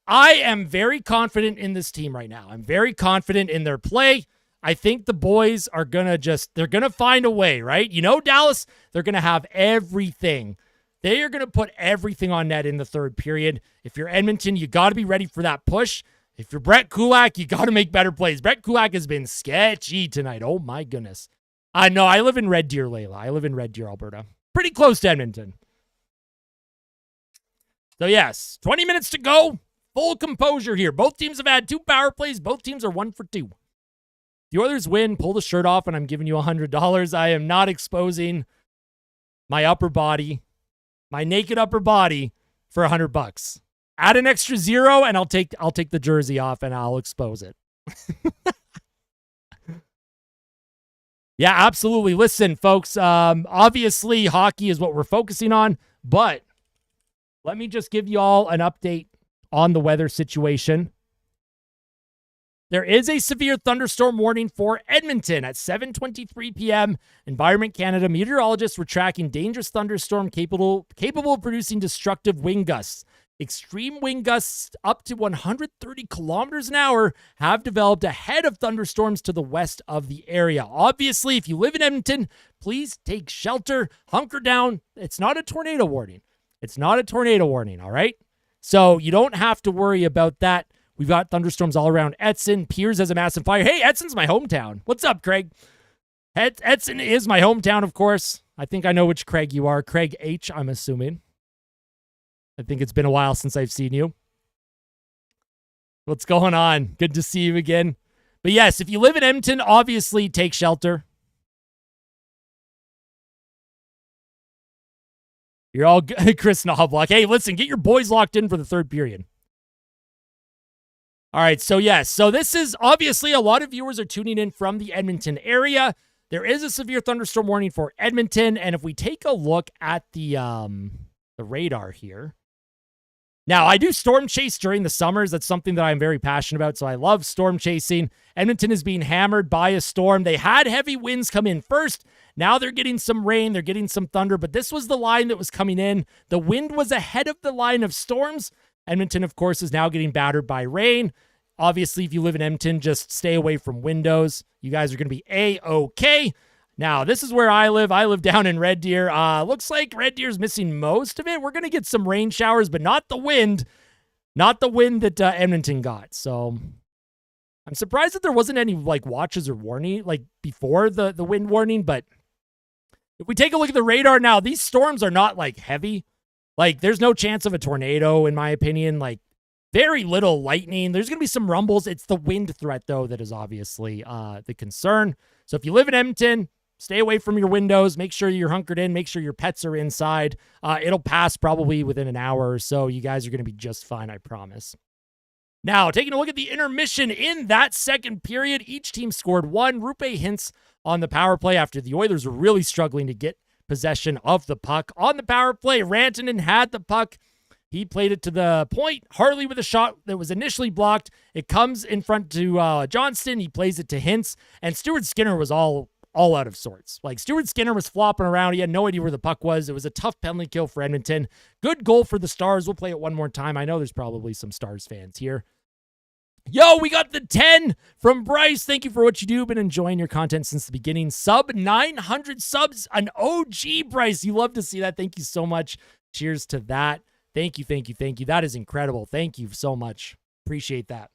I am very confident in this team right now. I'm very confident in their play. I think the boys are going to they're going to find a way, right? You know, Dallas, they're going to have everything. They are going to put everything on net in the third period. If you're Edmonton, you got to be ready for that push. If you're Brett Kulak, you got to make better plays. Brett Kulak has been sketchy tonight. Oh, my goodness. No, I live in Red Deer, Layla. I live in Red Deer, Alberta. Pretty close to Edmonton. So, yes, 20 minutes to go. Full composure here. Both teams have had 2 power plays. Both teams are 1 for 2. The Oilers win. Pull the shirt off, and I'm giving you $100. I am not exposing my upper body. My naked upper body for $100. Add an extra 0 and I'll take the jersey off and I'll expose it. Yeah, absolutely. Listen, folks, obviously hockey is what we're focusing on, but let me just give you all an update on the weather situation. There is a severe thunderstorm warning for Edmonton at 7:23 p.m. Environment Canada meteorologists were tracking dangerous thunderstorm capable of producing destructive wind gusts. Extreme wind gusts up to 130 kilometers an hour have developed ahead of thunderstorms to the west of the area. Obviously, if you live in Edmonton, please take shelter, hunker down. It's not a tornado warning. It's not a tornado warning, all right? So you don't have to worry about that. We've got thunderstorms all around Edson. Piers has a massive fire. Hey, Edson's my hometown. What's up, Craig? Edson is my hometown, of course. I think I know which Craig you are. Craig H, I'm assuming. I think it's been a while since I've seen you. What's going on? Good to see you again. But yes, if you live in Edmonton, obviously take shelter. You're all good. Chris Knobloch. Hey, listen, get your boys locked in for the third period. All right, so yes, so this is obviously a lot of viewers are tuning in from the Edmonton area. There is a severe thunderstorm warning for Edmonton, and if we take a look at the radar here, Now, I do storm chase during the summers. That's something that I'm very passionate about, so I love storm chasing. Edmonton is being hammered by a storm. They had heavy winds come in first. Now they're getting some rain. They're getting some thunder, but this was the line that was coming in. The wind was ahead of the line of storms. Edmonton, of course, is now getting battered by rain. Obviously, if you live in Edmonton, just stay away from windows. You guys are going to be A-okay. Now, this is where I live. I live down in Red Deer. Looks like Red Deer's missing most of it. We're going to get some rain showers, but not the wind. Not the wind that Edmonton got. So I'm surprised that there wasn't any like watches or warning like before the wind warning. But if we take a look at the radar now, these storms are not like heavy. Like there's no chance of a tornado, in my opinion. Like very little lightning. There's going to be some rumbles. It's the wind threat, though, that is obviously the concern. So if you live in Edmonton, stay away from your windows. Make sure you're hunkered in. Make sure your pets are inside. It'll pass probably within an hour or so. You guys are going to be just fine, I promise. Now, taking a look at the intermission in that second period, each team scored one. Roope Hintz on the power play after the Oilers were really struggling to get possession of the puck. On the power play, Rantanen had the puck. He played it to the point. Harley with a shot that was initially blocked. It comes in front to Johnston. He plays it to Hintz. And Stuart Skinner was all out of sorts. Like, Stuart Skinner was flopping around. He had no idea where the puck was. It was a tough penalty kill for Edmonton. Good goal for the Stars. We'll play it one more time. I know there's probably some Stars fans here. Yo, we got the 10 from Bryce. Thank you for what you do. Been enjoying your content since the beginning. Sub 900 subs. An OG, Bryce. You love to see that. Thank you so much. Cheers to that. Thank you, thank you, thank you. That is incredible. Thank you so much. Appreciate that.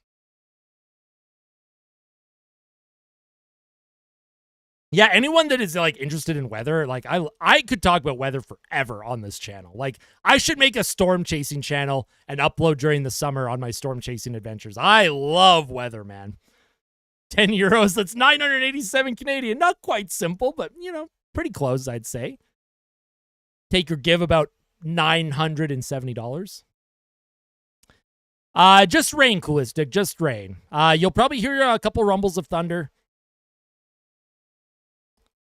Yeah, anyone that is like interested in weather, like I could talk about weather forever on this channel. Like I should make a storm chasing channel and upload during the summer on my storm chasing adventures. I love weather, man. 10 euros, that's 987 Canadian. Not quite simple, but you know, pretty close, I'd say. Take or give about $970. Just rain, Coolistic, just rain. You'll probably hear a couple rumbles of thunder.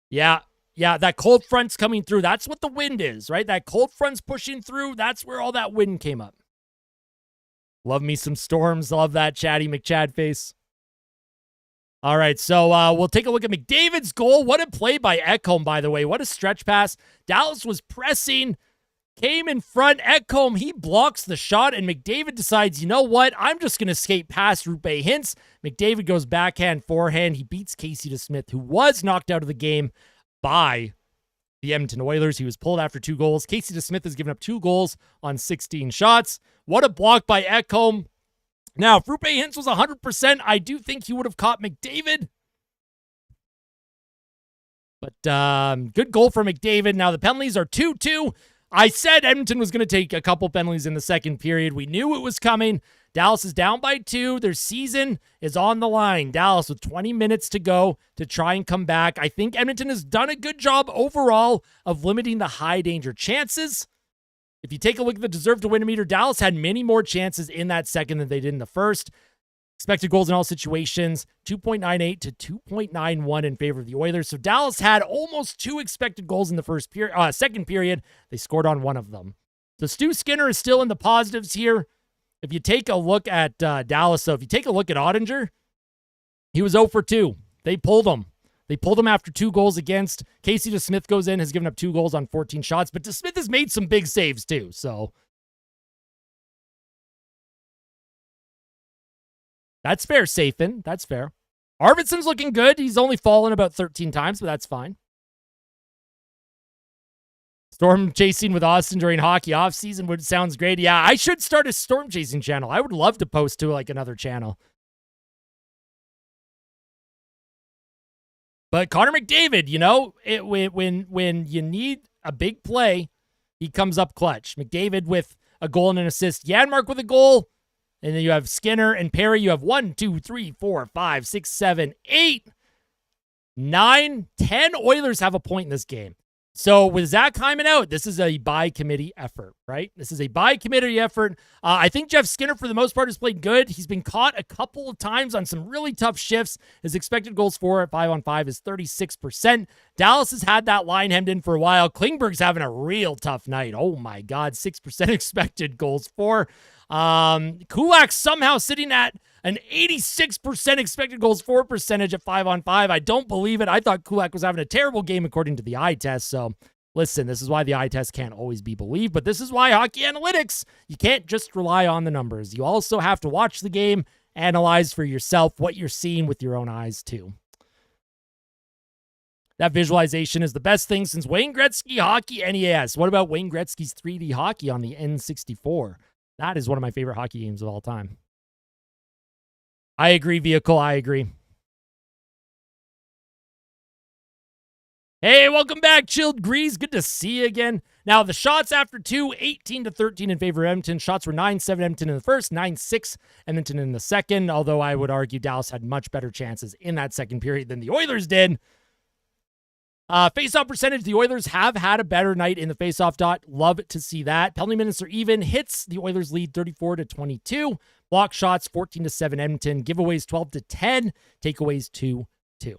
Yeah, that cold front's coming through. That's what the wind is, right? That cold front's pushing through. That's where all that wind came up. Love me some storms. Love that chatty McChad face. All right, so we'll take a look at McDavid's goal. What a play by Ekholm, by the way. What a stretch pass. Dallas was pressing, came in front. Ekholm, he blocks the shot, and McDavid decides, you know what? I'm just going to skate past Roope Hintz. McDavid goes backhand, forehand. He beats Casey DeSmith, who was knocked out of the game by the Edmonton Oilers. He was pulled after 2 goals. Casey DeSmith has given up 2 goals on 16 shots. What a block by Ekholm. Now, if Roope Hintz was 100%, I do think he would have caught McDavid. But good goal for McDavid. Now, the penalties are 2-2. I said Edmonton was going to take a couple penalties in the second period. We knew it was coming. Dallas is down by 2. Their season is on the line. Dallas with 20 minutes to go to try and come back. I think Edmonton has done a good job overall of limiting the high danger chances. If you take a look at the deserve to win meter, Dallas had many more chances in that second than they did in the first. Expected goals in all situations, 2.98 to 2.91 in favor of the Oilers. So Dallas had almost 2 expected goals in the second period. They scored on 1 of them. So Stu Skinner is still in the positives here. If you take a look at Dallas, so if you take a look at Ottinger, he was 0 for 2. They pulled him. They pulled him after 2 goals against. Casey DeSmith goes in, has given up 2 goals on 14 shots, but DeSmith has made some big saves too, so that's fair, Safin. That's fair. Arvidsson's looking good. He's only fallen about 13 times, but that's fine. Storm chasing with Austin during hockey offseason sounds great. Yeah, I should start a storm chasing channel. I would love to post to like another channel. But Connor McDavid, you know, when you need a big play, he comes up clutch. McDavid with a goal and an assist. Yanmark with a goal. And then you have Skinner and Perry. You have 1, 2, 3, 4, 5, 6, 7, 8, 9, 10 Oilers have a point in this game. So with Zach Hyman out, this is a by committee effort, right? This is a by committee effort. I think Jeff Skinner, for the most part, has played good. He's been caught a couple of times on some really tough shifts. His expected goals for at 5-on-5 is 36%. Dallas has had that line hemmed in for a while. Klingberg's having a real tough night. Oh my God, 6% expected goals for. Kulak somehow sitting at an 86% expected goals for percentage at 5-on-5. I don't believe it. I thought Kulak was having a terrible game according to the eye test. So listen, this is why the eye test can't always be believed, but this is why hockey analytics, you can't just rely on the numbers. You also have to watch the game, analyze for yourself what you're seeing with your own eyes too. That visualization is the best thing since Wayne Gretzky Hockey NES. What about Wayne Gretzky's 3D hockey on the N64? That is one of my favorite hockey games of all time. I agree, Vehicle. I agree. Hey, welcome back, Chilled Grease. Good to see you again. Now, the shots after 2, 18-13 in favor of Edmonton. Shots were 9-7 Edmonton in the first, 9-6 Edmonton in the second, although I would argue Dallas had much better chances in that second period than the Oilers did. Face-off percentage, the Oilers have had a better night in the face-off dot. Love to see that. Penalty minutes are even. Hits, the Oilers lead 34-22. Block shots, 14-7 Edmonton. Giveaways, 12-10. Takeaways, 2-2.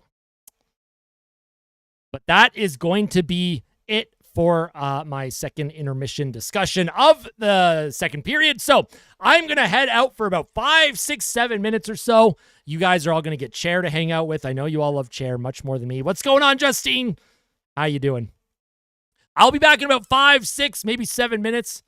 But that is going to be it for my second intermission discussion of the second period. So I'm going to head out for about 5, 6, 7 minutes or so. You guys are all going to get Chair to hang out with. I know you all love Chair much more than me. What's going on, Justine? How you doing? I'll be back in about 5, 6, maybe 7 minutes.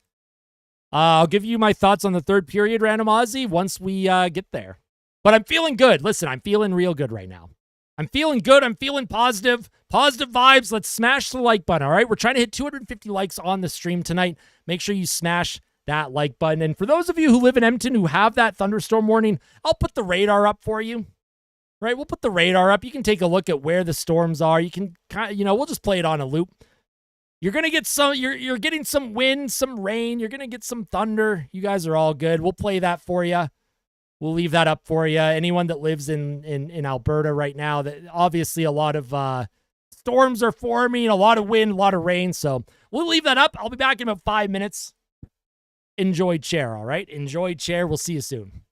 I'll give you my thoughts on the third period, Random Aussie, once we get there. But I'm feeling good. Listen, I'm feeling real good right now. I'm feeling good. I'm feeling positive. Positive vibes. Let's smash the like button, all right? We're trying to hit 250 likes on the stream tonight. Make sure you smash that like button. And for those of you who live in Edmonton who have that thunderstorm warning, I'll put the radar up for you, right? We'll put the radar up. You can take a look at where the storms are. You can kind of, we'll just play it on a loop. You're going to get some, you're getting some wind, some rain. You're going to get some thunder. You guys are all good. We'll play that for you. We'll leave that up for you. Anyone that lives in Alberta right now, that obviously a lot of storms are forming, a lot of wind, a lot of rain. So we'll leave that up. I'll be back in about 5 minutes. Enjoy Chair, all right? Enjoy Chair. We'll see you soon.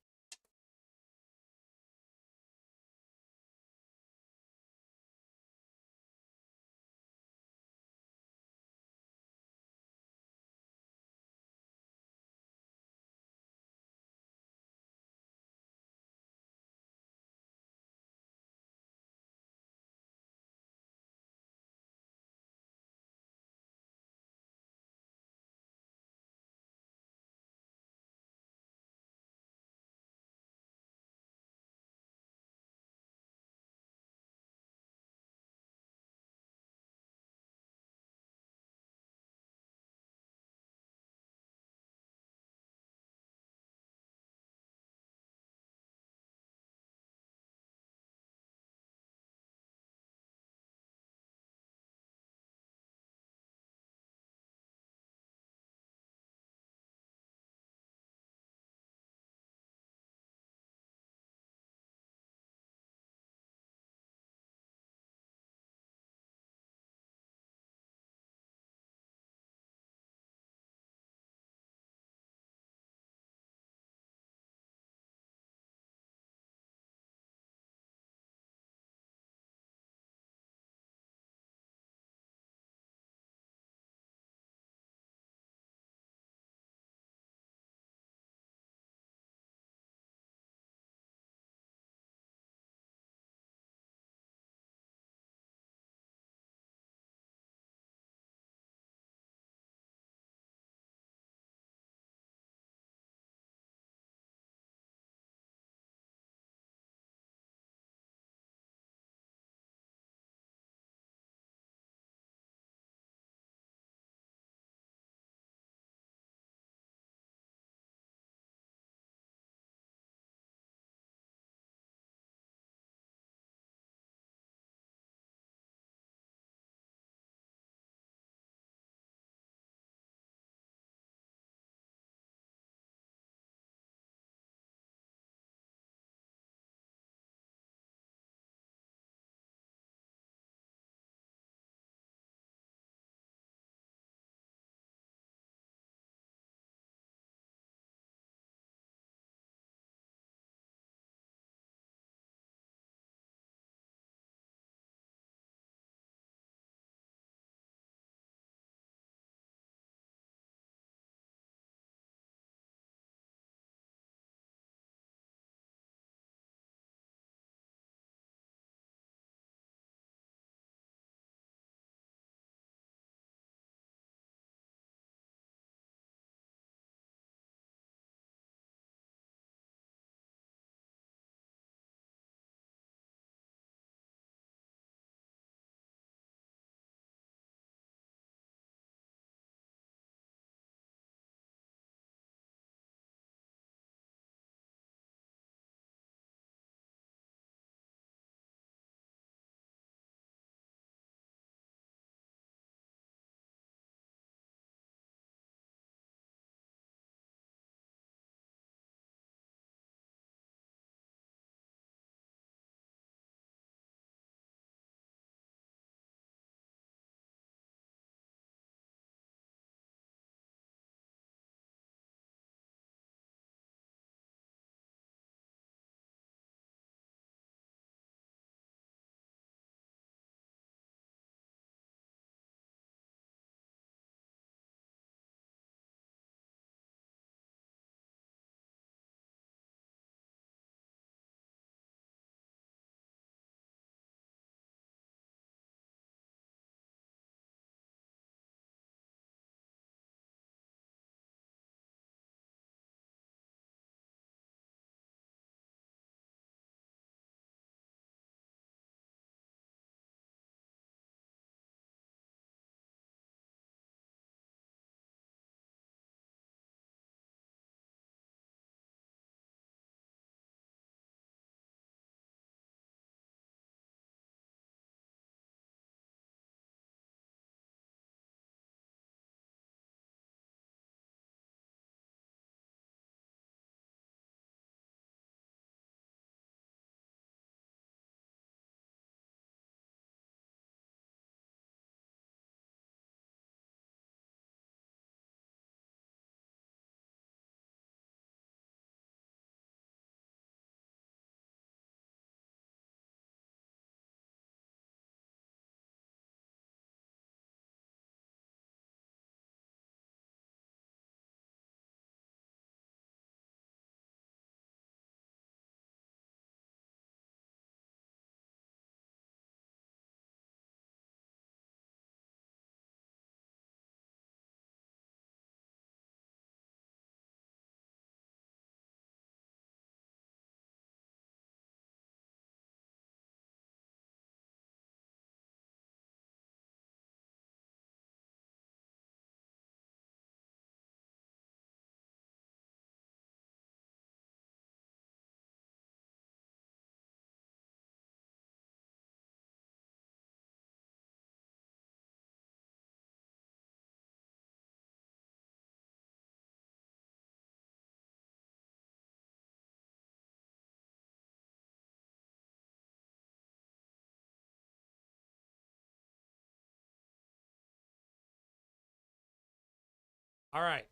All right.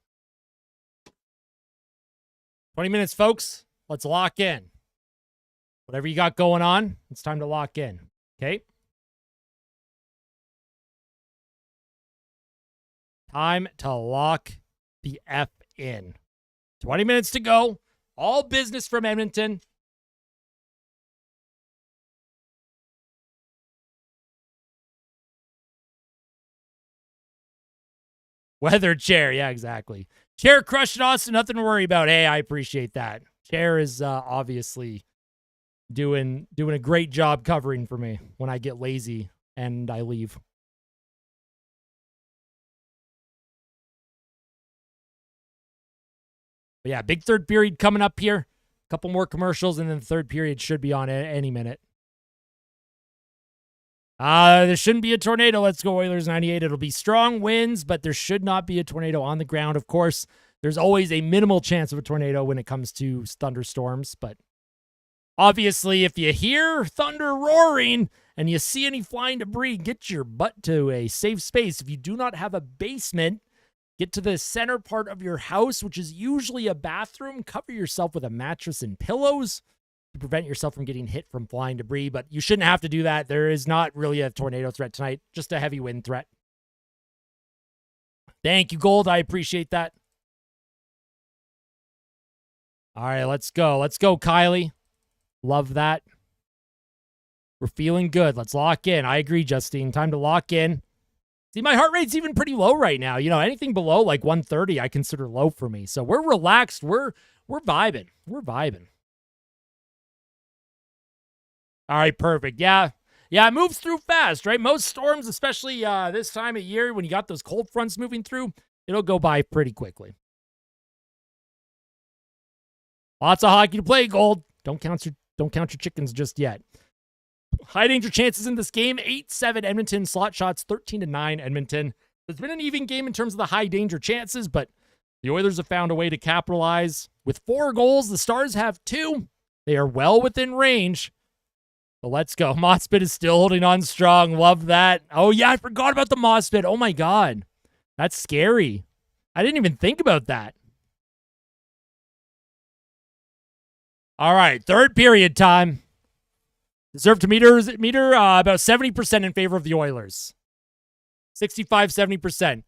20 minutes, folks. Let's lock in. Whatever you got going on, it's time to lock in. Okay? Time to lock the F in. 20 minutes to go. All business from Edmonton. Weather chair. Yeah, exactly. Chair crushed us. Nothing to worry about. Hey, I appreciate that. Chair is obviously doing a great job covering for me when I get lazy and I leave. But yeah, big third period coming up here. A couple more commercials, and then the third period should be on any minute. There shouldn't be a tornado. Let's go Oilers 98. It'll be strong winds, but there should not be a tornado on the ground. Of course, there's always a minimal chance of a tornado when it comes to thunderstorms, but obviously, if you hear thunder roaring and you see any flying debris, get your butt to a safe space. If you do not have a basement, get to the center part of your house, which is usually a bathroom. Cover yourself with a mattress and pillows to prevent yourself from getting hit from flying debris, but you shouldn't have to do that. There is not really a tornado threat tonight, just a heavy wind threat. Thank you, Gold. I appreciate that. All right, let's go. Let's go, Kylie. Love that. We're feeling good. Let's lock in. I agree, Justine. Time to lock in. See, my heart rate's even pretty low right now. You know, anything below like 130 I consider low for me. So we're relaxed. We're vibing. We're vibing. All right, perfect. Yeah, it moves through fast, right? Most storms, especially this time of year when you got those cold fronts moving through, it'll go by pretty quickly. Lots of hockey to play, Gold. Don't count your chickens just yet. High danger chances in this game, 8-7 Edmonton. Slot shots, 13-9 Edmonton. It's been an even game in terms of the high danger chances, but the Oilers have found a way to capitalize. With 4 goals, the Stars have 2. They are well within range. But let's go. Mospit is still holding on strong. Love that. Oh, yeah, I forgot about the Mospit. Oh, my God. That's scary. I didn't even think about that. All right, third period time. Deserve to meter about 70% in favor of the Oilers. 65-70%.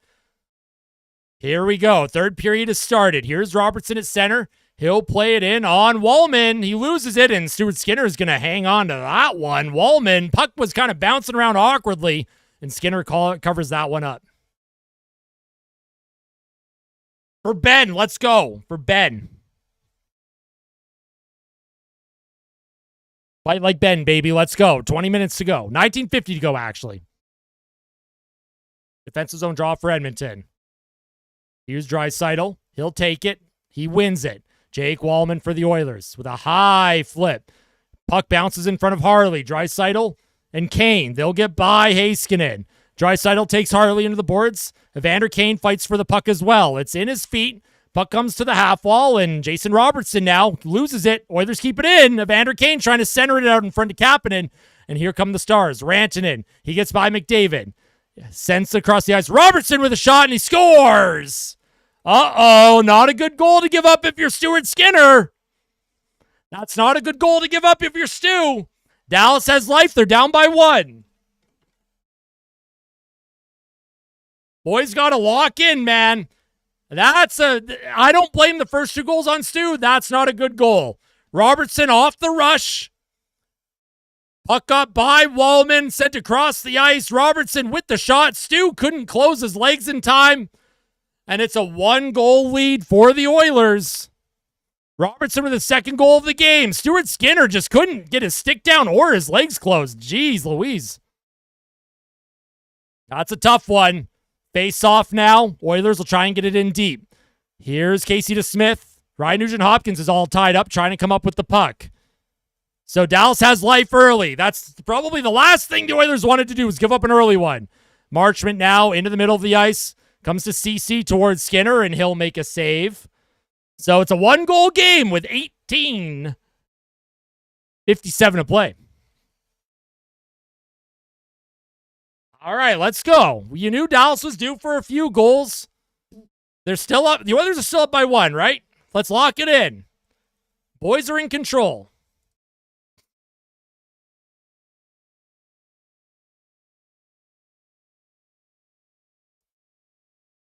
Here we go. Third period has started. Here's Robertson at center. He'll play it in on Wallman. He loses it, and Stuart Skinner is going to hang on to that one. Wallman, puck was kind of bouncing around awkwardly, and Skinner covers that one up. For Ben, let's go. For Ben. Fight like Ben, baby. Let's go. 20 minutes to go. 19:50 to go, actually. Defensive zone draw for Edmonton. Here's Draisaitl. He'll take it. He wins it. Jake Wallman for the Oilers with a high flip. Puck bounces in front of Harley. Draisaitl and Kane. They'll get by Heiskanen. Draisaitl takes Harley into the boards. Evander Kane fights for the puck as well. It's in his feet. Puck comes to the half wall, and Jason Robertson now loses it. Oilers keep it in. Evander Kane trying to center it out in front of Kapanen. And here come the Stars. Rantanen. He gets by McDavid. Sends across the ice. Robertson with a shot, and he scores. Uh-oh. Not a good goal to give up if you're Stuart Skinner. That's not a good goal to give up if you're Stu. Dallas has life. They're down by 1. Boys got to lock in, man. I don't blame the first 2 goals on Stu. That's not a good goal. Robertson off the rush. Puck up by Wallman, sent across the ice. Robertson with the shot. Stu couldn't close his legs in time. And it's a 1-goal lead for the Oilers. Robertson with the 2nd goal of the game. Stuart Skinner just couldn't get his stick down or his legs closed. Jeez Louise. That's a tough one. Face off now. Oilers will try and get it in deep. Here's Casey DeSmith. Ryan Nugent-Hopkins is all tied up trying to come up with the puck. So Dallas has life early. That's probably the last thing the Oilers wanted to do was give up an early one. Marchment now into the middle of the ice. Comes to CC towards Skinner, and he'll make a save. So it's a 1-goal game with 18:57 to play. All right, let's go. You knew Dallas was due for a few goals. They're still up. The Oilers are still up by 1, right? Let's lock it in. Boys are in control.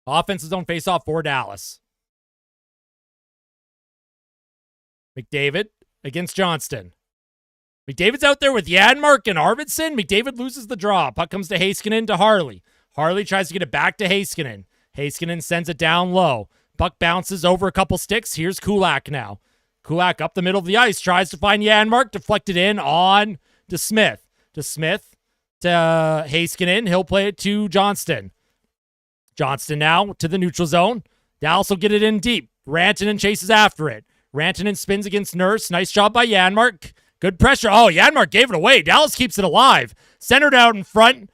Offensive zone face-off for Dallas. McDavid against Johnston. McDavid's out there with Yanmark and Robertson. McDavid loses the draw. Puck comes to Heiskanen to Harley. Harley tries to get it back to Heiskanen. Heiskanen sends it down low. Puck bounces over a couple sticks. Here's Kulak now. Kulak up the middle of the ice. Tries to find Yanmark. Deflected in on to Smith. To Heiskanen. He'll play it to Johnston. Johnston now to the neutral zone. Dallas will get it in deep. Rantanen chases after it. Rantanen spins against Nurse. Nice job by Yanmark. Good pressure. Oh, Yanmark gave it away. Dallas keeps it alive. Centered out in front.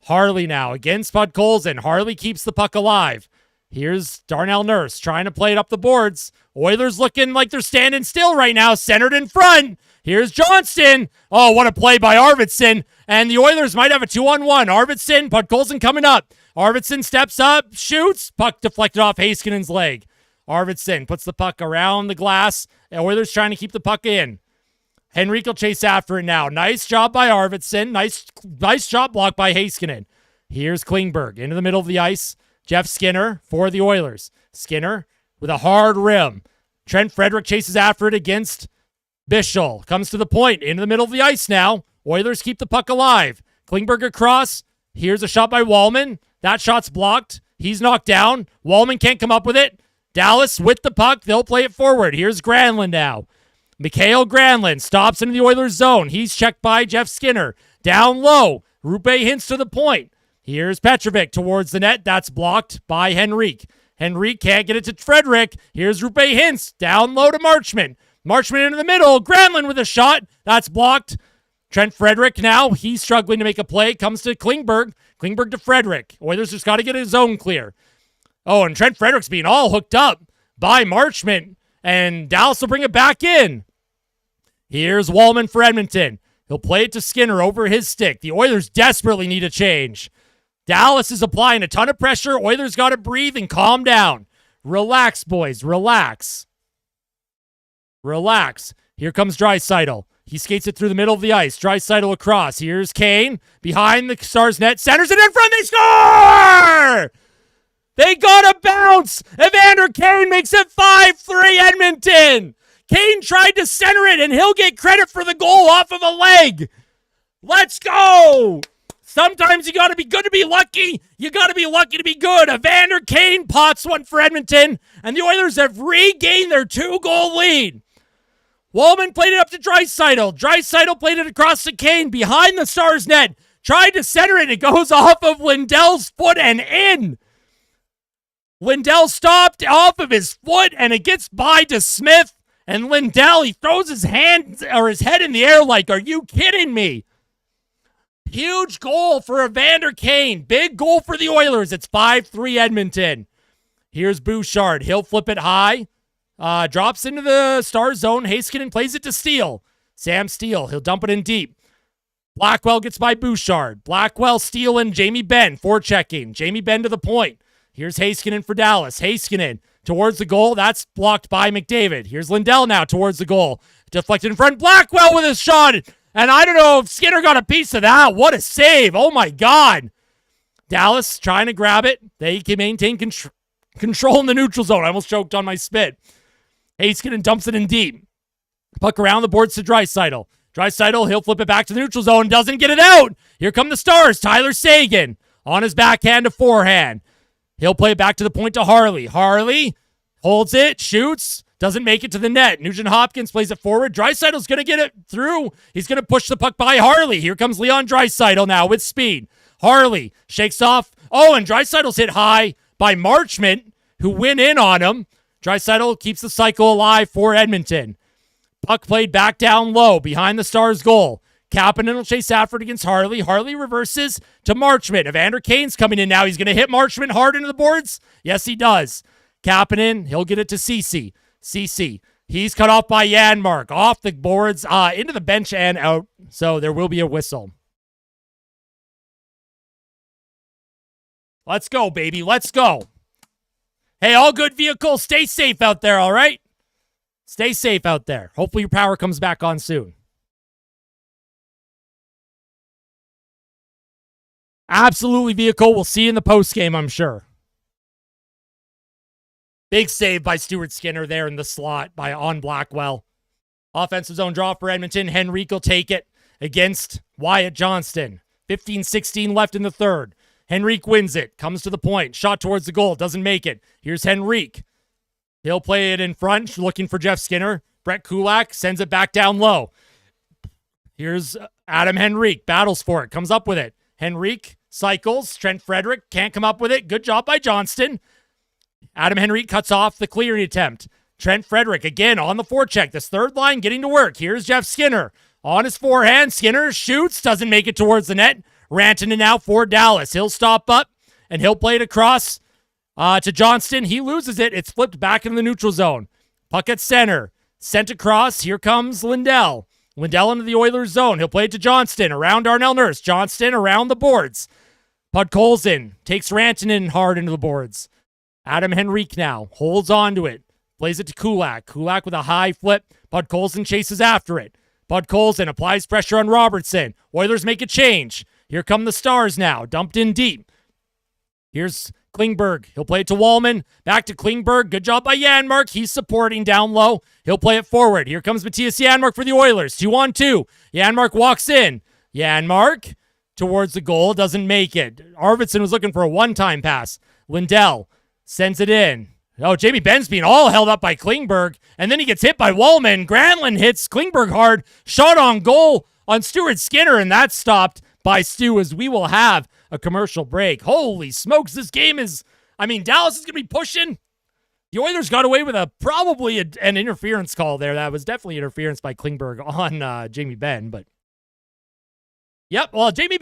Harley now against Podkolzin. Harley keeps the puck alive. Here's Darnell Nurse trying to play it up the boards. Oilers looking like they're standing still right now. Centered in front. Here's Johnston. Oh, what a play by Arvidsson. And the Oilers might have a 2-on-1. Arvidsson, Podkolzin coming up. Arvidsson steps up, shoots. Puck deflected off Heiskanen's leg. Arvidsson puts the puck around the glass. Oilers trying to keep the puck in. Henrique will chase after it now. Nice job by Arvidsson. Nice shot block by Heiskanen. Here's Klingberg into the middle of the ice. Jeff Skinner for the Oilers. Skinner with a hard rim. Trent Frederick chases after it against Bischel. Comes to the point. Into the middle of the ice now. Oilers keep the puck alive. Klingberg across. Here's a shot by Wallman. That shot's blocked. He's knocked down. Wallman can't come up with it. Dallas with the puck. They'll play it forward. Here's Granlund now. Mikhail Granlund stops into the Oilers zone. He's checked by Jeff Skinner. Down low. Rupe hints to the point. Here's Petrovic towards the net. That's blocked by Henrique. Henrique can't get it to Frederick. Here's Rupe hints. Down low to Marchment. Marchment into the middle. Granlund with a shot. That's blocked. Trent Frederick now. He's struggling to make a play. Comes to Klingberg. Klingberg to Frederick. Oilers just got to get his zone clear. Oh, and Trent Frederick's being all hooked up by Marchment. And Dallas will bring it back in. Here's Wallman for Edmonton. He'll play it to Skinner over his stick. The Oilers desperately need a change. Dallas is applying a ton of pressure. Oilers got to breathe and calm down. Relax, boys. Relax. Relax. Here comes Draisaitl. He skates it through the middle of the ice. Draisaitl across. Here's Kane behind the Stars net. Centers it in front. They score! They got a bounce. Evander Kane makes it 5-3 Edmonton. Kane tried to center it, and he'll get credit for the goal off of a leg. Let's go. Sometimes you got to be good to be lucky. You got to be lucky to be good. Evander Kane pots one for Edmonton, and the Oilers have regained their 2-goal lead. Wallman played it up to Draisaitl. Draisaitl played it across to Kane behind the Stars net. Tried to center it. It goes off of Lindell's foot and in. Lindell stopped off of his foot, and it gets by to Smith. And Lindell, he throws his hand or his head in the air like, are you kidding me? Huge goal for Evander Kane. Big goal for the Oilers. It's 5-3 Edmonton. Here's Bouchard. He'll flip it high. Drops into the Star zone. Heiskanen plays it to Steele. Sam Steele. He'll dump it in deep. Blackwell gets by Bouchard. Blackwell, Steele, and Jamie Benn forechecking. Jamie Benn to the point. Here's Heiskanen for Dallas. Heiskanen towards the goal. That's blocked by McDavid. Here's Lindell now towards the goal. Deflected in front. Blackwell with his shot. And I don't know if Skinner got a piece of that. What a save. Oh, my God. Dallas trying to grab it. They can maintain control in the neutral zone. I almost choked on my spit. Heiskanen dumps it in deep. Puck around the boards to Draisaitl. Draisaitl, he'll flip it back to the neutral zone. Doesn't get it out. Here come the Stars. Tyler Seguin on his backhand to forehand. He'll play it back to the point to Harley. Harley holds it, shoots, doesn't make it to the net. Nugent-Hopkins plays it forward. Draisaitl's going to get it through. He's going to push the puck by Harley. Here comes Leon Draisaitl now with speed. Harley shakes off. Oh, and Draisaitl's hit high by Marchment, who went in on him. Draisaitl keeps the cycle alive for Edmonton. Puck played back down low behind the Stars' goal. Kapanen will chase after it against Harley. Harley reverses to Marchment. Evander Kane's coming in now. He's going to hit Marchment hard into the boards. Yes, he does. Kapanen, he'll get it to Ceci. Ceci, he's cut off by Yanmark. Off the boards, into the bench and out. So there will be a whistle. Let's go, baby. Let's go. Hey, all good vehicles, stay safe out there, all right? Stay safe out there. Hopefully your power comes back on soon. Absolutely vehicle. We'll see you in the postgame, I'm sure. Big save by Stuart Skinner there in the slot on Blackwell. Offensive zone draw for Edmonton. Henrique will take it against Wyatt Johnston. 15-16 left in the third. Henrique wins it. Comes to the point. Shot towards the goal. Doesn't make it. Here's Henrique. He'll play it in front, looking for Jeff Skinner. Brett Kulak sends it back down low. Here's Adam Henrique. Battles for it. Comes up with it. Henrique cycles. Trent Frederick can't come up with it. Good job by Johnston. Adam Henrique cuts off the clearing attempt. Trent Frederick again on the forecheck. This third line getting to work. Here's Jeff Skinner on his forehand. Skinner shoots. Doesn't make it towards the net. Rantanen now for Dallas. He'll stop up and he'll play it across to Johnston. He loses it. It's flipped back into the neutral zone. Puck at center. Sent across. Here comes Lindell. Lindell into the Oilers zone. He'll play it to Johnston. Around Darnell Nurse. Johnston around the boards. Podkolzin takes Rantanen hard into the boards. Adam Henrique now holds on to it. Plays it to Kulak. Kulak with a high flip. Podkolzin chases after it. Podkolzin applies pressure on Robertson. Oilers make a change. Here come the Stars now. Dumped in deep. Here's Klingberg. He'll play it to Wallman. Back to Klingberg. Good job by Yanmark. He's supporting down low. He'll play it forward. Here comes Matthias Yanmark for the Oilers. 2-on-2. Yanmark walks in. Yanmark towards the goal. Doesn't make it. Arvidsson was looking for a one-time pass. Lindell sends it in. Oh, Jamie Benn's being all held up by Klingberg. And then he gets hit by Wallman. Granlund hits Klingberg hard. Shot on goal on Stuart Skinner. And that's stopped by Stu as we will have a commercial break. Holy smokes, this game is... Dallas is going to be pushing. The Oilers got away with probably an interference call there. That was definitely interference by Klingberg on Jamie Benn, but... Yep, well, Darnell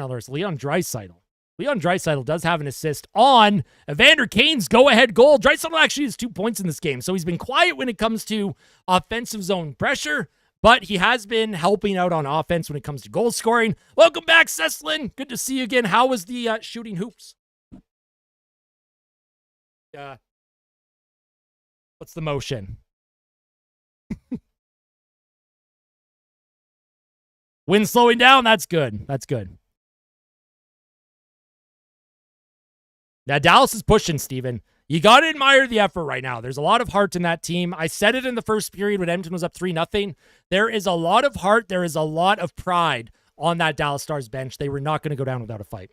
Nurse, Leon Draisaitl. Leon Draisaitl does have an assist on Evander Kane's go-ahead goal. Draisaitl actually has 2 points in this game, so he's been quiet when it comes to offensive zone pressure, but he has been helping out on offense when it comes to goal scoring. Welcome back, Seslin. Good to see you again. How was the shooting hoops? What's the motion? Wind slowing down. That's good. That's good. Now, Dallas is pushing, Steven. You got to admire the effort right now. There's a lot of heart in that team. I said it in the first period when Edmonton was up 3-0. There is a lot of heart. There is a lot of pride on that Dallas Stars bench. They were not going to go down without a fight.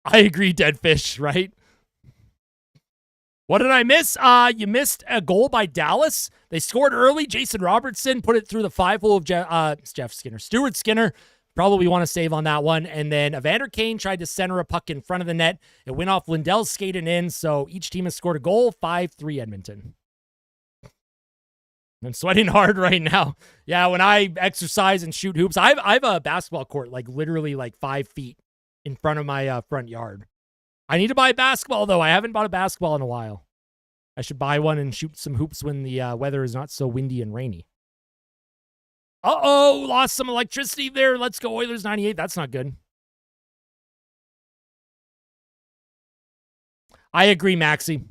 I agree, dead fish, right? What did I miss? You missed a goal by Dallas. They scored early. Jason Robertson put it through the 5-hole of Stuart Skinner. Probably want to save on that one. And then Evander Kane tried to center a puck in front of the net. It went off Lindell's skating in, so each team has scored a goal. 5-3 Edmonton. I'm sweating hard right now. Yeah, when I exercise and shoot hoops, I have a basketball court literally 5 feet in front of my front yard. I need to buy a basketball, though. I haven't bought a basketball in a while. I should buy one and shoot some hoops when the weather is not so windy and rainy. Uh-oh, lost some electricity there. Let's go Oilers 98. That's not good. I agree, Maxie.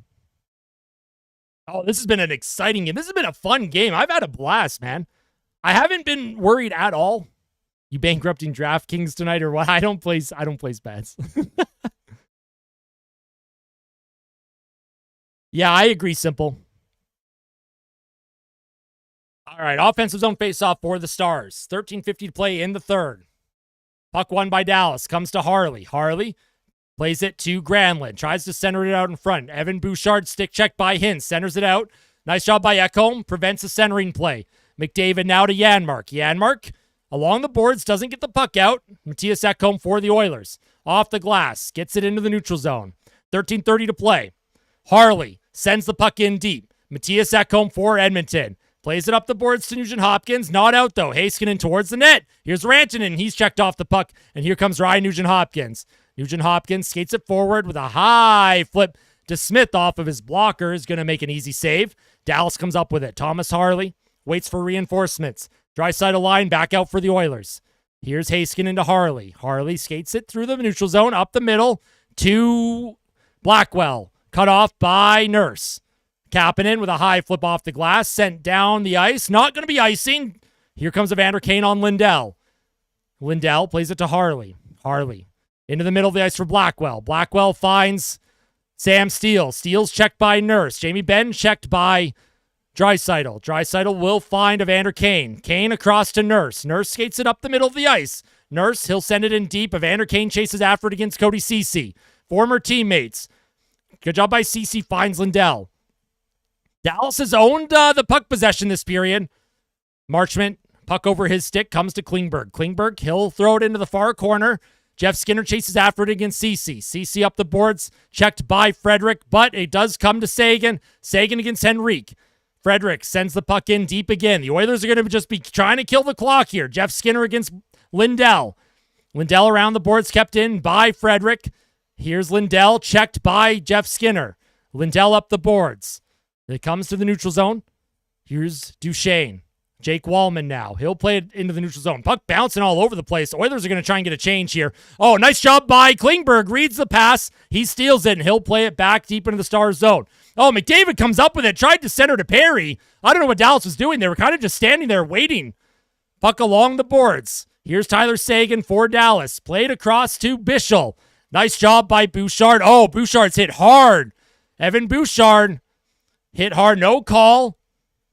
Oh, this has been an exciting game. This has been a fun game. I've had a blast, man. I haven't been worried at all. You bankrupting DraftKings tonight or what? I don't place bets. Yeah, I agree, Simple. All right, offensive zone face-off for the Stars. 13:50 to play in the third. Puck won by Dallas. Comes to Harley. Harley plays it to Granlund. Tries to center it out in front. Evan Bouchard stick check by Hintz. Centers it out. Nice job by Ekholm. Prevents a centering play. McDavid now to Yanmark. Yanmark along the boards. Doesn't get the puck out. Matthias Ekholm for the Oilers. Off the glass. Gets it into the neutral zone. 13:30 to play. Harley sends the puck in deep. Matthias Ekholm for Edmonton. Plays it up the boards to Nugent-Hopkins. Not out, though. Heiskanen towards the net. Here's Rantanen. He's checked off the puck. And here comes Ryan Nugent-Hopkins. Nugent-Hopkins skates it forward with a high flip to Smith off of his blocker. Is going to make an easy save. Dallas comes up with it. Thomas Harley waits for reinforcements. Draisaitl line back out for the Oilers. Here's Heiskanen to Harley. Harley skates it through the neutral zone, up the middle to Blackwell. Cut off by Nurse. Kapanen with a high flip off the glass, sent down the ice. Not going to be icing. Here comes Evander Kane on Lindell. Lindell plays it to Harley. Harley into the middle of the ice for Blackwell. Blackwell finds Sam Steele. Steele's checked by Nurse. Jamie Benn checked by Draisaitl. Draisaitl will find Evander Kane. Kane across to Nurse. Nurse skates it up the middle of the ice. Nurse, he'll send it in deep. Evander Kane chases after it against Cody Ceci. Former teammates. Good job by Ceci, finds Lindell. Dallas has owned the puck possession this period. Marchment, puck over his stick, comes to Klingberg. Klingberg, he'll throw it into the far corner. Jeff Skinner chases after it against Ceci. Ceci up the boards, checked by Frederick, but it does come to Sagan. Sagan against Henrique. Frederick sends the puck in deep again. The Oilers are going to just be trying to kill the clock here. Jeff Skinner against Lindell. Lindell around the boards, kept in by Frederick. Here's Lindell, checked by Jeff Skinner. Lindell up the boards. It comes to the neutral zone. Here's Duchesne. Jake Wallman now. He'll play it into the neutral zone. Puck bouncing all over the place. Oilers are going to try and get a change here. Oh, nice job by Klingberg. Reads the pass. He steals it, and he'll play it back deep into the Stars zone. Oh, McDavid comes up with it. Tried to center to Perry. I don't know what Dallas was doing. They were kind of just standing there waiting. Puck along the boards. Here's Tyler Sagan for Dallas. Played across to Bischel. Nice job by Bouchard. Oh, Bouchard's hit hard. Evan Bouchard hit hard. No call.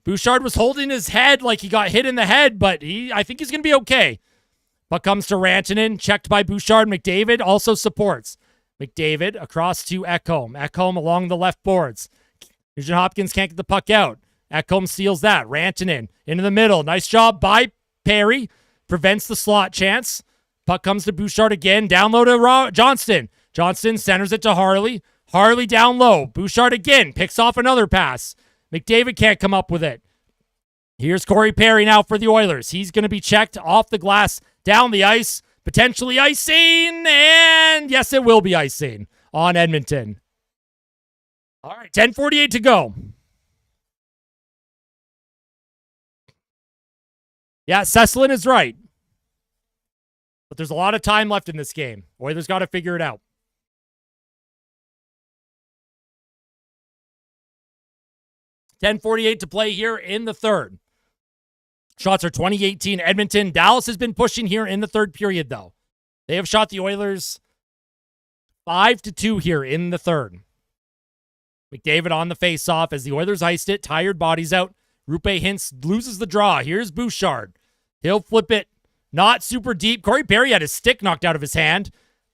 Bouchard was holding his head like he got hit in the head, but I think he's going to be okay. Puck comes to Rantanen, checked by Bouchard. McDavid also supports. McDavid across to Ekholm. Ekholm along the left boards. Nugent-Hopkins can't get the puck out. Ekholm steals that. Rantanen into the middle. Nice job by Perry. Prevents the slot chance. Puck comes to Bouchard again. Down low to Johnston. Johnston centers it to Harley. Harley down low. Bouchard again picks off another pass. McDavid can't come up with it. Here's Corey Perry now for the Oilers. He's going to be checked off the glass, down the ice, potentially icing, and yes, it will be icing on Edmonton. All right, 10:48 to go. Yeah, Cesslin is right. But there's a lot of time left in this game. Oilers got to figure it out. $10:48 to play here in the third. Shots are 20-18 Edmonton. Dallas has been pushing here in the third period, though. They have shot the Oilers 5-2 here in the third. McDavid on the face-off as the Oilers iced it. Tired bodies out. Rupe Hintz loses the draw. Here's Bouchard. He'll flip it. Not super deep. Corey Perry had his stick knocked out of his hand.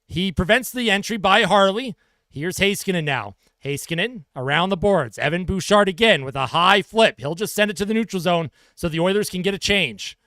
He prevents the entry by Harley. Here's Heiskanen now. Heiskanen around the boards. Evan Bouchard again with a high flip. He'll just send it to the neutral zone so the Oilers can get a change.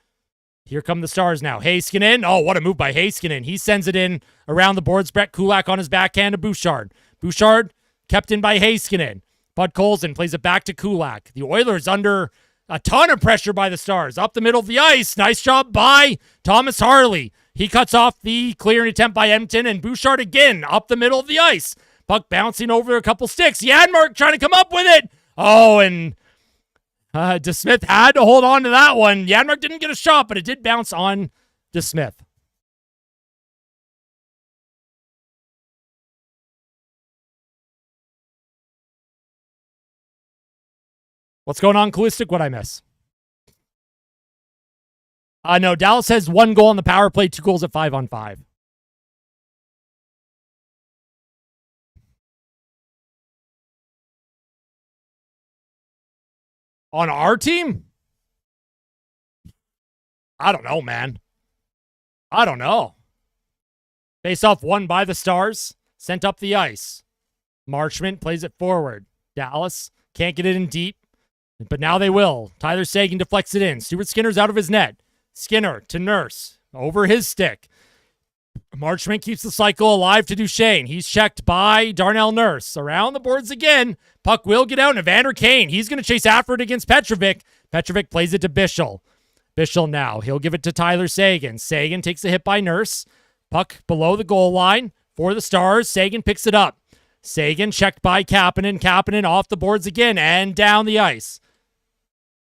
Here come the Stars now. Heiskanen. Oh, what a move by Heiskanen. He sends it in around the boards. Brett Kulak on his backhand to Bouchard. Bouchard kept in by Heiskanen. Bud Colson plays it back to Kulak. The Oilers under a ton of pressure by the Stars. Up the middle of the ice. Nice job by Thomas Harley. He cuts off the clearing attempt by Edmonton, and Bouchard again up the middle of the ice. Puck bouncing over a couple sticks. Yanmark trying to come up with it. Oh, and DeSmith had to hold on to that one. Yanmark didn't get a shot, but it did bounce on DeSmith. What's going on, Calistic? What'd I miss? No, Dallas has 1 goal on the power play, 2 goals at 5-on-5. On our team? I don't know, man. I don't know. Face-off won by the Stars. Sent up the ice. Marchment plays it forward. Dallas can't get it in deep, but now they will. Tyler Sagan deflects it in. Stuart Skinner's out of his net. Skinner to Nurse. Over his stick. Marchment keeps the cycle alive to Duchesne. He's checked by Darnell Nurse. Around the boards again. Puck will get out, and Evander Kane. He's going to chase after it against Petrovic. Petrovic plays it to Bischel. Bischel now. He'll give it to Tyler Sagan. Sagan takes a hit by Nurse. Puck below the goal line for the Stars. Sagan picks it up. Sagan checked by Kapanen. Kapanen off the boards again and down the ice.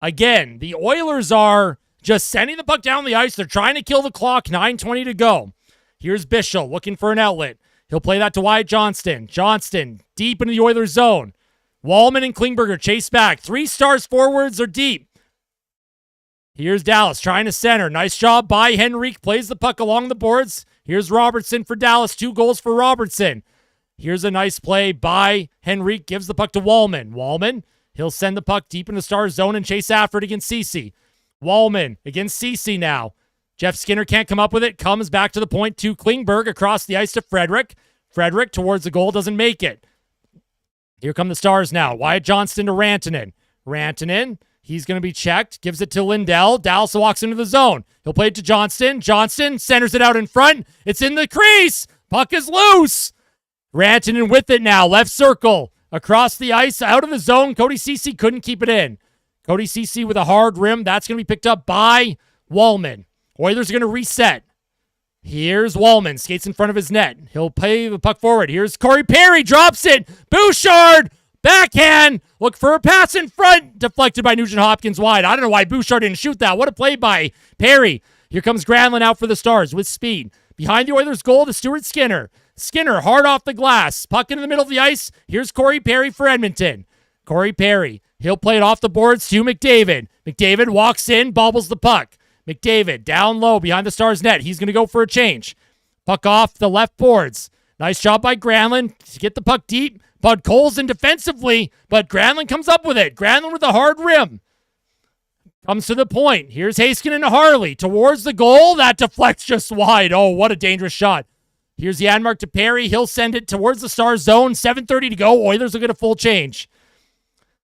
Again, the Oilers are just sending the puck down the ice. They're trying to kill the clock. 9:20 to go. Here's Bischel looking for an outlet. He'll play that to Wyatt Johnston. Johnston deep into the Oilers zone. Wallman and Klingberger chase back. 3 stars forwards are deep. Here's Dallas trying to center. Nice job by Henrique. Plays the puck along the boards. Here's Robertson for Dallas. 2 goals for Robertson. Here's a nice play by Henrique. Gives the puck to Wallman. Wallman, he'll send the puck deep in the Stars zone and chase after it against Ceci. Wallman against Ceci now. Jeff Skinner can't come up with it. Comes back to the point to Klingberg across the ice to Frederick. Frederick towards the goal. Doesn't make it. Here come the Stars now. Wyatt Johnston to Rantanen. Rantanen, he's going to be checked. Gives it to Lindell. Dallas walks into the zone. He'll play it to Johnston. Johnston centers it out in front. It's in the crease. Puck is loose. Rantanen with it now. Left circle. Across the ice. Out of the zone. Cody Ceci couldn't keep it in. Cody Ceci with a hard rim. That's going to be picked up by Wallman. Oilers are going to reset. Here's Wallman. Skates in front of his net. He'll play the puck forward. Here's Corey Perry. Drops it. Bouchard. Backhand. Look for a pass in front. Deflected by Nugent-Hopkins wide. I don't know why Bouchard didn't shoot that. What a play by Perry. Here comes Granlund out for the Stars with speed. Behind the Oilers' goal to Stuart Skinner. Skinner hard off the glass. Puck into the middle of the ice. Here's Corey Perry for Edmonton. Corey Perry. He'll play it off the boards to McDavid. McDavid walks in, bobbles the puck. McDavid down low behind the Stars net. He's going to go for a change. Puck off the left boards. Nice job by Granlund to get the puck deep. Bud Colson defensively, but Granlund comes up with it. Granlund with a hard rim. Comes to the point. Here's Haskin and Harley towards the goal. That deflects just wide. Oh, what a dangerous shot. Here's Yanmark to Perry. He'll send it towards the Stars zone. 7:30 to go. Oilers will get a full change.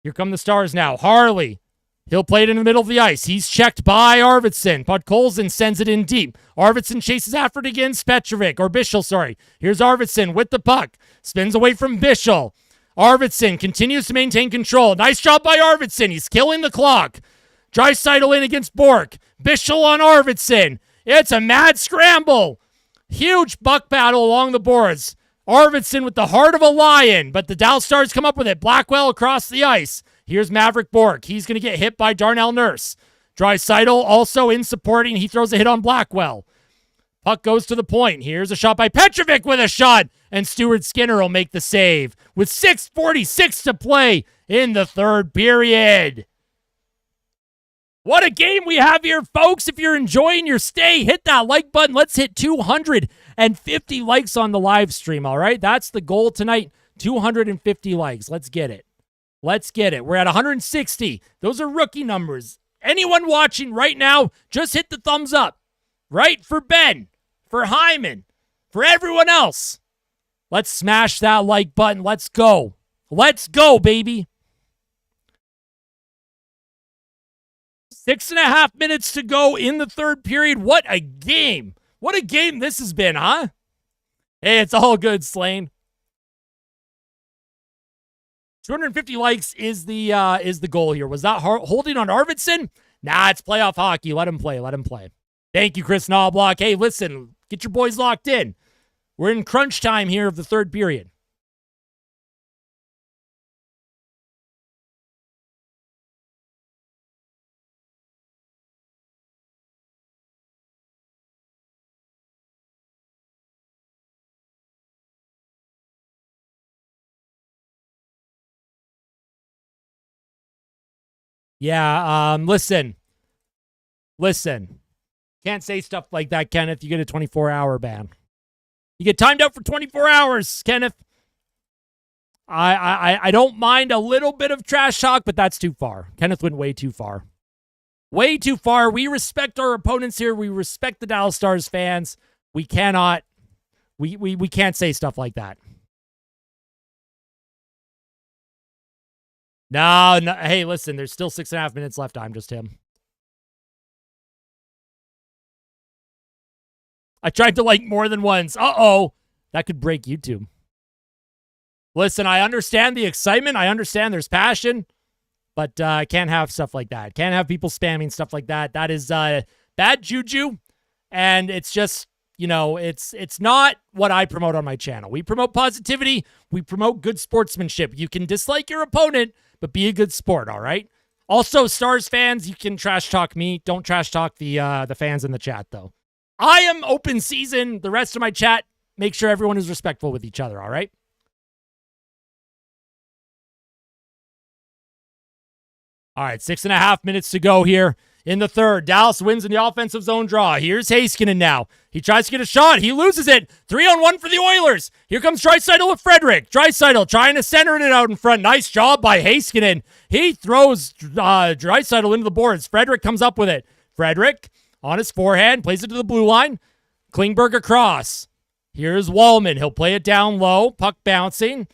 Here come the Stars now. Harley. He'll play it in the middle of the ice. He's checked by Arvidsson. Podkolzin sends it in deep. Arvidsson chases after it against Bischel, sorry. Here's Arvidsson with the puck. Spins away from Bischel. Arvidsson continues to maintain control. Nice job by Arvidsson. He's killing the clock. Draisaitl in against Bork. Bischel on Arvidsson. It's a mad scramble. Huge buck battle along the boards. Arvidsson with the heart of a lion, but the Dallas Stars come up with it. Blackwell across the ice. Here's Maverick Bork. He's going to get hit by Darnell Nurse. Draisaitl also in supporting. He throws a hit on Blackwell. Puck goes to the point. Here's a shot by Petrovic with a shot. And Stuart Skinner will make the save with 6:46 to play in the third period. What a game we have here, folks. If you're enjoying your stay, hit that like button. Let's hit 250 likes on the live stream, all right? That's the goal tonight, 250 likes. Let's get it. Let's get it. We're at 160. Those are rookie numbers. Anyone watching right now, just hit the thumbs up. Right? For Ben, for Hyman, for everyone else. Let's smash that like button. Let's go. Let's go, baby. 6.5 minutes to go in the third period. What a game. What a game this has been, huh? Hey, it's all good, Slane. 250 likes is the goal here. Was that holding on Arvidsson? Nah, it's playoff hockey. Let him play. Let him play. Thank you, Chris Knobloch. Hey, listen, get your boys locked in. We're in crunch time here of the third period. Yeah, listen. Can't say stuff like that, Kenneth. You get a 24-hour ban. You get timed out for 24 hours, Kenneth. I don't mind a little bit of trash talk, but that's too far. Kenneth went way too far. Way too far. We respect our opponents here. We respect the Dallas Stars fans. We cannot, we can't say stuff like that. No. Hey, listen, there's still 6.5 minutes left. I'm just him. I tried to like more than once. Uh-oh. That could break YouTube. Listen, I understand the excitement. I understand there's passion. But I can't have stuff like that. Can't have people spamming stuff like that. That is bad juju. And it's just, you know, it's not what I promote on my channel. We promote positivity. We promote good sportsmanship. You can dislike your opponent, but be a good sport, all right? Also, Stars fans, you can trash talk me. Don't trash talk the fans in the chat, though. I am open season. The rest of my chat, make sure everyone is respectful with each other, all right? All right, 6.5 minutes to go here in the third. Dallas wins in the offensive zone draw. Here's Heiskanen now. He tries to get a shot. He loses it. 3-on-1 for the Oilers. Here comes Draisaitl with Frederic. Draisaitl trying to center it out in front. Nice job by Heiskanen. He throws Draisaitl into the boards. Frederic comes up with it. Frederic on his forehand, plays it to the blue line. Klingberg across. Here's Wallman. He'll play it down low. Puck bouncing.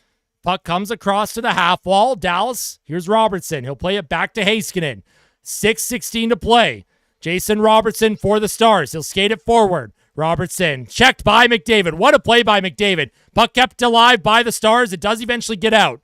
Puck comes across to the half wall. Dallas, here's Robertson. He'll play it back to Heiskanen. 6:16 to play. Jason Robertson for the Stars. He'll skate it forward. Robertson checked by McDavid. What a play by McDavid. Puck kept alive by the Stars. It does eventually get out.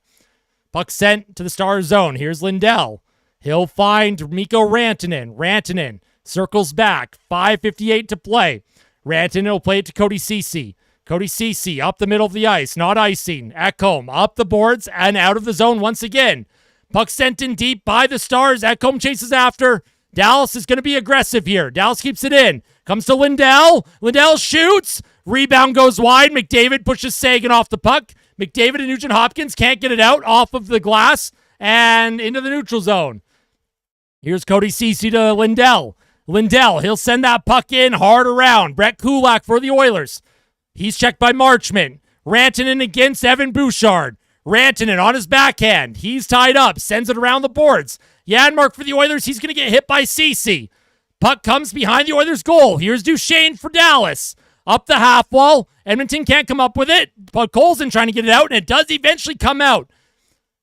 Puck sent to the Stars zone. Here's Lindell. He'll find Mikko Rantanen. Rantanen circles back. 5:58 to play. Rantanen will play it to Cody Ceci. Cody Ceci up the middle of the ice, not icing. Ekholm up the boards and out of the zone once again. Puck sent in deep by the Stars. Ekholm chases after. Dallas is going to be aggressive here. Dallas keeps it in. Comes to Lindell. Lindell shoots. Rebound goes wide. McDavid pushes Sagan off the puck. McDavid and Nugent-Hopkins can't get it out off of the glass and into the neutral zone. Here's Cody Ceci to Lindell. Lindell, he'll send that puck in hard around. Brett Kulak for the Oilers. He's checked by Marchment. Rantanen against Evan Bouchard. Rantanen on his backhand. He's tied up. Sends it around the boards. Yanmark for the Oilers. He's going to get hit by Ceci. Puck comes behind the Oilers' goal. Here's Duchesne for Dallas. Up the half wall. Edmonton can't come up with it. But Colson trying to get it out, and it does eventually come out.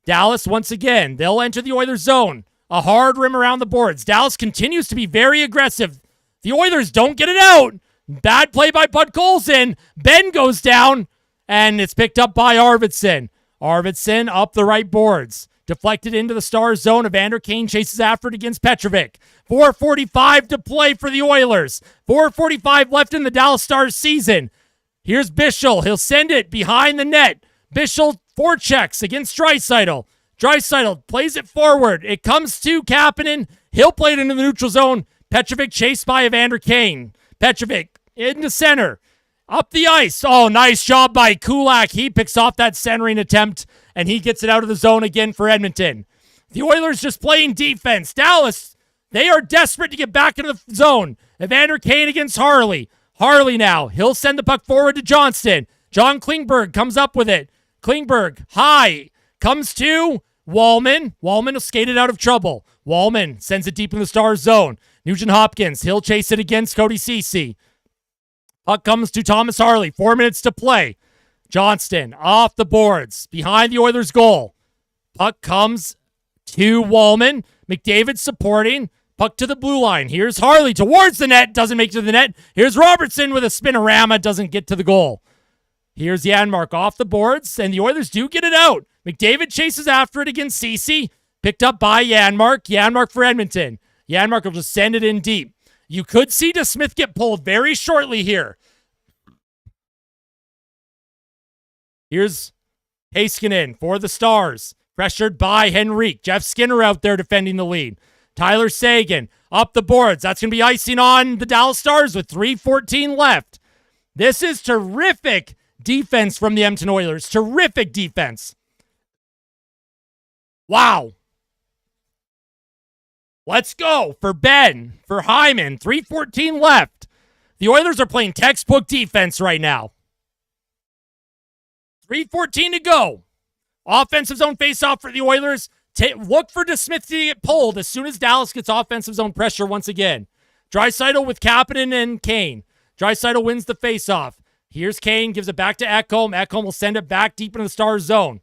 Dallas once again. They'll enter the Oilers' zone. A hard rim around the boards. Dallas continues to be very aggressive. The Oilers don't get it out. Bad play by Bud Colson. Ben goes down, and it's picked up by Arvidsson. Arvidsson up the right boards. Deflected into the Stars zone. Evander Kane chases after it against Petrovic. 4:45 to play for the Oilers. 4:45 left in the Dallas Stars season. Here's Bischel. He'll send it behind the net. Bischel forechecks against Draisaitl. Draisaitl plays it forward. It comes to Kapanen. He'll play it into the neutral zone. Petrovic chased by Evander Kane. Petrovic into center. Up the ice. Oh, nice job by Kulak. He picks off that centering attempt, and he gets it out of the zone again for Edmonton. The Oilers just playing defense. Dallas, they are desperate to get back into the zone. Evander Kane against Harley. Harley now. He'll send the puck forward to Johnston. John Klingberg comes up with it. Klingberg high. Comes to Wallman. Wallman will skate it out of trouble. Wallman sends it deep in the Stars zone. Nugent-Hopkins. He'll chase it against Cody Ceci. Puck comes to Thomas Harley. 4 minutes to play. Johnston off the boards. Behind the Oilers' goal. Puck comes to Wallman. McDavid supporting. Puck to the blue line. Here's Harley towards the net. Doesn't make it to the net. Here's Robertson with a spinorama. Doesn't get to the goal. Here's Yanmark off the boards. And the Oilers do get it out. McDavid chases after it against Ceci. Picked up by Yanmark. Yanmark for Edmonton. Yanmark will just send it in deep. You could see DeSmith get pulled very shortly here. Here's Heiskanen for the Stars. Pressured by Henrique. Jeff Skinner out there defending the lead. Tyler Sagan up the boards. That's going to be icing on the Dallas Stars with 3:14 left. This is terrific defense from the Edmonton Oilers. Terrific defense. Wow. Let's go for Ben, for Hyman. 3:14 left. The Oilers are playing textbook defense right now. 3:14 to go. Offensive zone faceoff for the Oilers. Look for DeSmith to get pulled as soon as Dallas gets offensive zone pressure once again. Draisaitl with Kapanen and Kane. Draisaitl wins the faceoff. Here's Kane, gives it back to Ekholm. Ekholm will send it back deep into the Stars zone.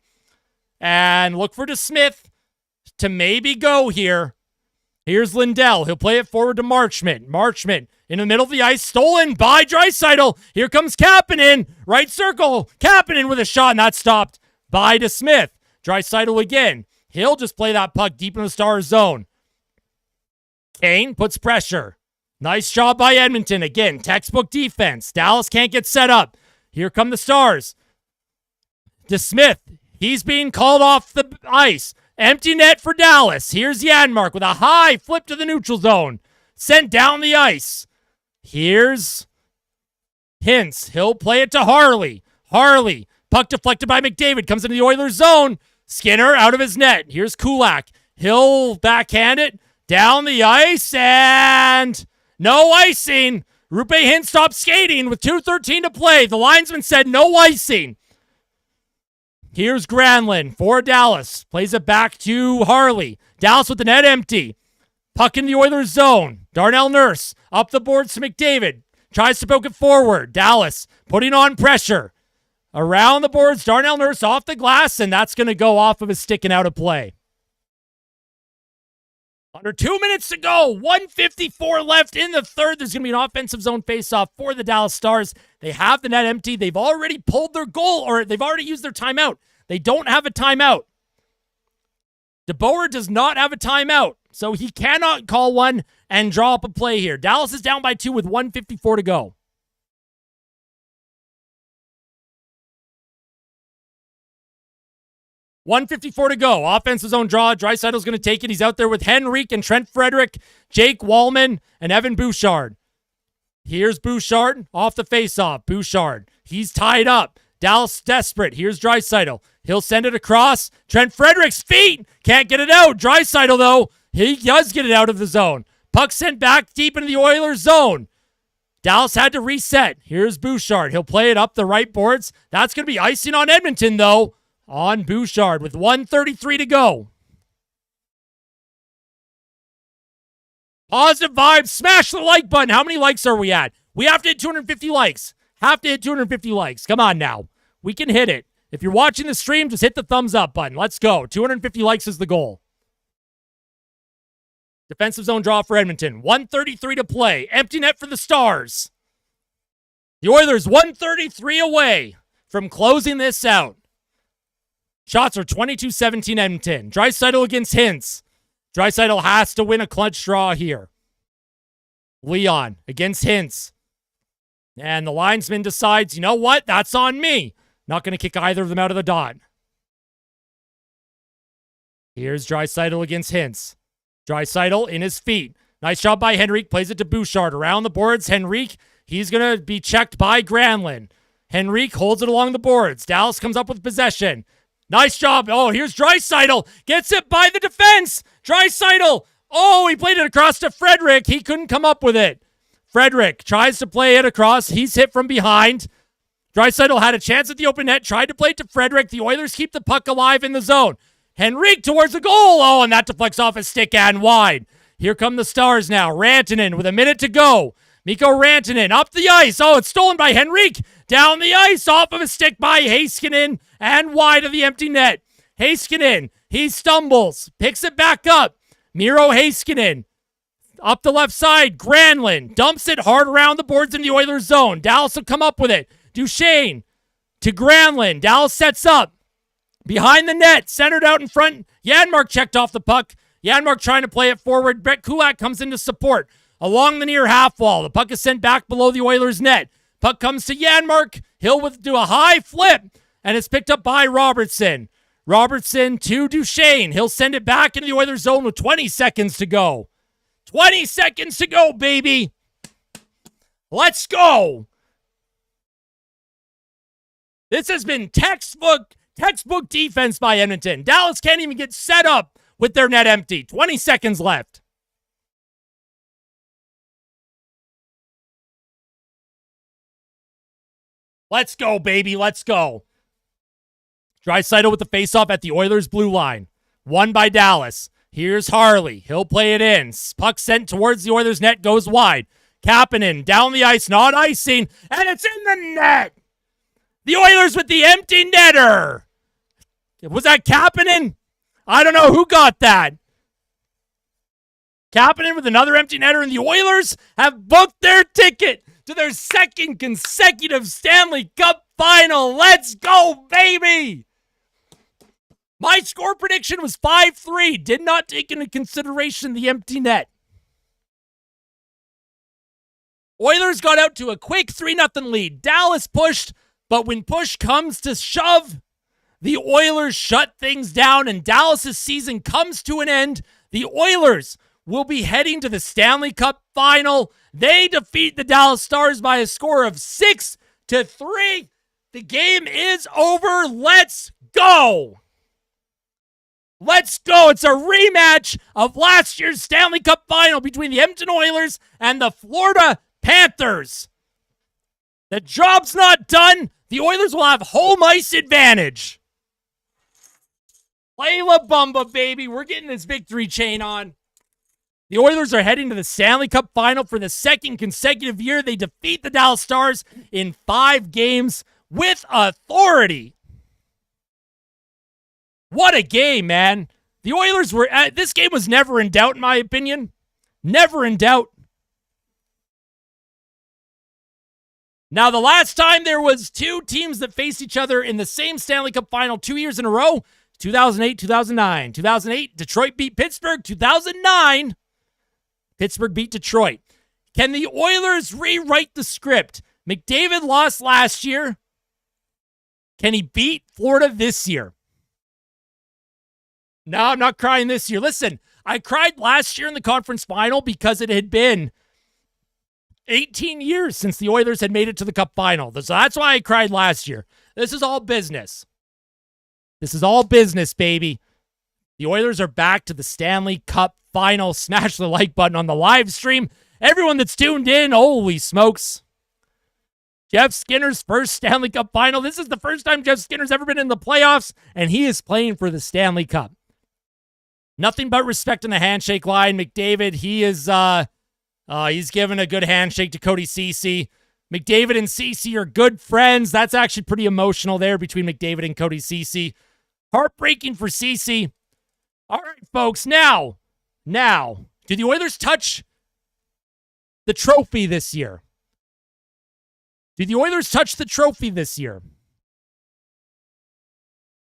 And look for DeSmith to maybe go here. Here's Lindell. He'll play it forward to Marchment. Marchment in the middle of the ice. Stolen by Draisaitl. Here comes Kapanen. Right circle. Kapanen with a shot. Not stopped by DeSmith. Draisaitl again. He'll just play that puck deep in the Stars zone. Kane puts pressure. Nice job by Edmonton. Again, textbook defense. Dallas can't get set up. Here come the Stars. DeSmith. He's being called off the ice. Empty net for Dallas. Here's Yanmark with a high flip to the neutral zone. Sent down the ice. Here's Hintz. He'll play it to Harley. Harley. Puck deflected by McDavid. Comes into the Oilers zone. Skinner out of his net. Here's Kulak. He'll backhand it down the ice. And no icing. Rupe Hintz stopped skating with 2:13 to play. The linesman said no icing. Here's Granlund for Dallas. Plays it back to Harley. Dallas with the net empty. Puck in the Oilers zone. Darnell Nurse up the boards to McDavid. Tries to poke it forward. Dallas putting on pressure. Around the boards, Darnell Nurse off the glass, and that's going to go off of his stick and out of play. Under 2 minutes to go. 1:54 left in the third. There's going to be an offensive zone faceoff for the Dallas Stars. They have the net empty. They've already pulled their goal, or they've already used their timeout. They don't have a timeout. DeBoer does not have a timeout, so he cannot call one and draw up a play here. Dallas is down by 2 with 1:54 to go. $1:54 to go. Offensive zone draw. Draisaitl's going to take it. He's out there with Henrique and Trent Frederick, Jake Wallman, and Evan Bouchard. Here's Bouchard off the faceoff. Bouchard. He's tied up. Dallas desperate. Here's Draisaitl. He'll send it across. Trent Frederick's feet. Can't get it out. Draisaitl, though, he does get it out of the zone. Puck sent back deep into the Oilers zone. Dallas had to reset. Here's Bouchard. He'll play it up the right boards. That's going to be icing on Edmonton, though. On Bouchard with 1:33 to go. Positive vibes. Smash the like button. How many likes are we at? We have to hit 250 likes. Have to hit 250 likes. Come on now. We can hit it. If you're watching the stream, just hit the thumbs up button. Let's go. 250 likes is the goal. Defensive zone draw for Edmonton. 1:33 to play. Empty net for the Stars. The Oilers 1:33 away from closing this out. Shots are 22-17 Edmonton. Draisaitl against Hintz. Draisaitl has to win a clutch draw here. Leon against Hintz. And the linesman decides, you know what? That's on me. Not going to kick either of them out of the dot. Here's Draisaitl against Hintz. Draisaitl in his feet. Nice job by Henrique. Plays it to Bouchard. Around the boards, Henrique. He's going to be checked by Granlund. Henrique holds it along the boards. Dallas comes up with possession. Nice job. Oh, here's Draisaitl. Gets it by the defense. Draisaitl. Oh, he played it across to Frederick. He couldn't come up with it. Frederick tries to play it across. He's hit from behind. Draisaitl had a chance at the open net. Tried to play it to Frederick. The Oilers keep the puck alive in the zone. Henrique towards the goal. Oh, and that deflects off his stick and wide. Here come the Stars now. Rantanen with a minute to go. Mikko Rantanen up the ice. Oh, it's stolen by Henrique. Down the ice, off of a stick by Heiskanen and wide of the empty net. Heiskanen, he stumbles, picks it back up. Miro Heiskanen up the left side. Granlund dumps it hard around the boards in the Oilers zone. Dallas will come up with it. Duchesne to Granlund. Dallas sets up. Behind the net, centered out in front. Yanmark checked off the puck. Yanmark trying to play it forward. Brett Kulak comes into support. Along the near half wall, the puck is sent back below the Oilers' net. Puck comes to Yanmark. He'll do a high flip, and it's picked up by Robertson. Robertson to Duchesne. He'll send it back into the Oilers' zone with 20 seconds to go. 20 seconds to go, baby. Let's go. This has been textbook defense by Edmonton. Dallas can't even get set up with their net empty. 20 seconds left. Let's go, baby. Let's go. Draisaitl with the faceoff at the Oilers' blue line. Won by Dallas. Here's Harley. He'll play it in. Puck sent towards the Oilers' net. Goes wide. Kapanen down the ice. Not icing. And it's in the net. The Oilers with the empty netter. Was that Kapanen? I don't know who got that. Kapanen with another empty netter. And the Oilers have booked their ticket to their second consecutive Stanley Cup Final. Let's go, baby! My score prediction was 5-3. Did not take into consideration the empty net. Oilers got out to a quick 3-0 lead. Dallas pushed, but when push comes to shove, The Oilers shut things down and Dallas' season comes to an end. The Oilers will be heading to the Stanley Cup Final. They defeat the Dallas Stars by a score of 6-3. The game is over. Let's go. Let's go. It's a rematch of last year's Stanley Cup Final between the Edmonton Oilers and the Florida Panthers. The job's not done. The Oilers will have home ice advantage. Play La Bamba, baby. We're getting this victory chain on. The Oilers are heading to the Stanley Cup Final for the second consecutive year. They defeat the Dallas Stars in 5 games with authority. What a game, man. The Oilers were... this game was never in doubt, in my opinion. Never in doubt. Now, the last time there was 2 teams that faced each other in the same Stanley Cup Final 2 years in a row, 2008, 2009. 2008, Detroit beat Pittsburgh. 2009, Pittsburgh beat Detroit. Can the Oilers rewrite the script? McDavid lost last year. Can he beat Florida this year? No, I'm not crying this year. Listen, I cried last year in the conference final because it had been 18 years since the Oilers had made it to the Cup Final. So that's why I cried last year. This is all business. This is all business, baby. The Oilers are back to the Stanley Cup Final. Smash the like button on the live stream. Everyone that's tuned in, holy smokes. Jeff Skinner's first Stanley Cup Final. This is the first time Jeff Skinner's ever been in the playoffs, and he is playing for the Stanley Cup. Nothing but respect in the handshake line. McDavid, he is he's giving a good handshake to Cody Ceci. McDavid and Ceci are good friends. That's actually pretty emotional there between McDavid and Cody Ceci. Heartbreaking for Ceci. All right, folks, now, do the Oilers touch the trophy this year? Do the Oilers touch the trophy this year?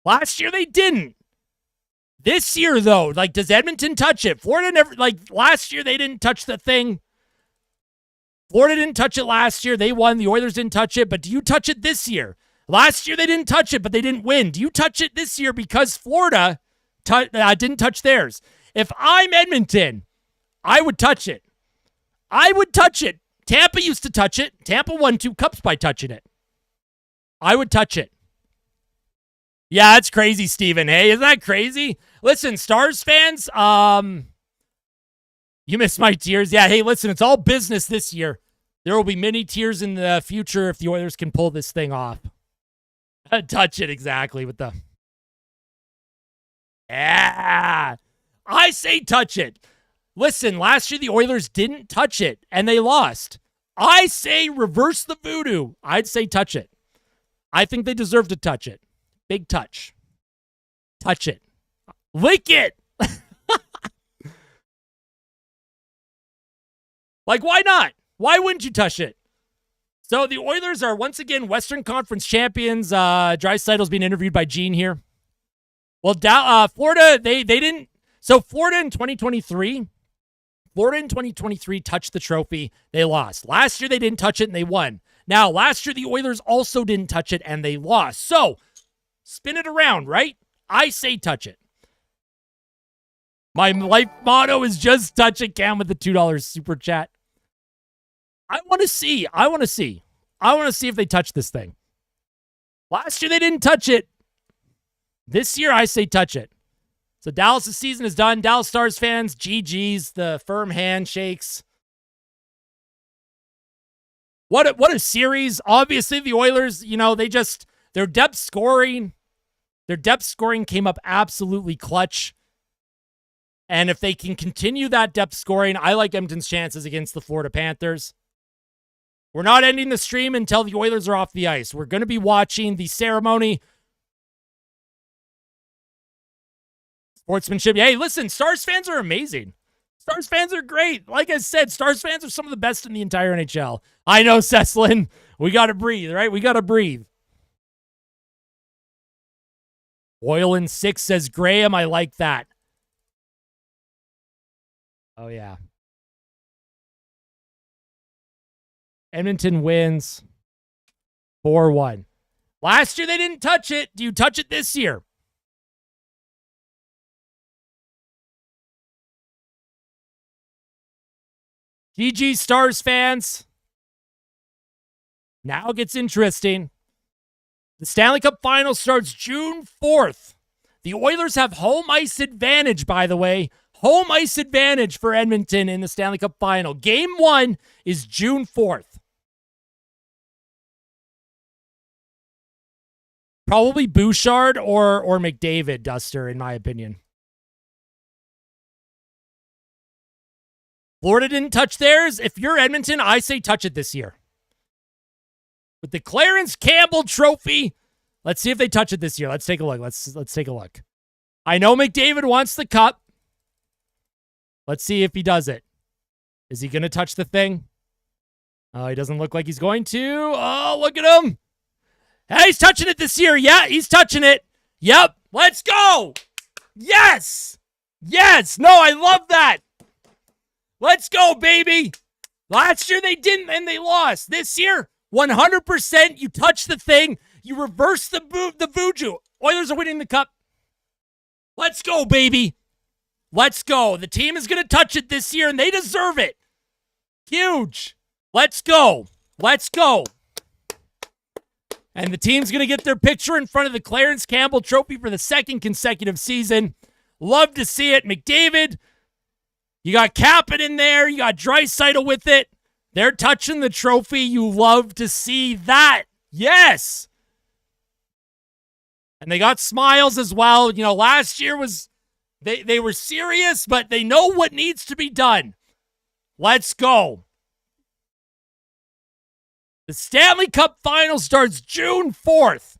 Last year they didn't. This year, though, does Edmonton touch it? Florida never, last year they didn't touch the thing. Florida didn't touch it last year. They won. The Oilers didn't touch it. But do you touch it this year? Last year they didn't touch it, but they didn't win. Do you touch it this year because Florida didn't touch theirs? If I'm Edmonton, I would touch it. I would touch it. Tampa used to touch it. Tampa won 2 cups by touching it. I would touch it. Yeah, that's crazy, Steven. Hey, isn't that crazy? Listen, Stars fans, you missed my tears. Yeah, hey, listen, it's all business this year. There will be many tears in the future if the Oilers can pull this thing off. Touch it exactly with the... Yeah, I say touch it. Listen, last year the Oilers didn't touch it, and they lost. I say reverse the voodoo. I'd say touch it. I think they deserve to touch it. Big touch. Touch it. Lick it. Why not? Why wouldn't you touch it? So the Oilers are once again Western Conference champions. Draisaitl's being interviewed by Gene here. Well, Florida, they didn't. So Florida in 2023 touched the trophy. They lost. Last year they didn't touch it and they won. Now, last year the Oilers also didn't touch it and they lost. So spin it around, right? I say touch it. My life motto is just touch it. Cam with the $2 super chat. I want to see if they touch this thing. Last year they didn't touch it. This year I say touch it. So Dallas' season is done. Dallas Stars fans, GG's, the firm handshakes. What a series. Obviously the Oilers, their depth scoring came up absolutely clutch. And if they can continue that depth scoring, I like Edmonton's chances against the Florida Panthers. We're not ending the stream until the Oilers are off the ice. We're going to be watching the ceremony. Sportsmanship. Hey, listen, Stars fans are amazing. Stars fans are great. Like I said, Stars fans are some of the best in the entire NHL. I know, Ceslin. We got to breathe, right? We got to breathe. Oil in 6, says Graham. I like that. Oh, yeah. Edmonton wins 4-1. Last year they didn't touch it. Do you touch it this year? GG Stars fans. Now it gets interesting. The Stanley Cup Final starts June 4th. The Oilers have home ice advantage, by the way. Home ice advantage for Edmonton in the Stanley Cup Final. Game 1 is June 4th. Probably Bouchard or McDavid, Duster, in my opinion. Florida didn't touch theirs. If you're Edmonton, I say touch it this year. With the Clarence Campbell Trophy, let's see if they touch it this year. Let's take a look. Let's take a look. I know McDavid wants the cup. Let's see if he does it. Is he going to touch the thing? Oh, he doesn't look like he's going to. Oh, look at him. Hey, he's touching it this year. Yeah, he's touching it. Yep. Let's go. Yes. Yes. No, I love that. Let's go, baby. Last year they didn't and they lost. This year, 100% you touch the thing. You reverse the voodoo. Oilers are winning the cup. Let's go, baby. Let's go. The team is going to touch it this year, and they deserve it. Huge. Let's go. Let's go. And the team's going to get their picture in front of the Clarence Campbell Trophy for the second consecutive season. Love to see it. McDavid, you got Kapanen in there. You got Draisaitl with it. They're touching the trophy. You love to see that. Yes. And they got smiles as well. You know, last year was, they were serious, but they know what needs to be done. Let's go. The Stanley Cup Final starts June 4th.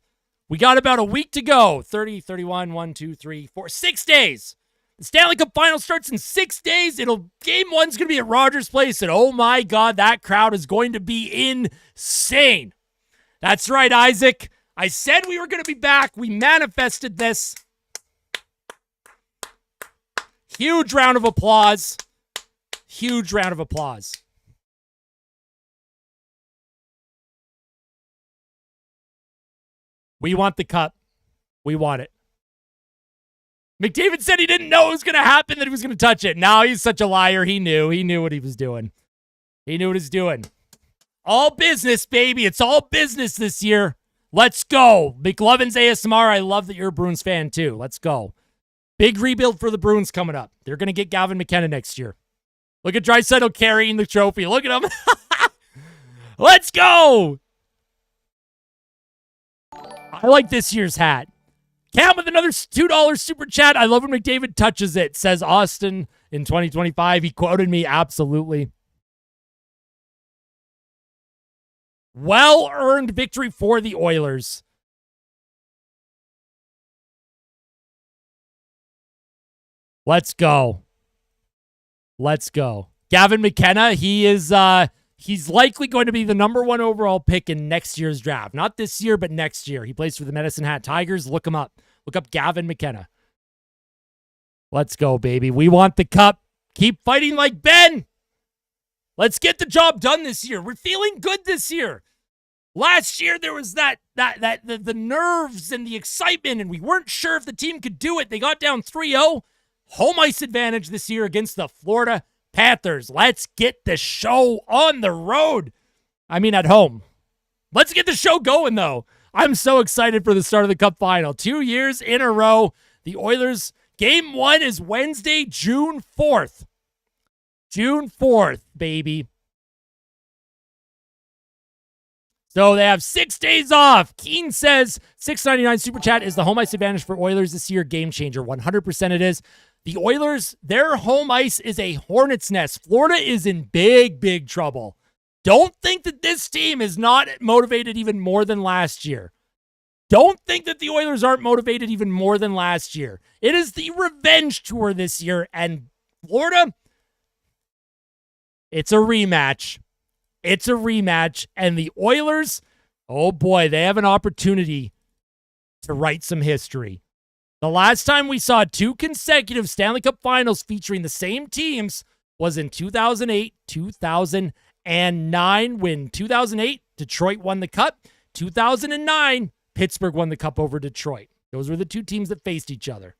We got about a week to go. 30, 31, 1, 2, 3, 4, 6 days. The Stanley Cup Final starts in 6 days. Game 1's going to be at Rogers Place, and oh my God, that crowd is going to be insane. That's right, Isaac. I said we were going to be back. We manifested this. Huge round of applause. Huge round of applause. We want the cup. We want it. McDavid said he didn't know it was going to happen, that he was going to touch it. No, he's such a liar. He knew. He knew what he was doing. He knew what he was doing. All business, baby. It's all business this year. Let's go. McLovin's ASMR. I love that you're a Bruins fan, too. Let's go. Big rebuild for the Bruins coming up. They're going to get Gavin McKenna next year. Look at Draisaitl carrying the trophy. Look at him. Let's go. I like this year's hat. Cam with another $2 super chat. I love when McDavid touches it, says Austin in 2025. He quoted me, absolutely. Well-earned victory for the Oilers. Let's go. Let's go. Gavin McKenna, he's likely going to be the #1 overall pick in next year's draft. Not this year, but next year. He plays for the Medicine Hat Tigers. Look him up. Look up Gavin McKenna. Let's go, baby. We want the cup. Keep fighting like Ben. Let's get the job done this year. We're feeling good this year. Last year, there was the nerves and the excitement, and we weren't sure if the team could do it. They got down 3-0. Home ice advantage this year against the Florida Panthers. Let's get the show on the road. I mean, at home. Let's get the show going, though. I'm so excited for the start of the Cup Final. 2 years in a row. The Oilers, Game 1 is Wednesday, June 4th. June 4th, baby. So they have 6 days off. Keen says, $6.99 Super Chat is the home ice advantage for Oilers this year. Game changer. 100% it is. The Oilers, their home ice is a hornet's nest. Florida is in big, big trouble. Don't think that this team is not motivated even more than last year. Don't think that the Oilers aren't motivated even more than last year. It is the revenge tour this year, and Florida, it's a rematch. It's a rematch, and the Oilers, oh boy, they have an opportunity to write some history. The last time we saw 2 consecutive Stanley Cup Finals featuring the same teams was in 2008, 2009, when 2008, Detroit won the Cup. 2009, Pittsburgh won the cup over Detroit. Those were the two teams that faced each other.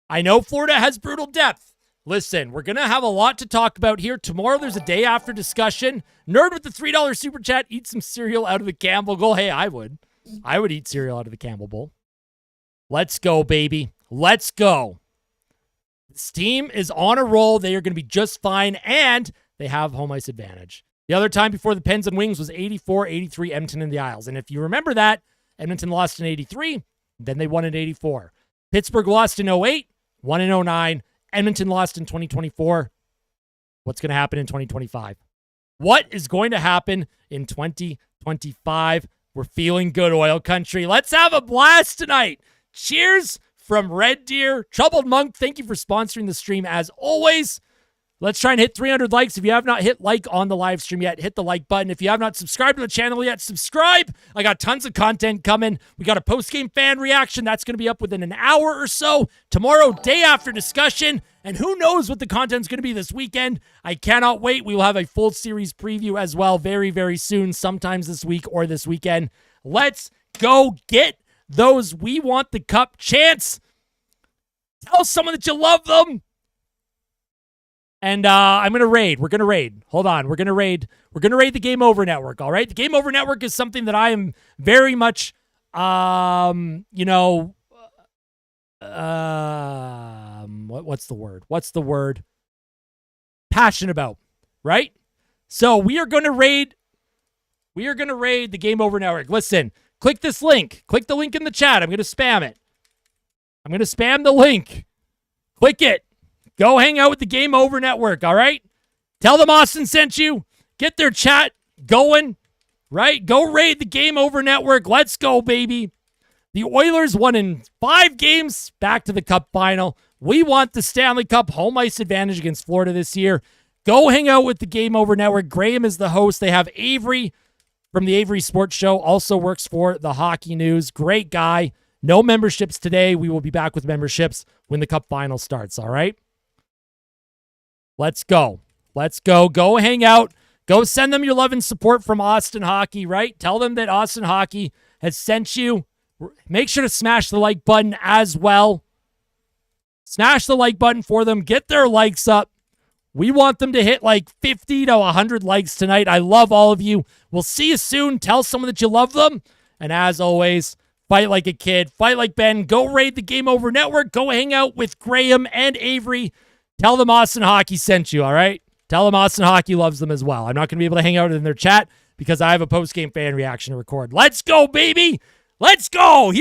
I know Florida has brutal depth. Listen, we're going to have a lot to talk about here. Tomorrow there's a day after discussion. Nerd with the $3 super chat, eat some cereal out of the Campbell Bowl. Hey, I would. I would eat cereal out of the Campbell Bowl. Let's go, baby. Let's go. This team is on a roll. They are going to be just fine, and they have home ice advantage. The other time before the Pens and Wings was 84-83 Edmonton in the Isles. And if you remember that, Edmonton lost in 83, then they won in 84. Pittsburgh lost in 08, won in 09. Edmonton lost in 2024. What's going to happen in 2025? What is going to happen in 2025? We're feeling good, Oil Country. Let's have a blast tonight. Cheers from Red Deer. Troubled Monk, thank you for sponsoring the stream as always. Let's try and hit 300 likes. If you have not hit like on the live stream yet, hit the like button. If you have not subscribed to the channel yet, subscribe. I got tons of content coming. We got a post-game fan reaction. That's going to be up within an hour or so. Tomorrow, day after discussion. And who knows what the content's going to be this weekend. I cannot wait. We will have a full series preview as well very, very soon, sometimes this week or this weekend. Let's go get those We Want the Cup chants. Tell someone that you love them. And I'm going to raid. We're going to raid. Hold on. We're going to raid. We're going to raid the Game Over Network, all right? The Game Over Network is something that I am very much, what's the word? What's the word? Passionate about, right? So we are going to raid the Game Over Network. Listen, click this link. Click the link in the chat. I'm going to spam it. I'm going to spam the link. Click it. Go hang out with the Game Over Network, all right? Tell them Austin sent you. Get their chat going, right? Go raid the Game Over Network. Let's go, baby. The Oilers won in 5 games, back to the Cup Final. We want the Stanley Cup home ice advantage against Florida this year. Go hang out with the Game Over Network. Graham is the host. They have Avery from the Avery Sports Show, also works for the Hockey News. Great guy. No memberships today. We will be back with memberships when the Cup Final starts, all right? Let's go. Let's go. Go hang out. Go send them your love and support from Austin Hockey, right? Tell them that Austin Hockey has sent you. Make sure to smash the like button as well. Smash the like button for them. Get their likes up. We want them to hit like 50 to 100 likes tonight. I love all of you. We'll see you soon. Tell someone that you love them. And as always, fight like a kid. Fight like Ben. Go raid the Game Over Network. Go hang out with Graham and Avery. Tell them Austin Hockey sent you, all right? Tell them Austin Hockey loves them as well. I'm not going to be able to hang out in their chat because I have a post-game fan reaction to record. Let's go, baby! Let's go!